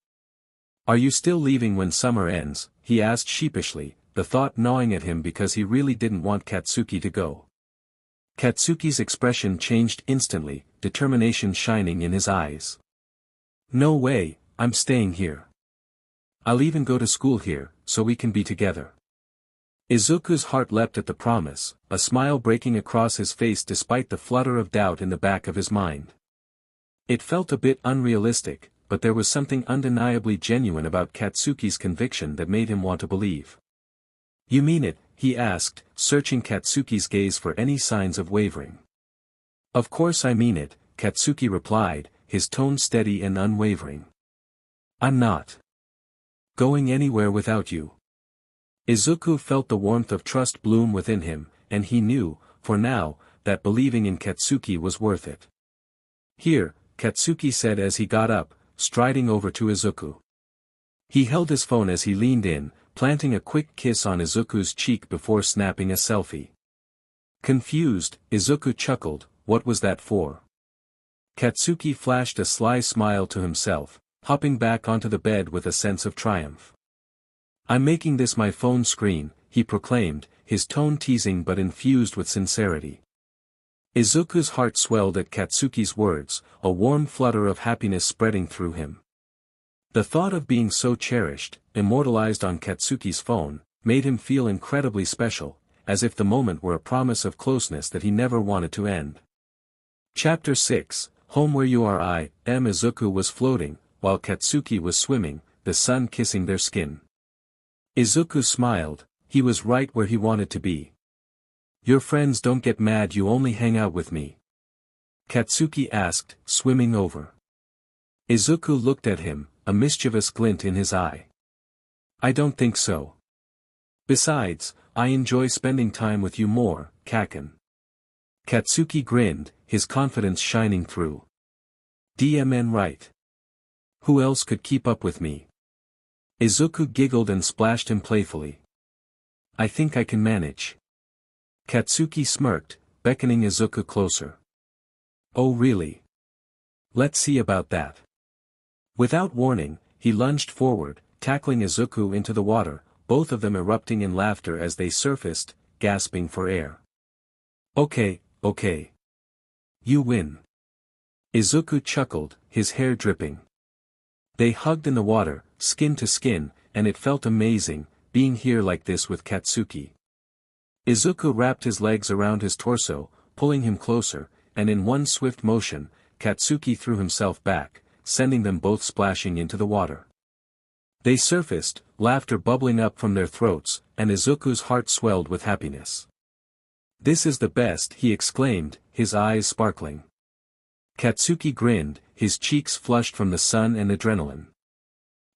"Are you still leaving when summer ends?" he asked sheepishly, the thought gnawing at him because he really didn't want Katsuki to go. Katsuki's expression changed instantly, determination shining in his eyes. "No way, I'm staying here. I'll even go to school here, so we can be together." Izuku's heart leapt at the promise, a smile breaking across his face despite the flutter of doubt in the back of his mind. It felt a bit unrealistic, but there was something undeniably genuine about Katsuki's conviction that made him want to believe. "You mean it?" he asked, searching Katsuki's gaze for any signs of wavering. "Of course I mean it," Katsuki replied, his tone steady and unwavering. "I'm not going anywhere without you." Izuku felt the warmth of trust bloom within him, and he knew, for now, that believing in Katsuki was worth it. "Here," Katsuki said as he got up, striding over to Izuku. He held his phone as he leaned in, planting a quick kiss on Izuku's cheek before snapping a selfie. Confused, Izuku chuckled, "What was that for?" Katsuki flashed a sly smile to himself, hopping back onto the bed with a sense of triumph. "I'm making this my phone screen," he proclaimed, his tone teasing but infused with sincerity. Izuku's heart swelled at Katsuki's words, a warm flutter of happiness spreading through him. The thought of being so cherished, immortalized on Katsuki's phone, made him feel incredibly special, as if the moment were a promise of closeness that he never wanted to end. Chapter 6, Home Where You Are. Izuku was floating, while Katsuki was swimming, the sun kissing their skin. Izuku smiled, he was right where he wanted to be. "Your friends don't get mad you only hang out with me?" Katsuki asked, swimming over. Izuku looked at him, a mischievous glint in his eye. "I don't think so. Besides, I enjoy spending time with you more, Kaken." Katsuki grinned, his confidence shining through. "DMN right. Who else could keep up with me?" Izuku giggled and splashed him playfully. "I think I can manage." Katsuki smirked, beckoning Izuku closer. "Oh really? Let's see about that." Without warning, he lunged forward, tackling Izuku into the water, both of them erupting in laughter as they surfaced, gasping for air. Okay. You win." Izuku chuckled, his hair dripping. They hugged in the water, skin to skin, and it felt amazing, being here like this with Katsuki. Izuku wrapped his legs around his torso, pulling him closer, and in one swift motion, Katsuki threw himself back, sending them both splashing into the water. They surfaced, laughter bubbling up from their throats, and Izuku's heart swelled with happiness. "This is the best," he exclaimed, his eyes sparkling. Katsuki grinned, his cheeks flushed from the sun and adrenaline.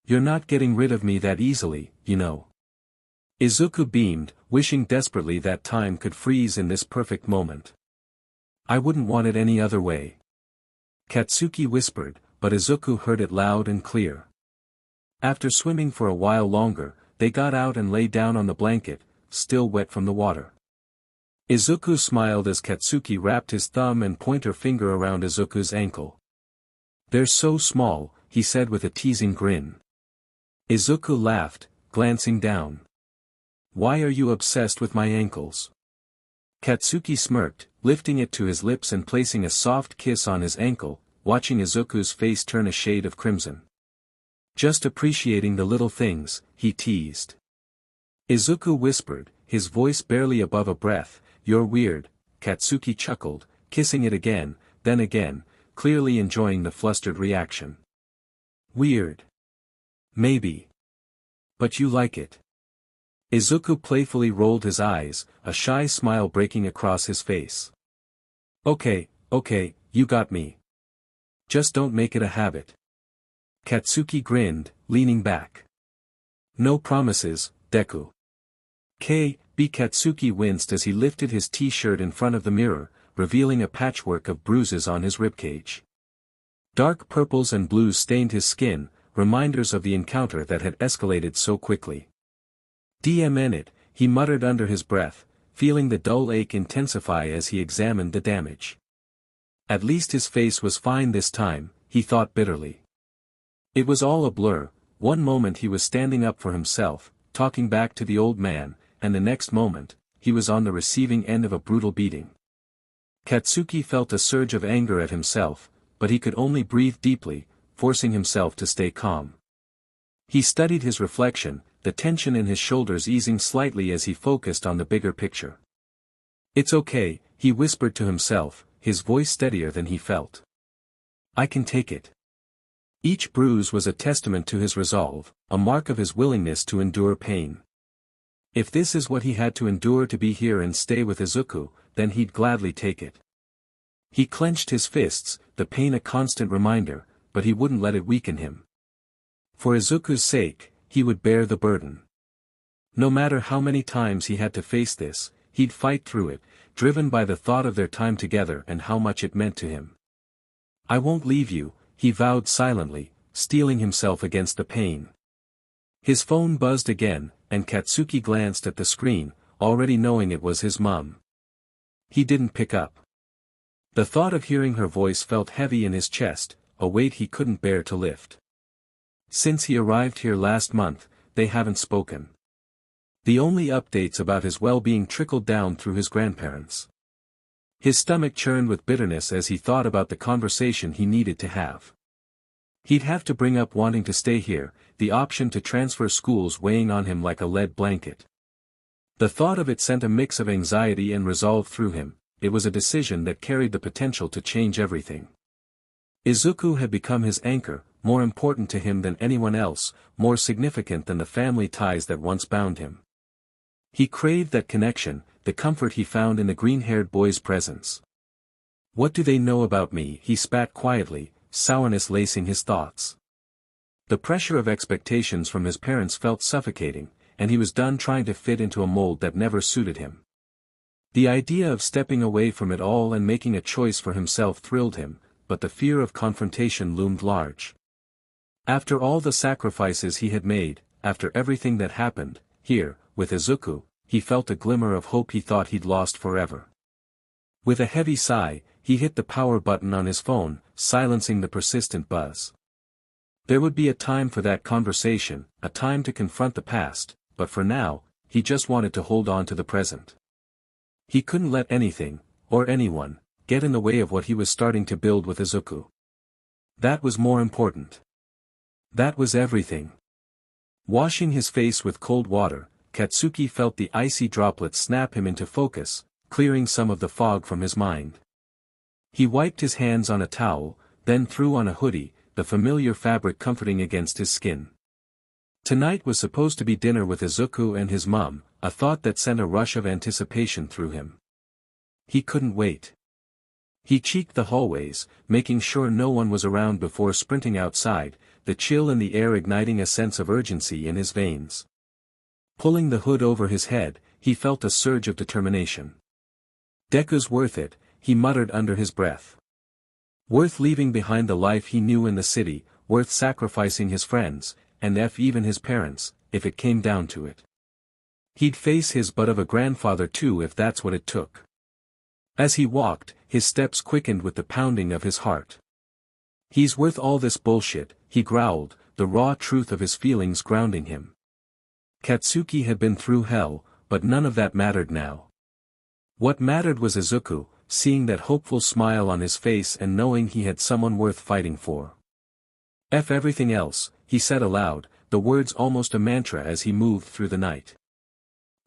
"You're not getting rid of me that easily, you know." Izuku beamed, wishing desperately that time could freeze in this perfect moment. "I wouldn't want it any other way." Katsuki whispered, but Izuku heard it loud and clear. After swimming for a while longer, they got out and lay down on the blanket, still wet from the water. Izuku smiled as Katsuki wrapped his thumb and pointer finger around Izuku's ankle. "They're so small," he said with a teasing grin. Izuku laughed, glancing down. "Why are you obsessed with my ankles?" Katsuki smirked, lifting it to his lips and placing a soft kiss on his ankle, watching Izuku's face turn a shade of crimson. "Just appreciating the little things," he teased. Izuku whispered, his voice barely above a breath, "You're weird." Katsuki chuckled, kissing it again, then again, clearly enjoying the flustered reaction. "Weird? Maybe. But you like it." Izuku playfully rolled his eyes, a shy smile breaking across his face. Okay, you got me. Just don't make it a habit." Katsuki grinned, leaning back. "No promises, Deku." Katsuki winced as he lifted his t-shirt in front of the mirror, revealing a patchwork of bruises on his ribcage. Dark purples and blues stained his skin, reminders of the encounter that had escalated so quickly. "Damn it," he muttered under his breath, feeling the dull ache intensify as he examined the damage. At least his face was fine this time, he thought bitterly. It was all a blur. One moment he was standing up for himself, talking back to the old man, and the next moment, he was on the receiving end of a brutal beating. Katsuki felt a surge of anger at himself, but he could only breathe deeply, forcing himself to stay calm. He studied his reflection, the tension in his shoulders easing slightly as he focused on the bigger picture. "It's okay," he whispered to himself, his voice steadier than he felt. "I can take it." Each bruise was a testament to his resolve, a mark of his willingness to endure pain. If this is what he had to endure to be here and stay with Izuku, then he'd gladly take it. He clenched his fists, the pain a constant reminder, but he wouldn't let it weaken him. For Izuku's sake, he would bear the burden. No matter how many times he had to face this, he'd fight through it, driven by the thought of their time together and how much it meant to him. "I won't leave you," he vowed silently, steeling himself against the pain. His phone buzzed again, and Katsuki glanced at the screen, already knowing it was his mum. He didn't pick up. The thought of hearing her voice felt heavy in his chest, a weight he couldn't bear to lift. Since he arrived here last month, they haven't spoken. The only updates about his well-being trickled down through his grandparents. His stomach churned with bitterness as he thought about the conversation he needed to have. He'd have to bring up wanting to stay here, the option to transfer schools weighing on him like a lead blanket. The thought of it sent a mix of anxiety and resolve through him. It was a decision that carried the potential to change everything. Izuku had become his anchor, more important to him than anyone else, more significant than the family ties that once bound him. He craved that connection, the comfort he found in the green-haired boy's presence. "What do they know about me?" he spat quietly, sourness lacing his thoughts. The pressure of expectations from his parents felt suffocating, and he was done trying to fit into a mold that never suited him. The idea of stepping away from it all and making a choice for himself thrilled him, but the fear of confrontation loomed large. After all the sacrifices he had made, after everything that happened, here, with Izuku, he felt a glimmer of hope he thought he'd lost forever. With a heavy sigh, he hit the power button on his phone, silencing the persistent buzz. There would be a time for that conversation, a time to confront the past, but for now, he just wanted to hold on to the present. He couldn't let anything, or anyone, get in the way of what he was starting to build with Izuku. That was more important. That was everything. Washing his face with cold water, Katsuki felt the icy droplets snap him into focus, clearing some of the fog from his mind. He wiped his hands on a towel, then threw on a hoodie, the familiar fabric comforting against his skin. Tonight was supposed to be dinner with Izuku and his mom, a thought that sent a rush of anticipation through him. He couldn't wait. He checked the hallways, making sure no one was around before sprinting outside, the chill in the air igniting a sense of urgency in his veins. Pulling the hood over his head, he felt a surge of determination. Deku's worth it, he muttered under his breath. Worth leaving behind the life he knew in the city, worth sacrificing his friends, and even his parents, if it came down to it. He'd face his butt of a grandfather too if that's what it took. As he walked, his steps quickened with the pounding of his heart. He's worth all this bullshit, he growled, the raw truth of his feelings grounding him. Katsuki had been through hell, but none of that mattered now. What mattered was Izuku, seeing that hopeful smile on his face and knowing he had someone worth fighting for. F everything else, he said aloud, the words almost a mantra as he moved through the night.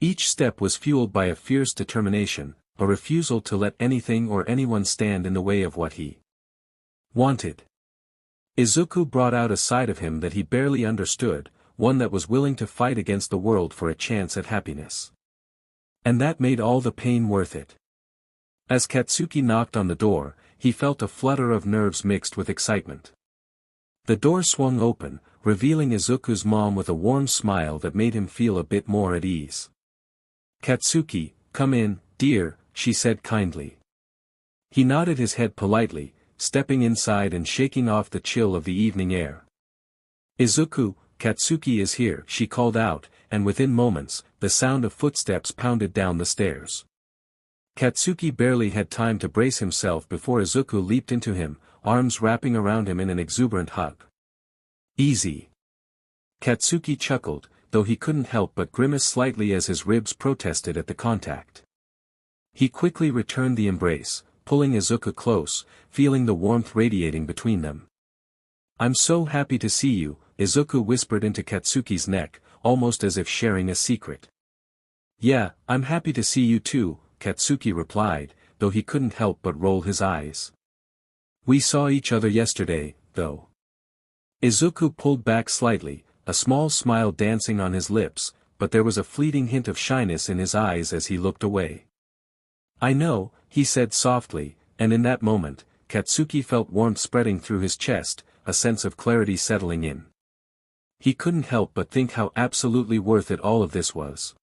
Each step was fueled by a fierce determination, a refusal to let anything or anyone stand in the way of what he wanted. Izuku brought out a side of him that he barely understood, one that was willing to fight against the world for a chance at happiness. And that made all the pain worth it. As Katsuki knocked on the door, he felt a flutter of nerves mixed with excitement. The door swung open, revealing Izuku's mom with a warm smile that made him feel a bit more at ease. "Katsuki, come in, dear," she said kindly. He nodded his head politely, stepping inside and shaking off the chill of the evening air. "Izuku, Katsuki is here," she called out, and within moments, the sound of footsteps pounded down the stairs. Katsuki barely had time to brace himself before Izuku leaped into him, arms wrapping around him in an exuberant hug. "Easy." Katsuki chuckled, though he couldn't help but grimace slightly as his ribs protested at the contact. He quickly returned the embrace, pulling Izuku close, feeling the warmth radiating between them. "I'm so happy to see you," Izuku whispered into Katsuki's neck, almost as if sharing a secret. "Yeah, I'm happy to see you too," Katsuki replied, though he couldn't help but roll his eyes. "We saw each other yesterday, though." Izuku pulled back slightly, a small smile dancing on his lips, but there was a fleeting hint of shyness in his eyes as he looked away. "I know," he said softly, and in that moment, Katsuki felt warmth spreading through his chest, a sense of clarity settling in. He couldn't help but think how absolutely worth it all of this was.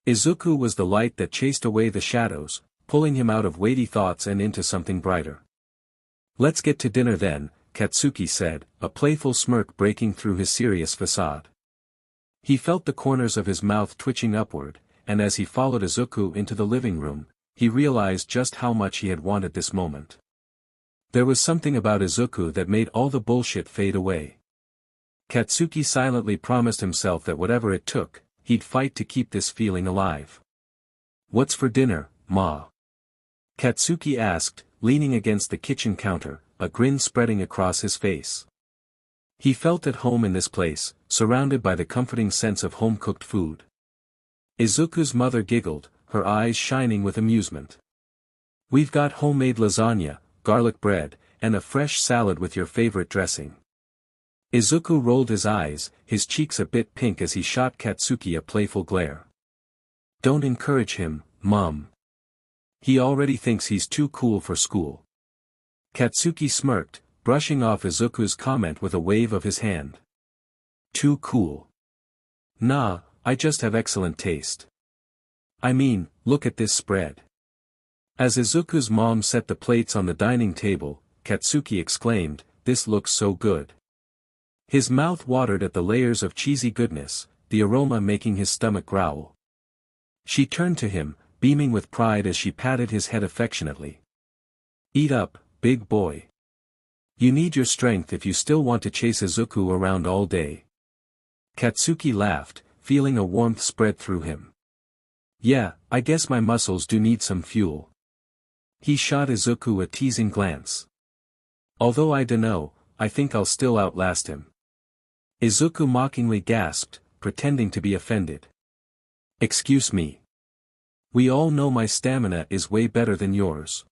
Izuku was the light that chased away the shadows, pulling him out of weighty thoughts and into something brighter. "Let's get to dinner then," Katsuki said, a playful smirk breaking through his serious facade. He felt the corners of his mouth twitching upward, and as he followed Izuku into the living room, he realized just how much he had wanted this moment. There was something about Izuku that made all the bullshit fade away. Katsuki silently promised himself that whatever it took, he'd fight to keep this feeling alive. "What's for dinner, Ma?" Katsuki asked, leaning against the kitchen counter, a grin spreading across his face. He felt at home in this place, surrounded by the comforting sense of home-cooked food. Izuku's mother giggled, her eyes shining with amusement. "We've got homemade lasagna, garlic bread, and a fresh salad with your favorite dressing." Izuku rolled his eyes, his cheeks a bit pink as he shot Katsuki a playful glare. "Don't encourage him, Mom. He already thinks he's too cool for school." Katsuki smirked, brushing off Izuku's comment with a wave of his hand. "Too cool? Nah, I just have excellent taste. I mean, look at this spread." As Izuku's mom set the plates on the dining table, Katsuki exclaimed, "This looks so good." His mouth watered at the layers of cheesy goodness, the aroma making his stomach growl. She turned to him, beaming with pride as she patted his head affectionately. "Eat up, big boy. You need your strength if you still want to chase Izuku around all day." Katsuki laughed, feeling a warmth spread through him. "Yeah, I guess my muscles do need some fuel." He shot Izuku a teasing glance. "Although I dunno, I think I'll still outlast him." Izuku mockingly gasped, pretending to be offended. Excuse me. We all know my stamina is way better than yours.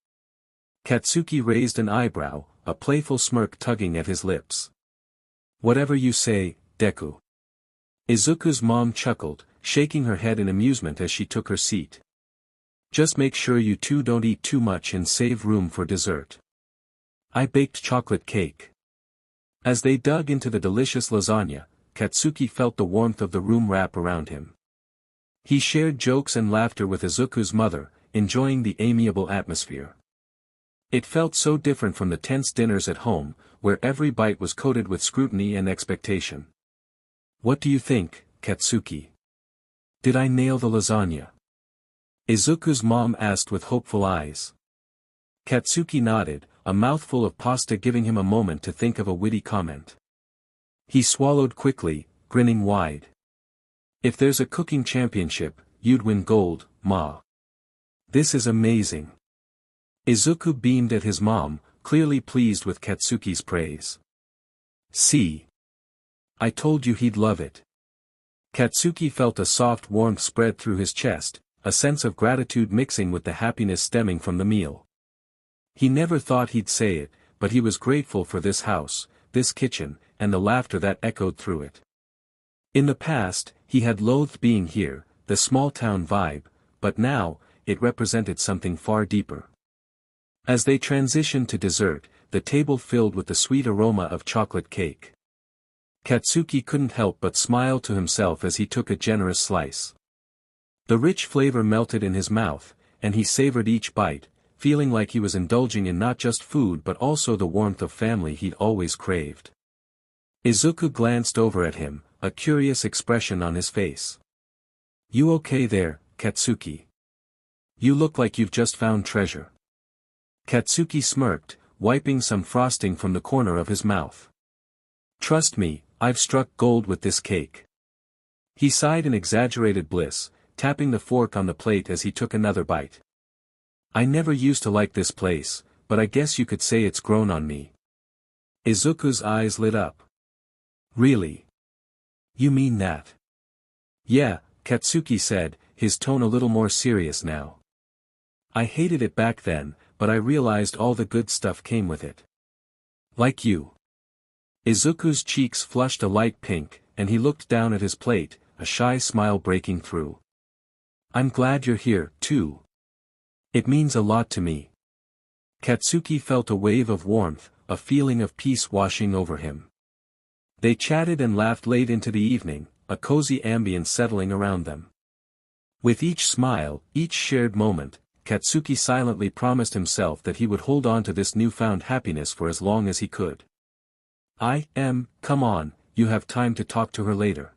Katsuki raised an eyebrow, a playful smirk tugging at his lips. Whatever you say, Deku. Izuku's mom chuckled, shaking her head in amusement as she took her seat. Just make sure you two don't eat too much and save room for dessert. I baked chocolate cake. As they dug into the delicious lasagna, Katsuki felt the warmth of the room wrap around him. He shared jokes and laughter with Izuku's mother, enjoying the amiable atmosphere. It felt so different from the tense dinners at home, where every bite was coated with scrutiny and expectation. What do you think, Katsuki? Did I nail the lasagna? Izuku's mom asked with hopeful eyes. Katsuki nodded, a mouthful of pasta giving him a moment to think of a witty comment. He swallowed quickly, grinning wide. If there's a cooking championship, you'd win gold, Ma. This is amazing. Izuku beamed at his mom, clearly pleased with Katsuki's praise. See. I told you he'd love it. Katsuki felt a soft warmth spread through his chest, a sense of gratitude mixing with the happiness stemming from the meal. He never thought he'd say it, but he was grateful for this house, this kitchen, and the laughter that echoed through it. In the past, he had loathed being here, the small-town vibe, but now, it represented something far deeper. As they transitioned to dessert, the table filled with the sweet aroma of chocolate cake. Katsuki couldn't help but smile to himself as he took a generous slice. The rich flavor melted in his mouth, and he savored each bite, feeling like he was indulging in not just food but also the warmth of family he'd always craved. Izuku glanced over at him, a curious expression on his face. You okay there, Katsuki? You look like you've just found treasure. Katsuki smirked, wiping some frosting from the corner of his mouth. Trust me, I've struck gold with this cake. He sighed in exaggerated bliss, tapping the fork on the plate as he took another bite. I never used to like this place, but I guess you could say it's grown on me. Izuku's eyes lit up. Really? You mean that? Yeah, Katsuki said, his tone a little more serious now. I hated it back then, but I realized all the good stuff came with it. Like you. Izuku's cheeks flushed a light pink, and he looked down at his plate, a shy smile breaking through. I'm glad you're here, too. It means a lot to me. Katsuki felt a wave of warmth, a feeling of peace washing over him. They chatted and laughed late into the evening, a cozy ambience settling around them. With each smile, each shared moment, Katsuki silently promised himself that he would hold on to this newfound happiness for as long as he could. Come on, you have time to talk to her later.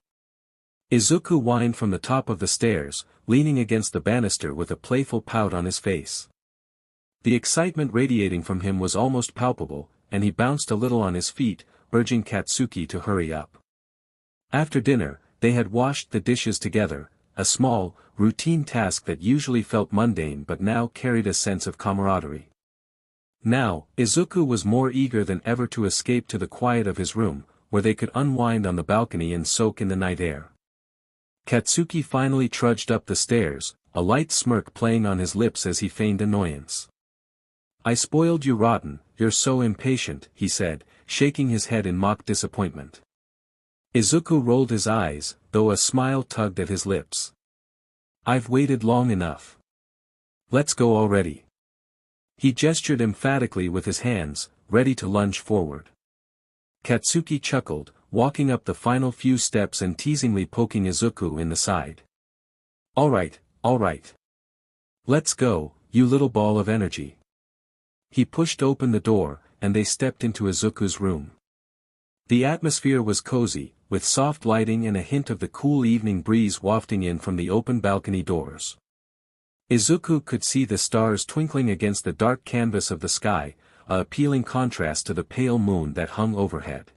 Izuku whined from the top of the stairs, leaning against the banister with a playful pout on his face. The excitement radiating from him was almost palpable, and he bounced a little on his feet, urging Katsuki to hurry up. After dinner, they had washed the dishes together, a small, routine task that usually felt mundane but now carried a sense of camaraderie. Now, Izuku was more eager than ever to escape to the quiet of his room, where they could unwind on the balcony and soak in the night air. Katsuki finally trudged up the stairs, a light smirk playing on his lips as he feigned annoyance. I spoiled you rotten, you're so impatient, he said, shaking his head in mock disappointment. Izuku rolled his eyes, though a smile tugged at his lips. I've waited long enough. Let's go already. He gestured emphatically with his hands, ready to lunge forward. Katsuki chuckled, walking up the final few steps and teasingly poking Izuku in the side. All right. Let's go, you little ball of energy. He pushed open the door, and they stepped into Izuku's room. The atmosphere was cozy, with soft lighting and a hint of the cool evening breeze wafting in from the open balcony doors. Izuku could see the stars twinkling against the dark canvas of the sky, a appealing contrast to the pale moon that hung overhead.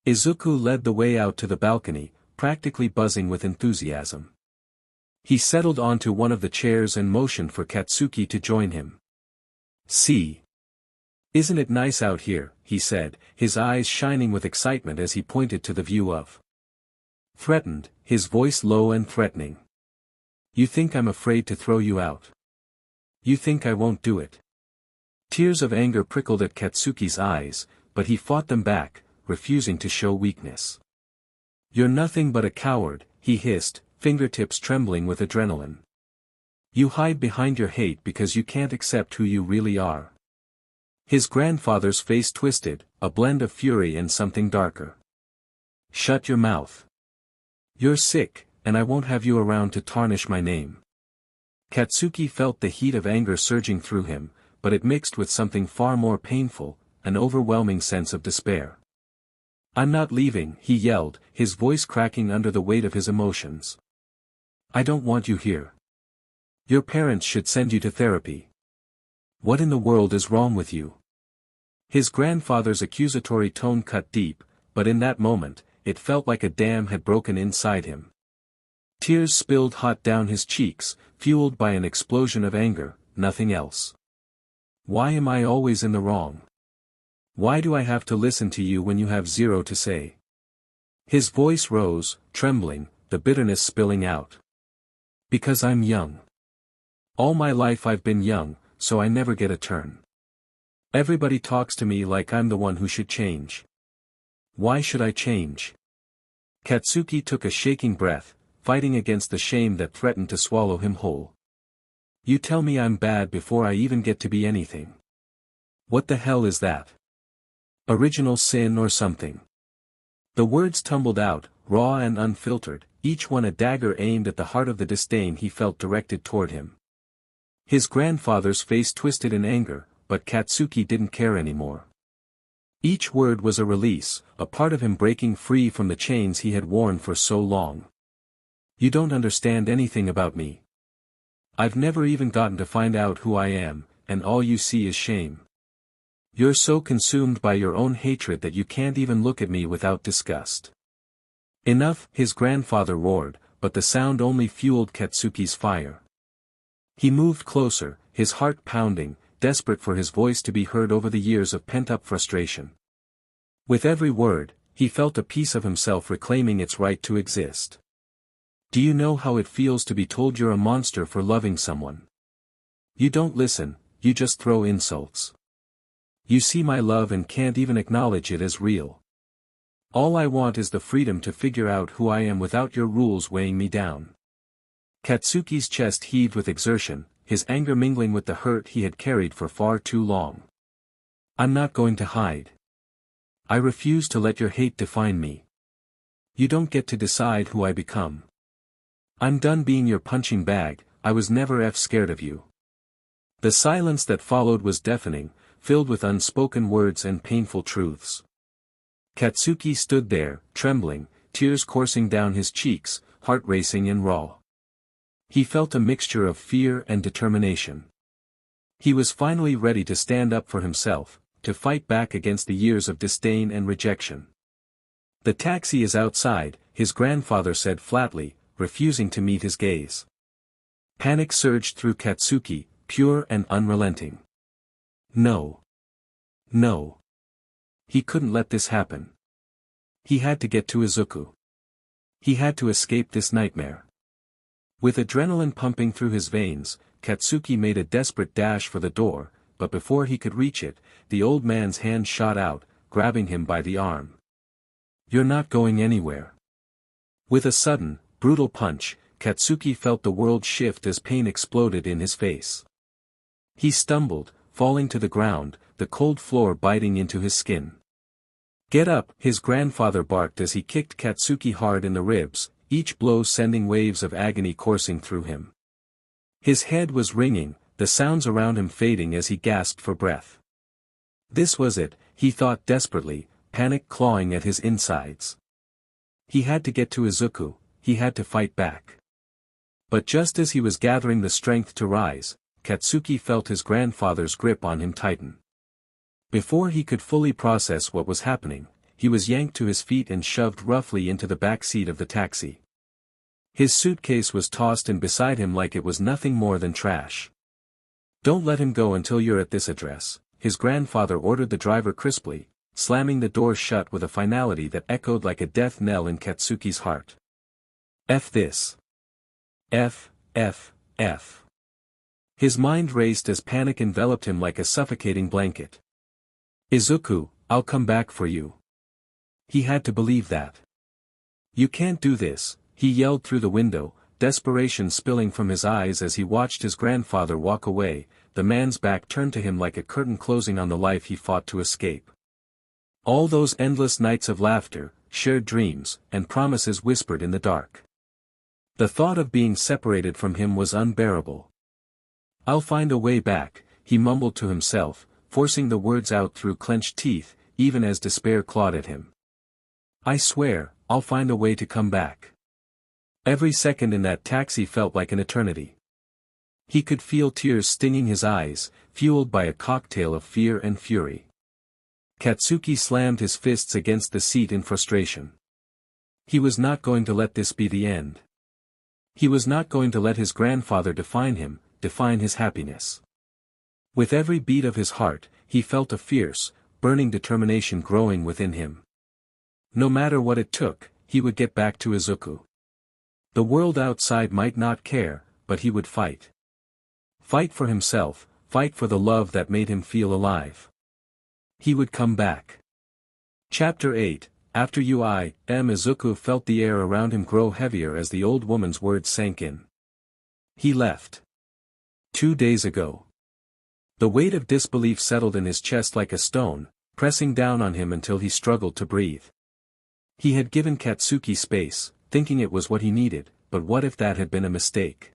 Izuku led the way out to the balcony, practically buzzing with enthusiasm. He settled onto one of the chairs and motioned for Katsuki to join him. See. Isn't it nice out here, he said, his eyes shining with excitement as he pointed to the view of. Threatened, his voice low and threatening. You think I'm afraid to throw you out? You think I won't do it? Tears of anger prickled at Katsuki's eyes, but he fought them back, refusing to show weakness. You're nothing but a coward, he hissed, fingertips trembling with adrenaline. You hide behind your hate because you can't accept who you really are. His grandfather's face twisted, a blend of fury and something darker. Shut your mouth. You're sick, and I won't have you around to tarnish my name. Katsuki felt the heat of anger surging through him, but it mixed with something far more painful, an overwhelming sense of despair. I'm not leaving, he yelled, his voice cracking under the weight of his emotions. I don't want you here. Your parents should send you to therapy. What in the world is wrong with you? His grandfather's accusatory tone cut deep, but in that moment, it felt like a dam had broken inside him. Tears spilled hot down his cheeks, fueled by an explosion of anger, nothing else. Why am I always in the wrong? Why do I have to listen to you when you have zero to say? His voice rose, trembling, the bitterness spilling out. Because I'm young. All my life I've been young, so I never get a turn. Everybody talks to me like I'm the one who should change. Why should I change? Katsuki took a shaking breath, fighting against the shame that threatened to swallow him whole. You tell me I'm bad before I even get to be anything. What the hell is that? Original sin or something? The words tumbled out, raw and unfiltered, each one a dagger aimed at the heart of the disdain he felt directed toward him. His grandfather's face twisted in anger, but Katsuki didn't care anymore. Each word was a release, a part of him breaking free from the chains he had worn for so long. You don't understand anything about me. I've never even gotten to find out who I am, and all you see is shame. You're so consumed by your own hatred that you can't even look at me without disgust. Enough, his grandfather roared, but the sound only fueled Katsuki's fire. He moved closer, his heart pounding, desperate for his voice to be heard over the years of pent-up frustration. With every word, he felt a piece of himself reclaiming its right to exist. Do you know how it feels to be told you're a monster for loving someone? You don't listen, you just throw insults. You see my love and can't even acknowledge it as real. All I want is the freedom to figure out who I am without your rules weighing me down. Katsuki's chest heaved with exertion, his anger mingling with the hurt he had carried for far too long. I'm not going to hide. I refuse to let your hate define me. You don't get to decide who I become. I'm done being your punching bag, I was never scared of you. The silence that followed was deafening, filled with unspoken words and painful truths. Katsuki stood there, trembling, tears coursing down his cheeks, heart racing and raw. He felt a mixture of fear and determination. He was finally ready to stand up for himself, to fight back against the years of disdain and rejection. The taxi is outside, his grandfather said flatly, refusing to meet his gaze. Panic surged through Katsuki, pure and unrelenting. No. No. He couldn't let this happen. He had to get to Izuku. He had to escape this nightmare. With adrenaline pumping through his veins, Katsuki made a desperate dash for the door, but before he could reach it, the old man's hand shot out, grabbing him by the arm. You're not going anywhere. With a sudden, brutal punch, Katsuki felt the world shift as pain exploded in his face. He stumbled, falling to the ground, the cold floor biting into his skin. Get up, his grandfather barked as he kicked Katsuki hard in the ribs, each blow sending waves of agony coursing through him. His head was ringing, the sounds around him fading as he gasped for breath. This was it, he thought desperately, panic clawing at his insides. He had to get to Izuku, he had to fight back. But just as he was gathering the strength to rise, Katsuki felt his grandfather's grip on him tighten. Before he could fully process what was happening, he was yanked to his feet and shoved roughly into the back seat of the taxi. His suitcase was tossed in beside him like it was nothing more than trash. Don't let him go until you're at this address, his grandfather ordered the driver crisply, slamming the door shut with a finality that echoed like a death knell in Katsuki's heart. F this. F, F. His mind raced as panic enveloped him like a suffocating blanket. Izuku, I'll come back for you. He had to believe that. You can't do this, he yelled through the window, desperation spilling from his eyes as he watched his grandfather walk away, the man's back turned to him like a curtain closing on the life he fought to escape. All those endless nights of laughter, shared dreams, and promises whispered in the dark. The thought of being separated from him was unbearable. I'll find a way back, he mumbled to himself, forcing the words out through clenched teeth, even as despair clawed at him. I swear, I'll find a way to come back. Every second in that taxi felt like an eternity. He could feel tears stinging his eyes, fueled by a cocktail of fear and fury. Katsuki slammed his fists against the seat in frustration. He was not going to let this be the end. He was not going to let his grandfather define him, define his happiness. With every beat of his heart, he felt a fierce, burning determination growing within him. No matter what it took, he would get back to Izuku. The world outside might not care, but he would fight. Fight for himself, fight for the love that made him feel alive. He would come back. Chapter 8, After Izuku felt the air around him grow heavier as the old woman's words sank in. He left. 2 days ago. The weight of disbelief settled in his chest like a stone, pressing down on him until he struggled to breathe. He had given Katsuki space, thinking it was what he needed, but what if that had been a mistake?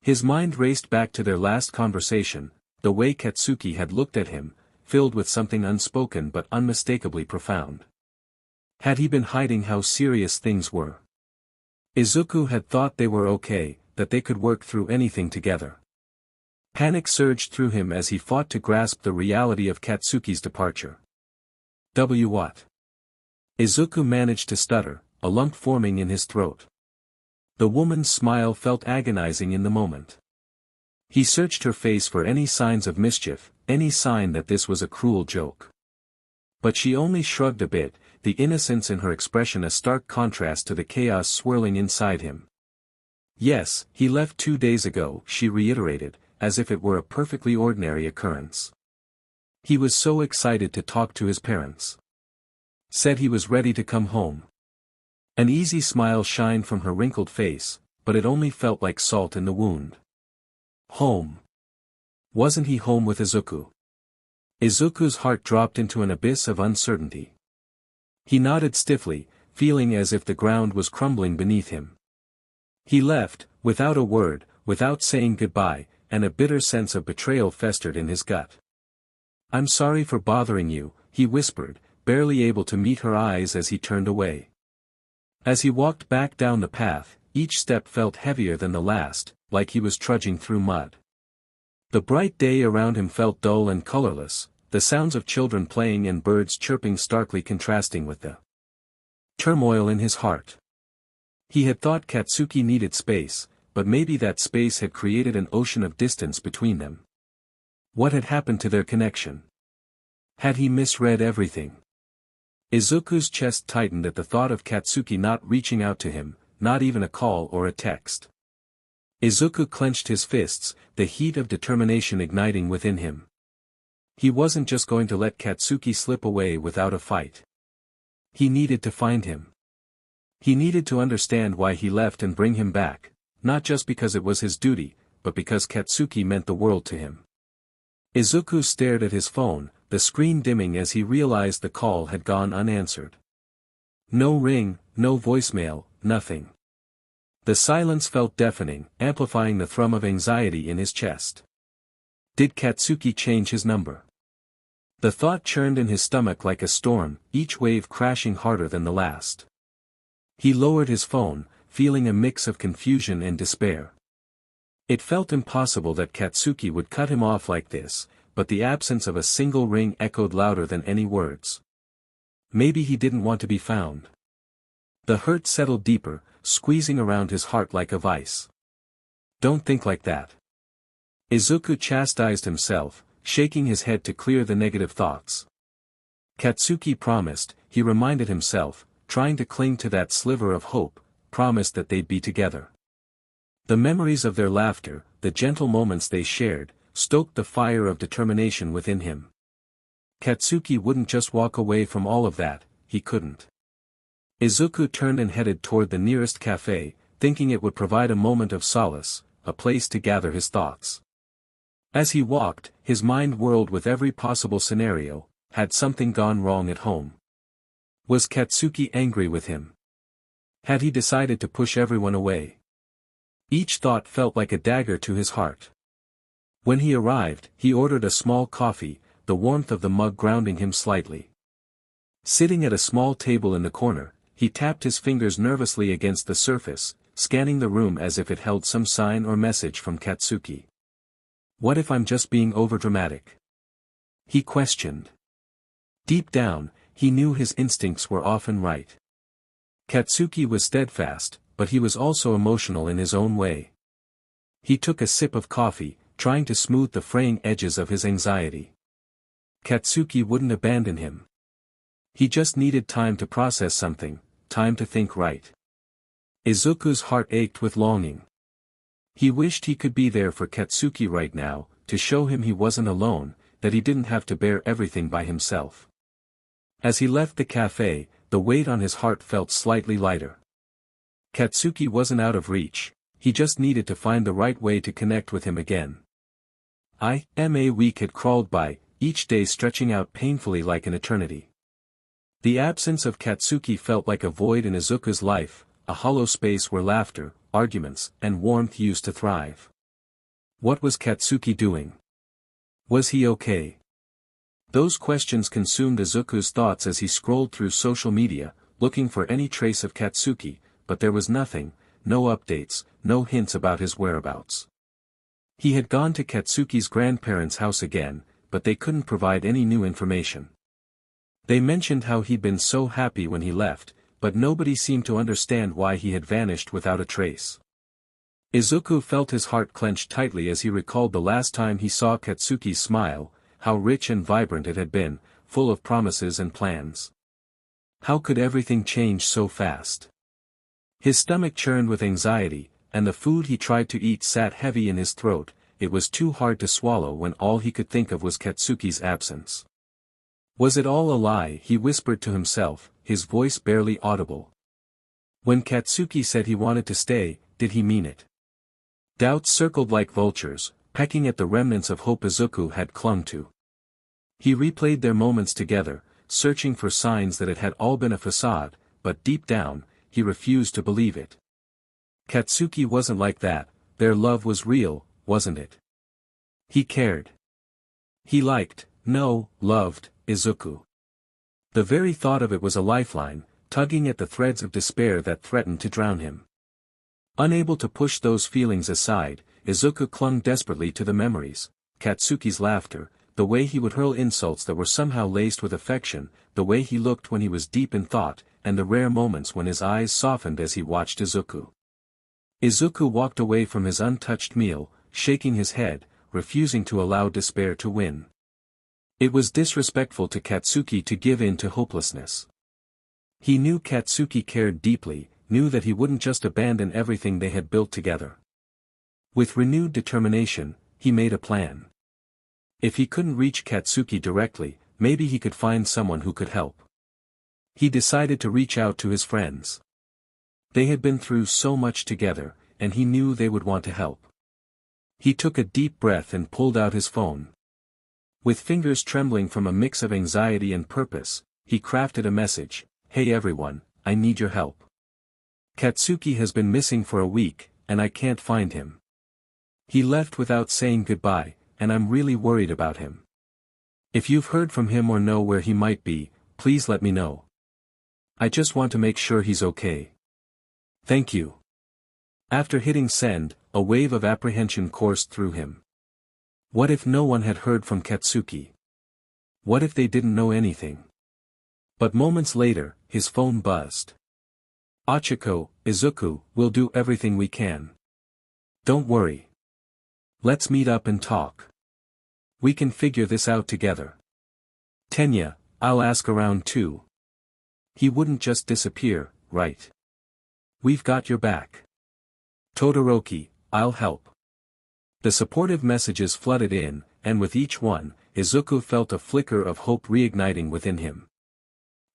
His mind raced back to their last conversation, the way Katsuki had looked at him, filled with something unspoken but unmistakably profound. Had he been hiding how serious things were? Izuku had thought they were okay, that they could work through anything together. Panic surged through him as he fought to grasp the reality of Katsuki's departure. What? Izuku managed to stutter, a lump forming in his throat. The woman's smile felt agonizing in the moment. He searched her face for any signs of mischief, any sign that this was a cruel joke. But she only shrugged a bit, the innocence in her expression a stark contrast to the chaos swirling inside him. Yes, he left 2 days ago, she reiterated, as if it were a perfectly ordinary occurrence. He was so excited to talk to his parents. Said he was ready to come home. An easy smile shined from her wrinkled face, but it only felt like salt in the wound. Home. Wasn't he home with Izuku? Izuku's heart dropped into an abyss of uncertainty. He nodded stiffly, feeling as if the ground was crumbling beneath him. He left, without a word, without saying goodbye, and a bitter sense of betrayal festered in his gut. I'm sorry for bothering you, he whispered, barely able to meet her eyes as he turned away. As he walked back down the path, each step felt heavier than the last, like he was trudging through mud. The bright day around him felt dull and colorless, the sounds of children playing and birds chirping starkly contrasting with the turmoil in his heart. He had thought Katsuki needed space, but maybe that space had created an ocean of distance between them. What had happened to their connection? Had he misread everything? Izuku's chest tightened at the thought of Katsuki not reaching out to him, not even a call or a text. Izuku clenched his fists, the heat of determination igniting within him. He wasn't just going to let Katsuki slip away without a fight. He needed to find him. He needed to understand why he left and bring him back, not just because it was his duty, but because Katsuki meant the world to him. Izuku stared at his phone, the screen dimming as he realized the call had gone unanswered. No ring, no voicemail, nothing. The silence felt deafening, amplifying the thrum of anxiety in his chest. Did Katsuki change his number? The thought churned in his stomach like a storm, each wave crashing harder than the last. He lowered his phone, feeling a mix of confusion and despair. It felt impossible that Katsuki would cut him off like this, but the absence of a single ring echoed louder than any words. Maybe he didn't want to be found. The hurt settled deeper, squeezing around his heart like a vice. Don't think like that. Izuku chastised himself, shaking his head to clear the negative thoughts. Katsuki promised, he reminded himself, trying to cling to that sliver of hope, promised that they'd be together. The memories of their laughter, the gentle moments they shared, stoked the fire of determination within him. Katsuki wouldn't just walk away from all of that, he couldn't. Izuku turned and headed toward the nearest cafe, thinking it would provide a moment of solace, a place to gather his thoughts. As he walked, his mind whirled with every possible scenario. Had something gone wrong at home? Was Katsuki angry with him? Had he decided to push everyone away? Each thought felt like a dagger to his heart. When he arrived, he ordered a small coffee, the warmth of the mug grounding him slightly. Sitting at a small table in the corner, he tapped his fingers nervously against the surface, scanning the room as if it held some sign or message from Katsuki. What if I'm just being overdramatic? He questioned. Deep down, he knew his instincts were often right. Katsuki was steadfast, but he was also emotional in his own way. He took a sip of coffee, trying to smooth the fraying edges of his anxiety. Katsuki wouldn't abandon him. He just needed time to process something, time to think right. Izuku's heart ached with longing. He wished he could be there for Katsuki right now, to show him he wasn't alone, that he didn't have to bear everything by himself. As he left the cafe, the weight on his heart felt slightly lighter. Katsuki wasn't out of reach, he just needed to find the right way to connect with him again. A week had crawled by, each day stretching out painfully like an eternity. The absence of Katsuki felt like a void in Izuku's life, a hollow space where laughter, arguments, and warmth used to thrive. What was Katsuki doing? Was he okay? Those questions consumed Izuku's thoughts as he scrolled through social media, looking for any trace of Katsuki, but there was nothing, no updates, no hints about his whereabouts. He had gone to Katsuki's grandparents' house again, but they couldn't provide any new information. They mentioned how he'd been so happy when he left, but nobody seemed to understand why he had vanished without a trace. Izuku felt his heart clench tightly as he recalled the last time he saw Katsuki's smile, how rich and vibrant it had been, full of promises and plans. How could everything change so fast? His stomach churned with anxiety, and the food he tried to eat sat heavy in his throat. It was too hard to swallow when all he could think of was Katsuki's absence. Was it all a lie? He whispered to himself, his voice barely audible. When Katsuki said he wanted to stay, did he mean it? Doubts circled like vultures, pecking at the remnants of hope Izuku had clung to. He replayed their moments together, searching for signs that it had all been a facade, but deep down, he refused to believe it. Katsuki wasn't like that, their love was real, wasn't it? He cared. He liked, loved, Izuku. The very thought of it was a lifeline, tugging at the threads of despair that threatened to drown him. Unable to push those feelings aside, Izuku clung desperately to the memories, Katsuki's laughter, the way he would hurl insults that were somehow laced with affection, the way he looked when he was deep in thought, and the rare moments when his eyes softened as he watched Izuku. Izuku walked away from his untouched meal, shaking his head, refusing to allow despair to win. It was disrespectful to Katsuki to give in to hopelessness. He knew Katsuki cared deeply, knew that he wouldn't just abandon everything they had built together. With renewed determination, he made a plan. If he couldn't reach Katsuki directly, maybe he could find someone who could help. He decided to reach out to his friends. They had been through so much together, and he knew they would want to help. He took a deep breath and pulled out his phone. With fingers trembling from a mix of anxiety and purpose, he crafted a message: "Hey everyone, I need your help. Katsuki has been missing for a week, and I can't find him. He left without saying goodbye, and I'm really worried about him. If you've heard from him or know where he might be, please let me know. I just want to make sure he's okay. Thank you." After hitting send, a wave of apprehension coursed through him. What if no one had heard from Katsuki? What if they didn't know anything? But moments later, his phone buzzed. "Ochiko, Izuku, we'll do everything we can. Don't worry. Let's meet up and talk. We can figure this out together. Tenya, I'll ask around too. He wouldn't just disappear, right? We've got your back. Todoroki, I'll help. The supportive messages flooded in, and with each one, Izuku felt a flicker of hope reigniting within him.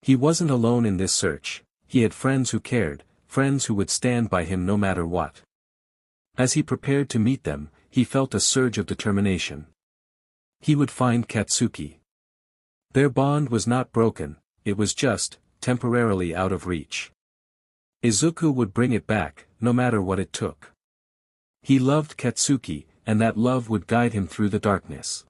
He wasn't alone in this search, he had friends who cared, friends who would stand by him no matter what. As he prepared to meet them, he felt a surge of determination. He would find Katsuki. Their bond was not broken, it was just, temporarily out of reach. Izuku would bring it back, no matter what it took. He loved Katsuki, and that love would guide him through the darkness.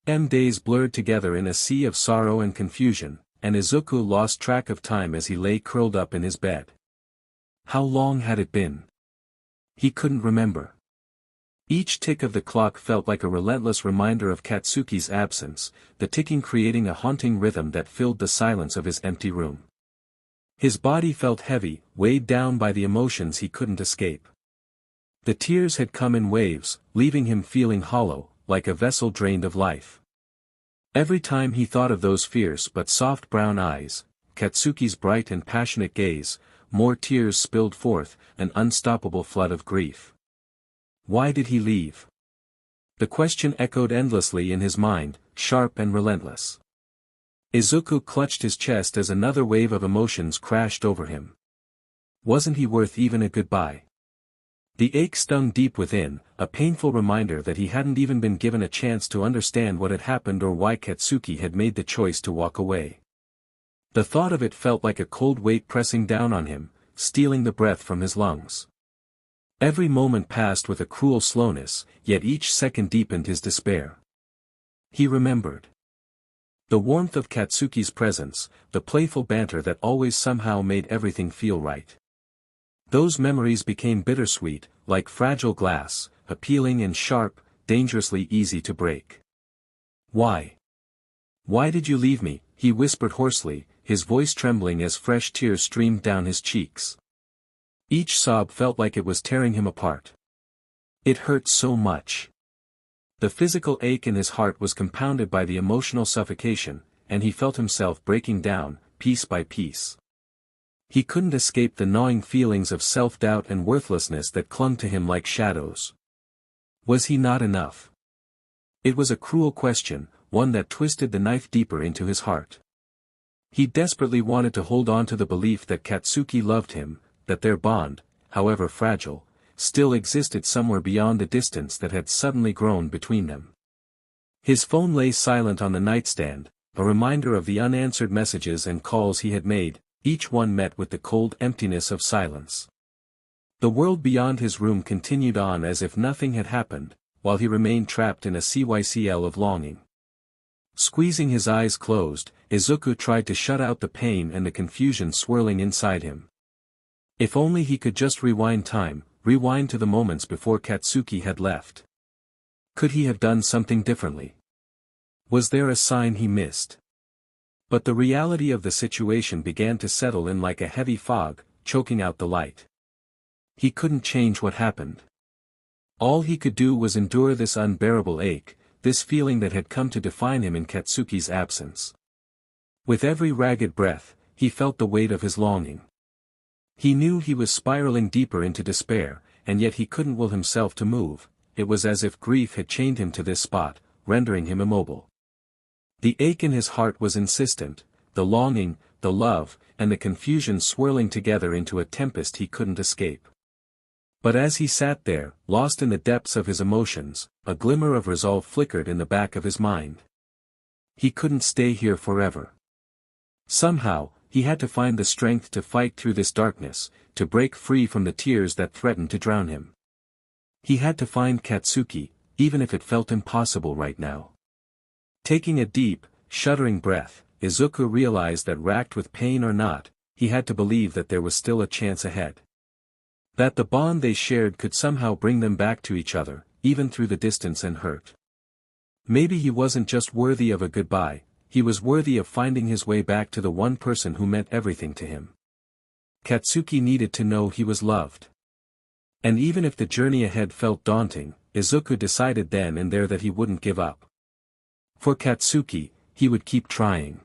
Days blurred together in a sea of sorrow and confusion, and Izuku lost track of time as he lay curled up in his bed. How long had it been? He couldn't remember. Each tick of the clock felt like a relentless reminder of Katsuki's absence, the ticking creating a haunting rhythm that filled the silence of his empty room. His body felt heavy, weighed down by the emotions he couldn't escape. The tears had come in waves, leaving him feeling hollow, like a vessel drained of life. Every time he thought of those fierce but soft brown eyes, Katsuki's bright and passionate gaze, more tears spilled forth, an unstoppable flood of grief. Why did he leave? The question echoed endlessly in his mind, sharp and relentless. Izuku clutched his chest as another wave of emotions crashed over him. Wasn't he worth even a goodbye? The ache stung deep within, a painful reminder that he hadn't even been given a chance to understand what had happened or why Katsuki had made the choice to walk away. The thought of it felt like a cold weight pressing down on him, stealing the breath from his lungs. Every moment passed with a cruel slowness, yet each second deepened his despair. He remembered the warmth of Katsuki's presence, the playful banter that always somehow made everything feel right. Those memories became bittersweet, like fragile glass, appealing and sharp, dangerously easy to break. Why? Why did you leave me? He whispered hoarsely, his voice trembling as fresh tears streamed down his cheeks. Each sob felt like it was tearing him apart. It hurt so much. The physical ache in his heart was compounded by the emotional suffocation, and he felt himself breaking down, piece by piece. He couldn't escape the gnawing feelings of self-doubt and worthlessness that clung to him like shadows. Was he not enough? It was a cruel question, one that twisted the knife deeper into his heart. He desperately wanted to hold on to the belief that Katsuki loved him, that their bond, however fragile, still existed somewhere beyond the distance that had suddenly grown between them. His phone lay silent on the nightstand, a reminder of the unanswered messages and calls he had made, each one met with the cold emptiness of silence. The world beyond his room continued on as if nothing had happened, while he remained trapped in a cycle of longing. Squeezing his eyes closed, Izuku tried to shut out the pain and the confusion swirling inside him. If only he could just rewind time, rewind to the moments before Katsuki had left. Could he have done something differently? Was there a sign he missed? But the reality of the situation began to settle in like a heavy fog, choking out the light. He couldn't change what happened. All he could do was endure this unbearable ache, this feeling that had come to define him in Katsuki's absence. With every ragged breath, he felt the weight of his longing. He knew he was spiraling deeper into despair, and yet he couldn't will himself to move. It was as if grief had chained him to this spot, rendering him immobile. The ache in his heart was insistent, the longing, the love, and the confusion swirling together into a tempest he couldn't escape. But as he sat there, lost in the depths of his emotions, a glimmer of resolve flickered in the back of his mind. He couldn't stay here forever. Somehow, he had to find the strength to fight through this darkness, to break free from the tears that threatened to drown him. He had to find Katsuki, even if it felt impossible right now. Taking a deep, shuddering breath, Izuku realized that racked with pain or not, he had to believe that there was still a chance ahead. That the bond they shared could somehow bring them back to each other, even through the distance and hurt. Maybe he wasn't just worthy of a goodbye, he was worthy of finding his way back to the one person who meant everything to him. Katsuki needed to know he was loved. And even if the journey ahead felt daunting, Izuku decided then and there that he wouldn't give up. For Katsuki, he would keep trying.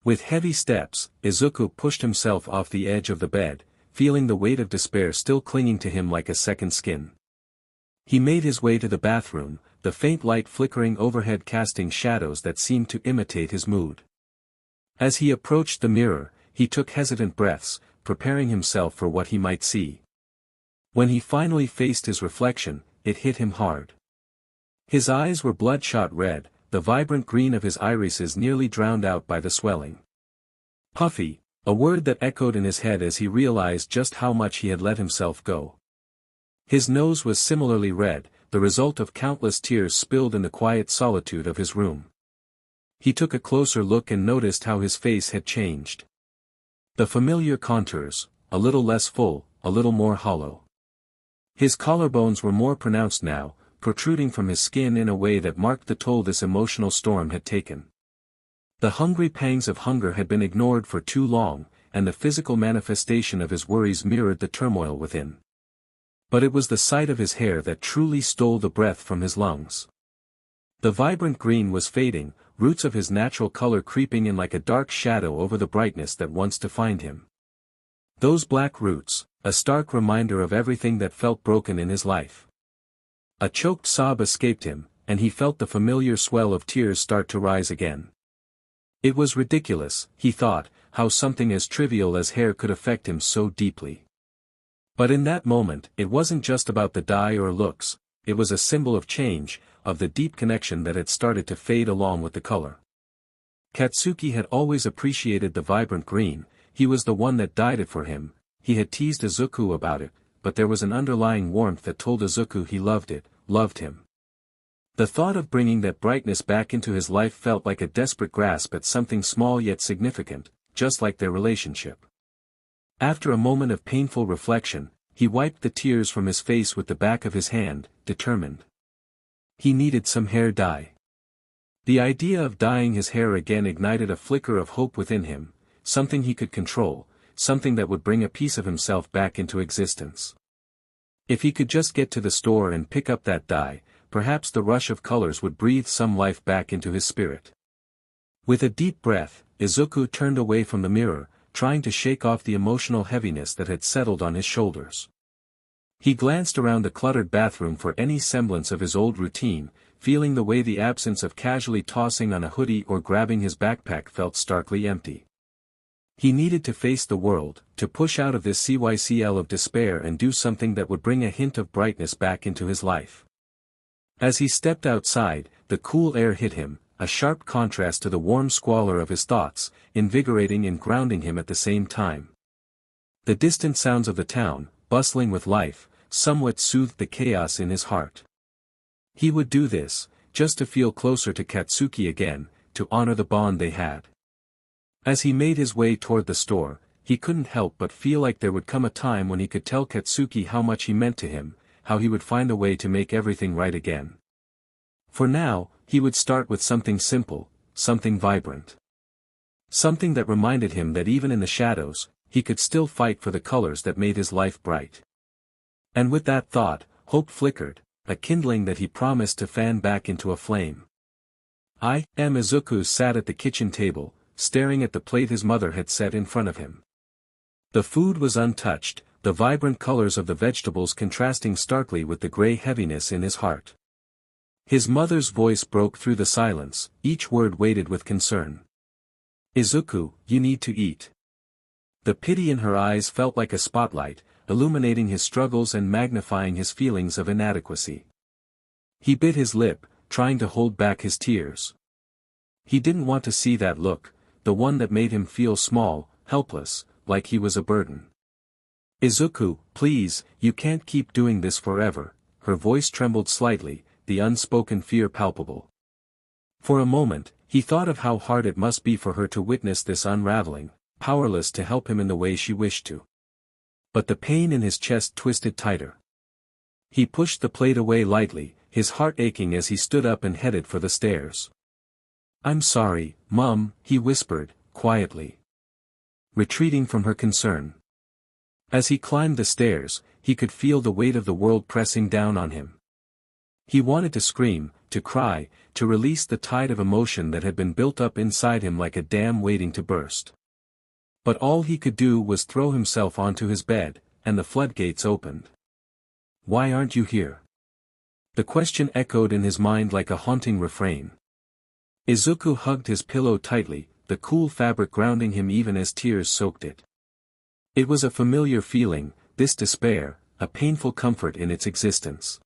With heavy steps, Izuku pushed himself off the edge of the bed, feeling the weight of despair still clinging to him like a second skin. He made his way to the bathroom, the faint light flickering overhead casting shadows that seemed to imitate his mood. As he approached the mirror, he took hesitant breaths, preparing himself for what he might see. When he finally faced his reflection, it hit him hard. His eyes were bloodshot red, the vibrant green of his irises nearly drowned out by the swelling. Puffy, a word that echoed in his head as he realized just how much he had let himself go. His nose was similarly red, the result of countless tears spilled in the quiet solitude of his room. He took a closer look and noticed how his face had changed. The familiar contours, a little less full, a little more hollow. His collarbones were more pronounced now, protruding from his skin in a way that marked the toll this emotional storm had taken. The hungry pangs of hunger had been ignored for too long, and the physical manifestation of his worries mirrored the turmoil within. But it was the sight of his hair that truly stole the breath from his lungs. The vibrant green was fading, roots of his natural color creeping in like a dark shadow over the brightness that once defined him. Those black roots, a stark reminder of everything that felt broken in his life. A choked sob escaped him, and he felt the familiar swell of tears start to rise again. It was ridiculous, he thought, how something as trivial as hair could affect him so deeply. But in that moment, it wasn't just about the dye or looks, it was a symbol of change, of the deep connection that had started to fade along with the color. Katsuki had always appreciated the vibrant green, he was the one that dyed it for him, he had teased Izuku about it, but there was an underlying warmth that told Izuku he loved it, loved him. The thought of bringing that brightness back into his life felt like a desperate grasp at something small yet significant, just like their relationship. After a moment of painful reflection, he wiped the tears from his face with the back of his hand, determined. He needed some hair dye. The idea of dyeing his hair again ignited a flicker of hope within him, something he could control, something that would bring a piece of himself back into existence. If he could just get to the store and pick up that dye, perhaps the rush of colors would breathe some life back into his spirit. With a deep breath, Izuku turned away from the mirror, trying to shake off the emotional heaviness that had settled on his shoulders. He glanced around the cluttered bathroom for any semblance of his old routine, feeling the way the absence of casually tossing on a hoodie or grabbing his backpack felt starkly empty. He needed to face the world, to push out of this cycle of despair and do something that would bring a hint of brightness back into his life. As he stepped outside, the cool air hit him, a sharp contrast to the warm squalor of his thoughts, invigorating and grounding him at the same time. The distant sounds of the town, bustling with life, somewhat soothed the chaos in his heart. He would do this, just to feel closer to Katsuki again, to honor the bond they had. As he made his way toward the store, he couldn't help but feel like there would come a time when he could tell Katsuki how much he meant to him, how he would find a way to make everything right again. For now, he would start with something simple, something vibrant. Something that reminded him that even in the shadows, he could still fight for the colors that made his life bright. And with that thought, hope flickered, a kindling that he promised to fan back into a flame. Izuku sat at the kitchen table, staring at the plate his mother had set in front of him. The food was untouched, the vibrant colors of the vegetables contrasting starkly with the gray heaviness in his heart. His mother's voice broke through the silence, each word weighted with concern. Izuku, you need to eat. The pity in her eyes felt like a spotlight, illuminating his struggles and magnifying his feelings of inadequacy. He bit his lip, trying to hold back his tears. He didn't want to see that look, the one that made him feel small, helpless, like he was a burden. Izuku, please, you can't keep doing this forever, her voice trembled slightly, the unspoken fear palpable. For a moment, he thought of how hard it must be for her to witness this unraveling, powerless to help him in the way she wished to. But the pain in his chest twisted tighter. He pushed the plate away lightly, his heart aching as he stood up and headed for the stairs. I'm sorry, Mum, he whispered, quietly. Retreating from her concern. As he climbed the stairs, he could feel the weight of the world pressing down on him. He wanted to scream, to cry, to release the tide of emotion that had been built up inside him like a dam waiting to burst. But all he could do was throw himself onto his bed, and the floodgates opened. "Why aren't you here?" The question echoed in his mind like a haunting refrain. Izuku hugged his pillow tightly, the cool fabric grounding him even as tears soaked it. It was a familiar feeling, this despair, a painful comfort in its existence.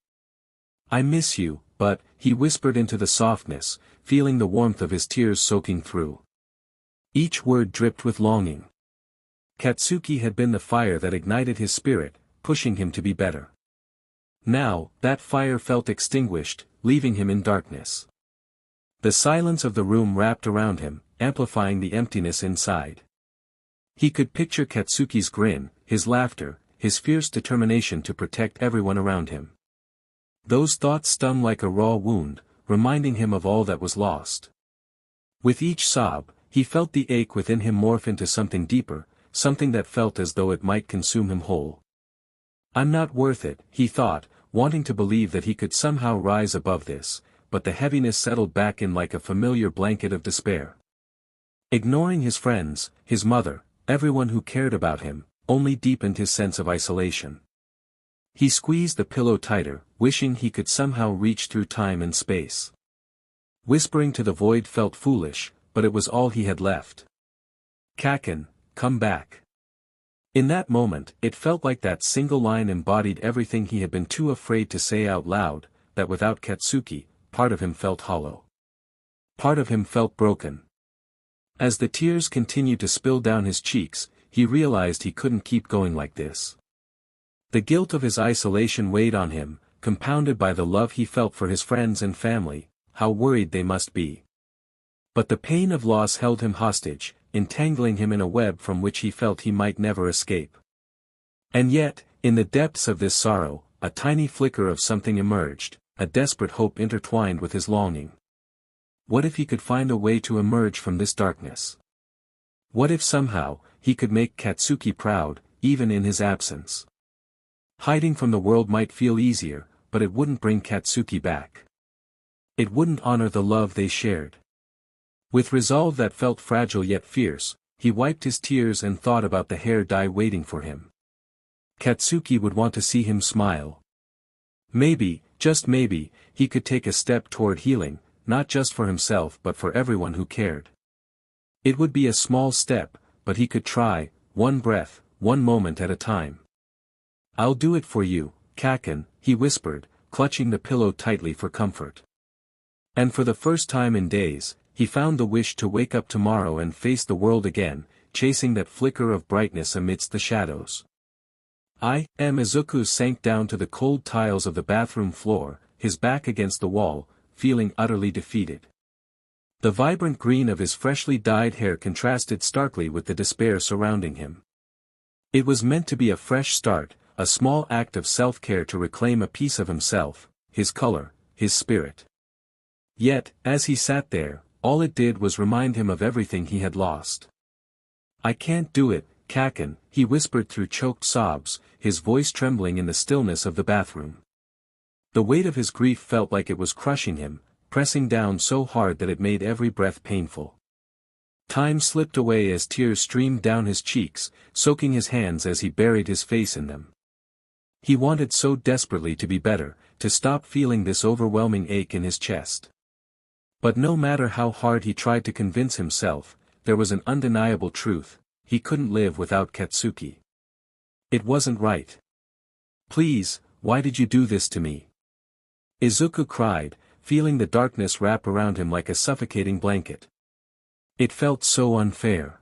"I miss you," but, he whispered into the softness, feeling the warmth of his tears soaking through. Each word dripped with longing. Katsuki had been the fire that ignited his spirit, pushing him to be better. Now, that fire felt extinguished, leaving him in darkness. The silence of the room wrapped around him, amplifying the emptiness inside. He could picture Katsuki's grin, his laughter, his fierce determination to protect everyone around him. Those thoughts stung like a raw wound, reminding him of all that was lost. With each sob, he felt the ache within him morph into something deeper, something that felt as though it might consume him whole. "I'm not worth it," he thought, wanting to believe that he could somehow rise above this, but the heaviness settled back in like a familiar blanket of despair. Ignoring his friends, his mother, everyone who cared about him, only deepened his sense of isolation. He squeezed the pillow tighter, wishing he could somehow reach through time and space. Whispering to the void felt foolish, but it was all he had left. "Kaken, come back." In that moment, it felt like that single line embodied everything he had been too afraid to say out loud, that without Katsuki, part of him felt hollow. Part of him felt broken. As the tears continued to spill down his cheeks, he realized he couldn't keep going like this. The guilt of his isolation weighed on him, compounded by the love he felt for his friends and family, how worried they must be. But the pain of loss held him hostage, entangling him in a web from which he felt he might never escape. And yet, in the depths of this sorrow, a tiny flicker of something emerged, a desperate hope intertwined with his longing. What if he could find a way to emerge from this darkness? What if somehow, he could make Katsuki proud, even in his absence? Hiding from the world might feel easier, but it wouldn't bring Katsuki back. It wouldn't honor the love they shared. With resolve that felt fragile yet fierce, he wiped his tears and thought about the hair dye waiting for him. Katsuki would want to see him smile. Maybe, just maybe, he could take a step toward healing, not just for himself but for everyone who cared. It would be a small step, but he could try, one breath, one moment at a time. "I'll do it for you, Kaken," he whispered, clutching the pillow tightly for comfort. And for the first time in days, he found the wish to wake up tomorrow and face the world again, chasing that flicker of brightness amidst the shadows. Izuku sank down to the cold tiles of the bathroom floor, his back against the wall, feeling utterly defeated. The vibrant green of his freshly dyed hair contrasted starkly with the despair surrounding him. It was meant to be a fresh start, a small act of self-care to reclaim a piece of himself, his color, his spirit. Yet, as he sat there, all it did was remind him of everything he had lost. "I can't do it, Kaken," he whispered through choked sobs, his voice trembling in the stillness of the bathroom. The weight of his grief felt like it was crushing him, pressing down so hard that it made every breath painful. Time slipped away as tears streamed down his cheeks, soaking his hands as he buried his face in them. He wanted so desperately to be better, to stop feeling this overwhelming ache in his chest. But no matter how hard he tried to convince himself, there was an undeniable truth: he couldn't live without Katsuki. It wasn't right. "Please, why did you do this to me?" Izuku cried, feeling the darkness wrap around him like a suffocating blanket. It felt so unfair.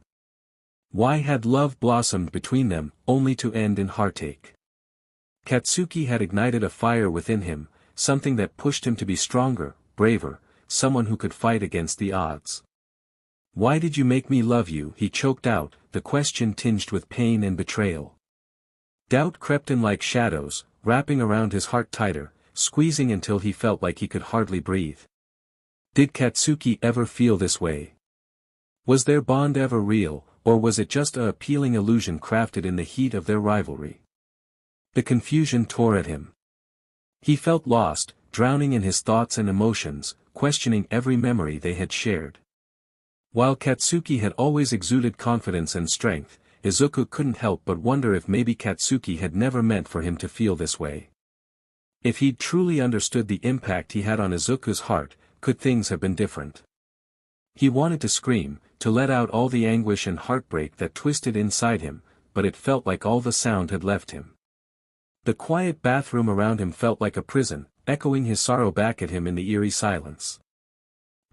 Why had love blossomed between them, only to end in heartache? Katsuki had ignited a fire within him, something that pushed him to be stronger, braver, someone who could fight against the odds. "Why did you make me love you?" he choked out, the question tinged with pain and betrayal. Doubt crept in like shadows, wrapping around his heart tighter, squeezing until he felt like he could hardly breathe. Did Katsuki ever feel this way? Was their bond ever real, or was it just a appealing illusion crafted in the heat of their rivalry? The confusion tore at him. He felt lost, drowning in his thoughts and emotions, questioning every memory they had shared. While Katsuki had always exuded confidence and strength, Izuku couldn't help but wonder if maybe Katsuki had never meant for him to feel this way. If he'd truly understood the impact he had on Izuku's heart, could things have been different? He wanted to scream, to let out all the anguish and heartbreak that twisted inside him, but it felt like all the sound had left him. The quiet bathroom around him felt like a prison, echoing his sorrow back at him in the eerie silence.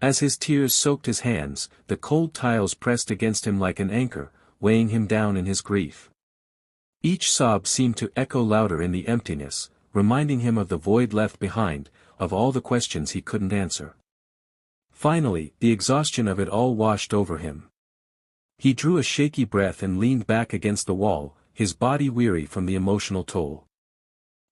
As his tears soaked his hands, the cold tiles pressed against him like an anchor, weighing him down in his grief. Each sob seemed to echo louder in the emptiness, reminding him of the void left behind, of all the questions he couldn't answer. Finally, the exhaustion of it all washed over him. He drew a shaky breath and leaned back against the wall, his body weary from the emotional toll.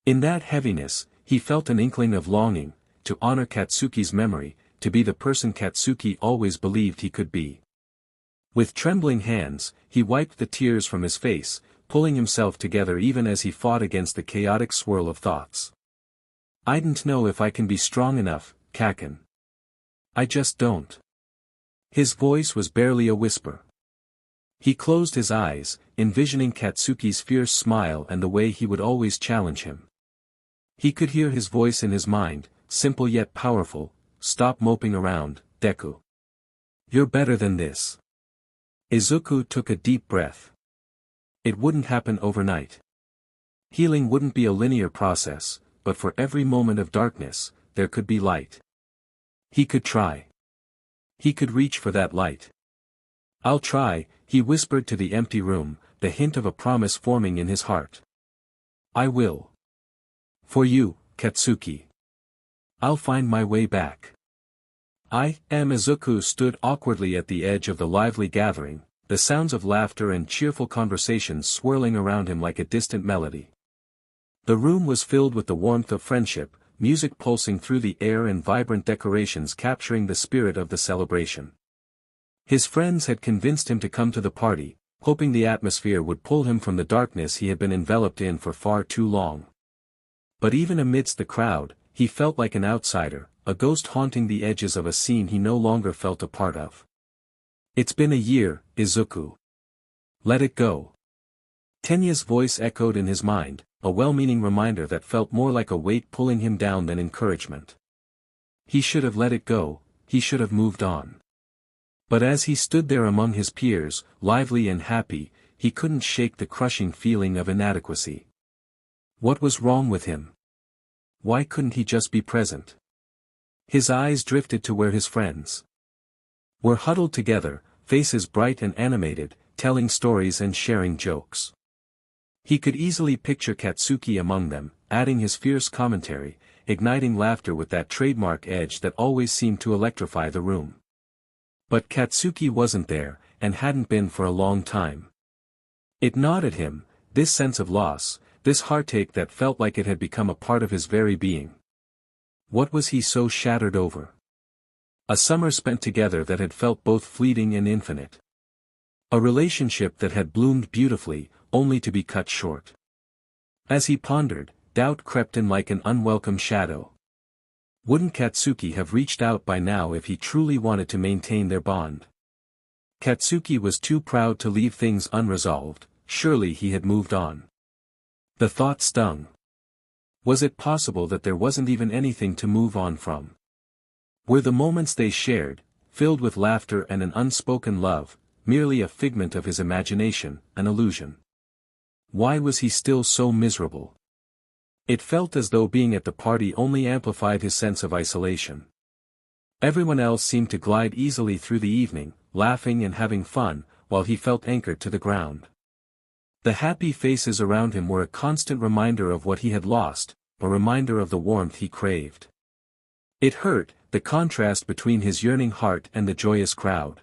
In that heaviness, he felt an inkling of longing, to honor Katsuki's memory, to be the person Katsuki always believed he could be. With trembling hands, he wiped the tears from his face, pulling himself together even as he fought against the chaotic swirl of thoughts. "I don't know if I can be strong enough, Kaken. I just don't." His voice was barely a whisper. He closed his eyes, envisioning Katsuki's fierce smile and the way he would always challenge him. He could hear his voice in his mind, simple yet powerful, "Stop moping around, Deku. You're better than this." Izuku took a deep breath. It wouldn't happen overnight. Healing wouldn't be a linear process, but for every moment of darkness, there could be light. He could try. He could reach for that light. "I'll try," he whispered to the empty room, the hint of a promise forming in his heart. "I will. For you, Katsuki. I'll find my way back." Izuku stood awkwardly at the edge of the lively gathering, the sounds of laughter and cheerful conversations swirling around him like a distant melody. The room was filled with the warmth of friendship, music pulsing through the air and vibrant decorations capturing the spirit of the celebration. His friends had convinced him to come to the party, hoping the atmosphere would pull him from the darkness he had been enveloped in for far too long. But even amidst the crowd, he felt like an outsider, a ghost haunting the edges of a scene he no longer felt a part of. "It's been a year, Izuku. Let it go." Tenya's voice echoed in his mind, a well-meaning reminder that felt more like a weight pulling him down than encouragement. He should have let it go, he should have moved on. But as he stood there among his peers, lively and happy, he couldn't shake the crushing feeling of inadequacy. What was wrong with him? Why couldn't he just be present? His eyes drifted to where his friends were huddled together, faces bright and animated, telling stories and sharing jokes. He could easily picture Katsuki among them, adding his fierce commentary, igniting laughter with that trademark edge that always seemed to electrify the room. But Katsuki wasn't there, and hadn't been for a long time. It gnawed at him, this sense of loss, this heartache that felt like it had become a part of his very being. What was he so shattered over? A summer spent together that had felt both fleeting and infinite. A relationship that had bloomed beautifully, only to be cut short. As he pondered, doubt crept in like an unwelcome shadow. Wouldn't Katsuki have reached out by now if he truly wanted to maintain their bond? Katsuki was too proud to leave things unresolved, surely he had moved on. The thought stung. Was it possible that there wasn't even anything to move on from? Were the moments they shared, filled with laughter and an unspoken love, merely a figment of his imagination, an illusion? Why was he still so miserable? It felt as though being at the party only amplified his sense of isolation. Everyone else seemed to glide easily through the evening, laughing and having fun, while he felt anchored to the ground. The happy faces around him were a constant reminder of what he had lost, a reminder of the warmth he craved. It hurt, the contrast between his yearning heart and the joyous crowd.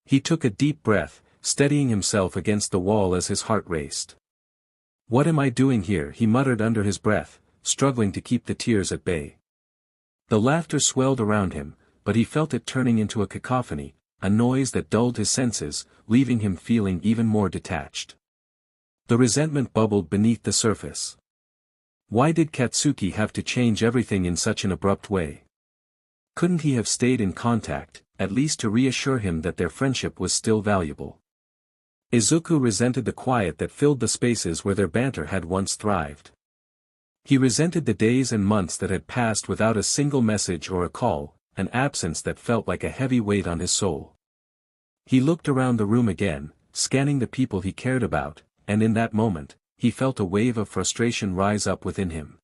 He took a deep breath, steadying himself against the wall as his heart raced. "What am I doing here?" he muttered under his breath, struggling to keep the tears at bay. The laughter swelled around him, but he felt it turning into a cacophony, a noise that dulled his senses, leaving him feeling even more detached. The resentment bubbled beneath the surface. Why did Katsuki have to change everything in such an abrupt way? Couldn't he have stayed in contact, at least to reassure him that their friendship was still valuable? Izuku resented the quiet that filled the spaces where their banter had once thrived. He resented the days and months that had passed without a single message or a call, an absence that felt like a heavy weight on his soul. He looked around the room again, scanning the people he cared about, and in that moment, he felt a wave of frustration rise up within him.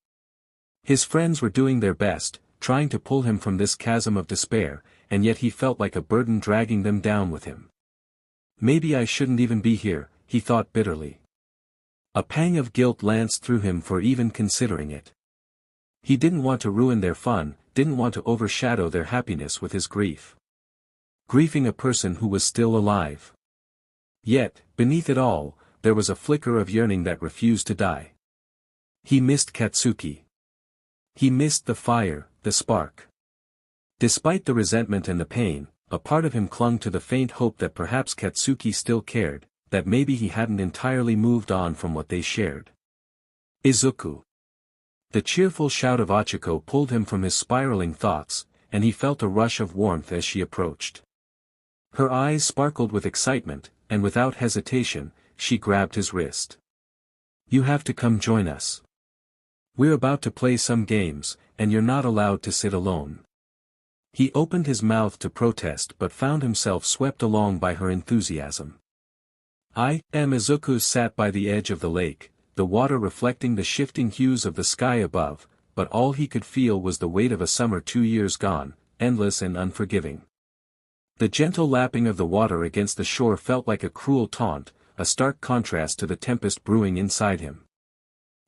His friends were doing their best, trying to pull him from this chasm of despair, and yet he felt like a burden dragging them down with him. Maybe I shouldn't even be here, he thought bitterly. A pang of guilt lanced through him for even considering it. He didn't want to ruin their fun, didn't want to overshadow their happiness with his grief. Grieving a person who was still alive. Yet, beneath it all, there was a flicker of yearning that refused to die. He missed Katsuki. He missed the fire, the spark. Despite the resentment and the pain, a part of him clung to the faint hope that perhaps Katsuki still cared, that maybe he hadn't entirely moved on from what they shared. Izuku. The cheerful shout of Ochiko pulled him from his spiraling thoughts, and he felt a rush of warmth as she approached. Her eyes sparkled with excitement, and without hesitation, she grabbed his wrist. You have to come join us. We're about to play some games, and you're not allowed to sit alone. He opened his mouth to protest but found himself swept along by her enthusiasm. Izuku sat by the edge of the lake, the water reflecting the shifting hues of the sky above, but all he could feel was the weight of a summer 2 years gone, endless and unforgiving. The gentle lapping of the water against the shore felt like a cruel taunt, a stark contrast to the tempest brewing inside him.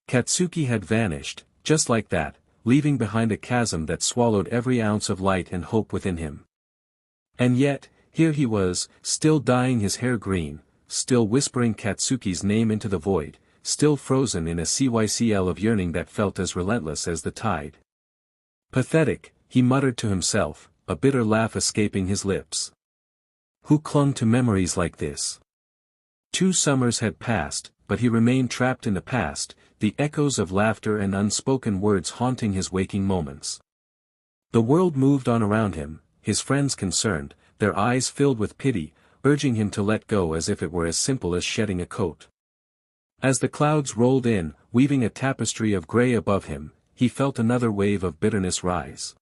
Katsuki had vanished, just like that, leaving behind a chasm that swallowed every ounce of light and hope within him. And yet, here he was, still dyeing his hair green, still whispering Katsuki's name into the void, still frozen in a cycle of yearning that felt as relentless as the tide. Pathetic, he muttered to himself, a bitter laugh escaping his lips. Who clung to memories like this? 2 summers had passed, but he remained trapped in the past, the echoes of laughter and unspoken words haunting his waking moments. The world moved on around him, his friends concerned, their eyes filled with pity, urging him to let go as if it were as simple as shedding a coat. As the clouds rolled in, weaving a tapestry of gray above him, he felt another wave of bitterness rise.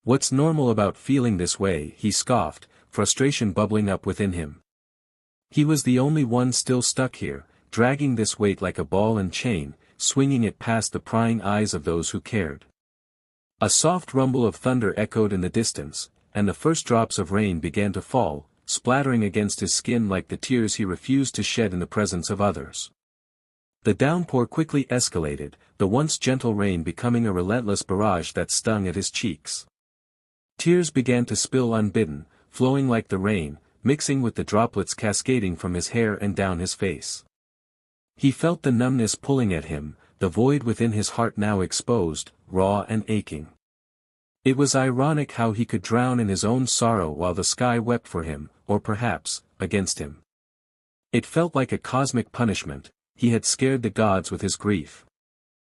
What's normal about feeling this way, he scoffed, frustration bubbling up within him. He was the only one still stuck here, dragging this weight like a ball and chain, swinging it past the prying eyes of those who cared. A soft rumble of thunder echoed in the distance, and the first drops of rain began to fall, splattering against his skin like the tears he refused to shed in the presence of others. The downpour quickly escalated, the once gentle rain becoming a relentless barrage that stung at his cheeks. Tears began to spill unbidden, flowing like the rain, mixing with the droplets cascading from his hair and down his face. He felt the numbness pulling at him, the void within his heart now exposed, raw and aching. It was ironic how he could drown in his own sorrow while the sky wept for him, or perhaps, against him. It felt like a cosmic punishment. He had scared the gods with his grief.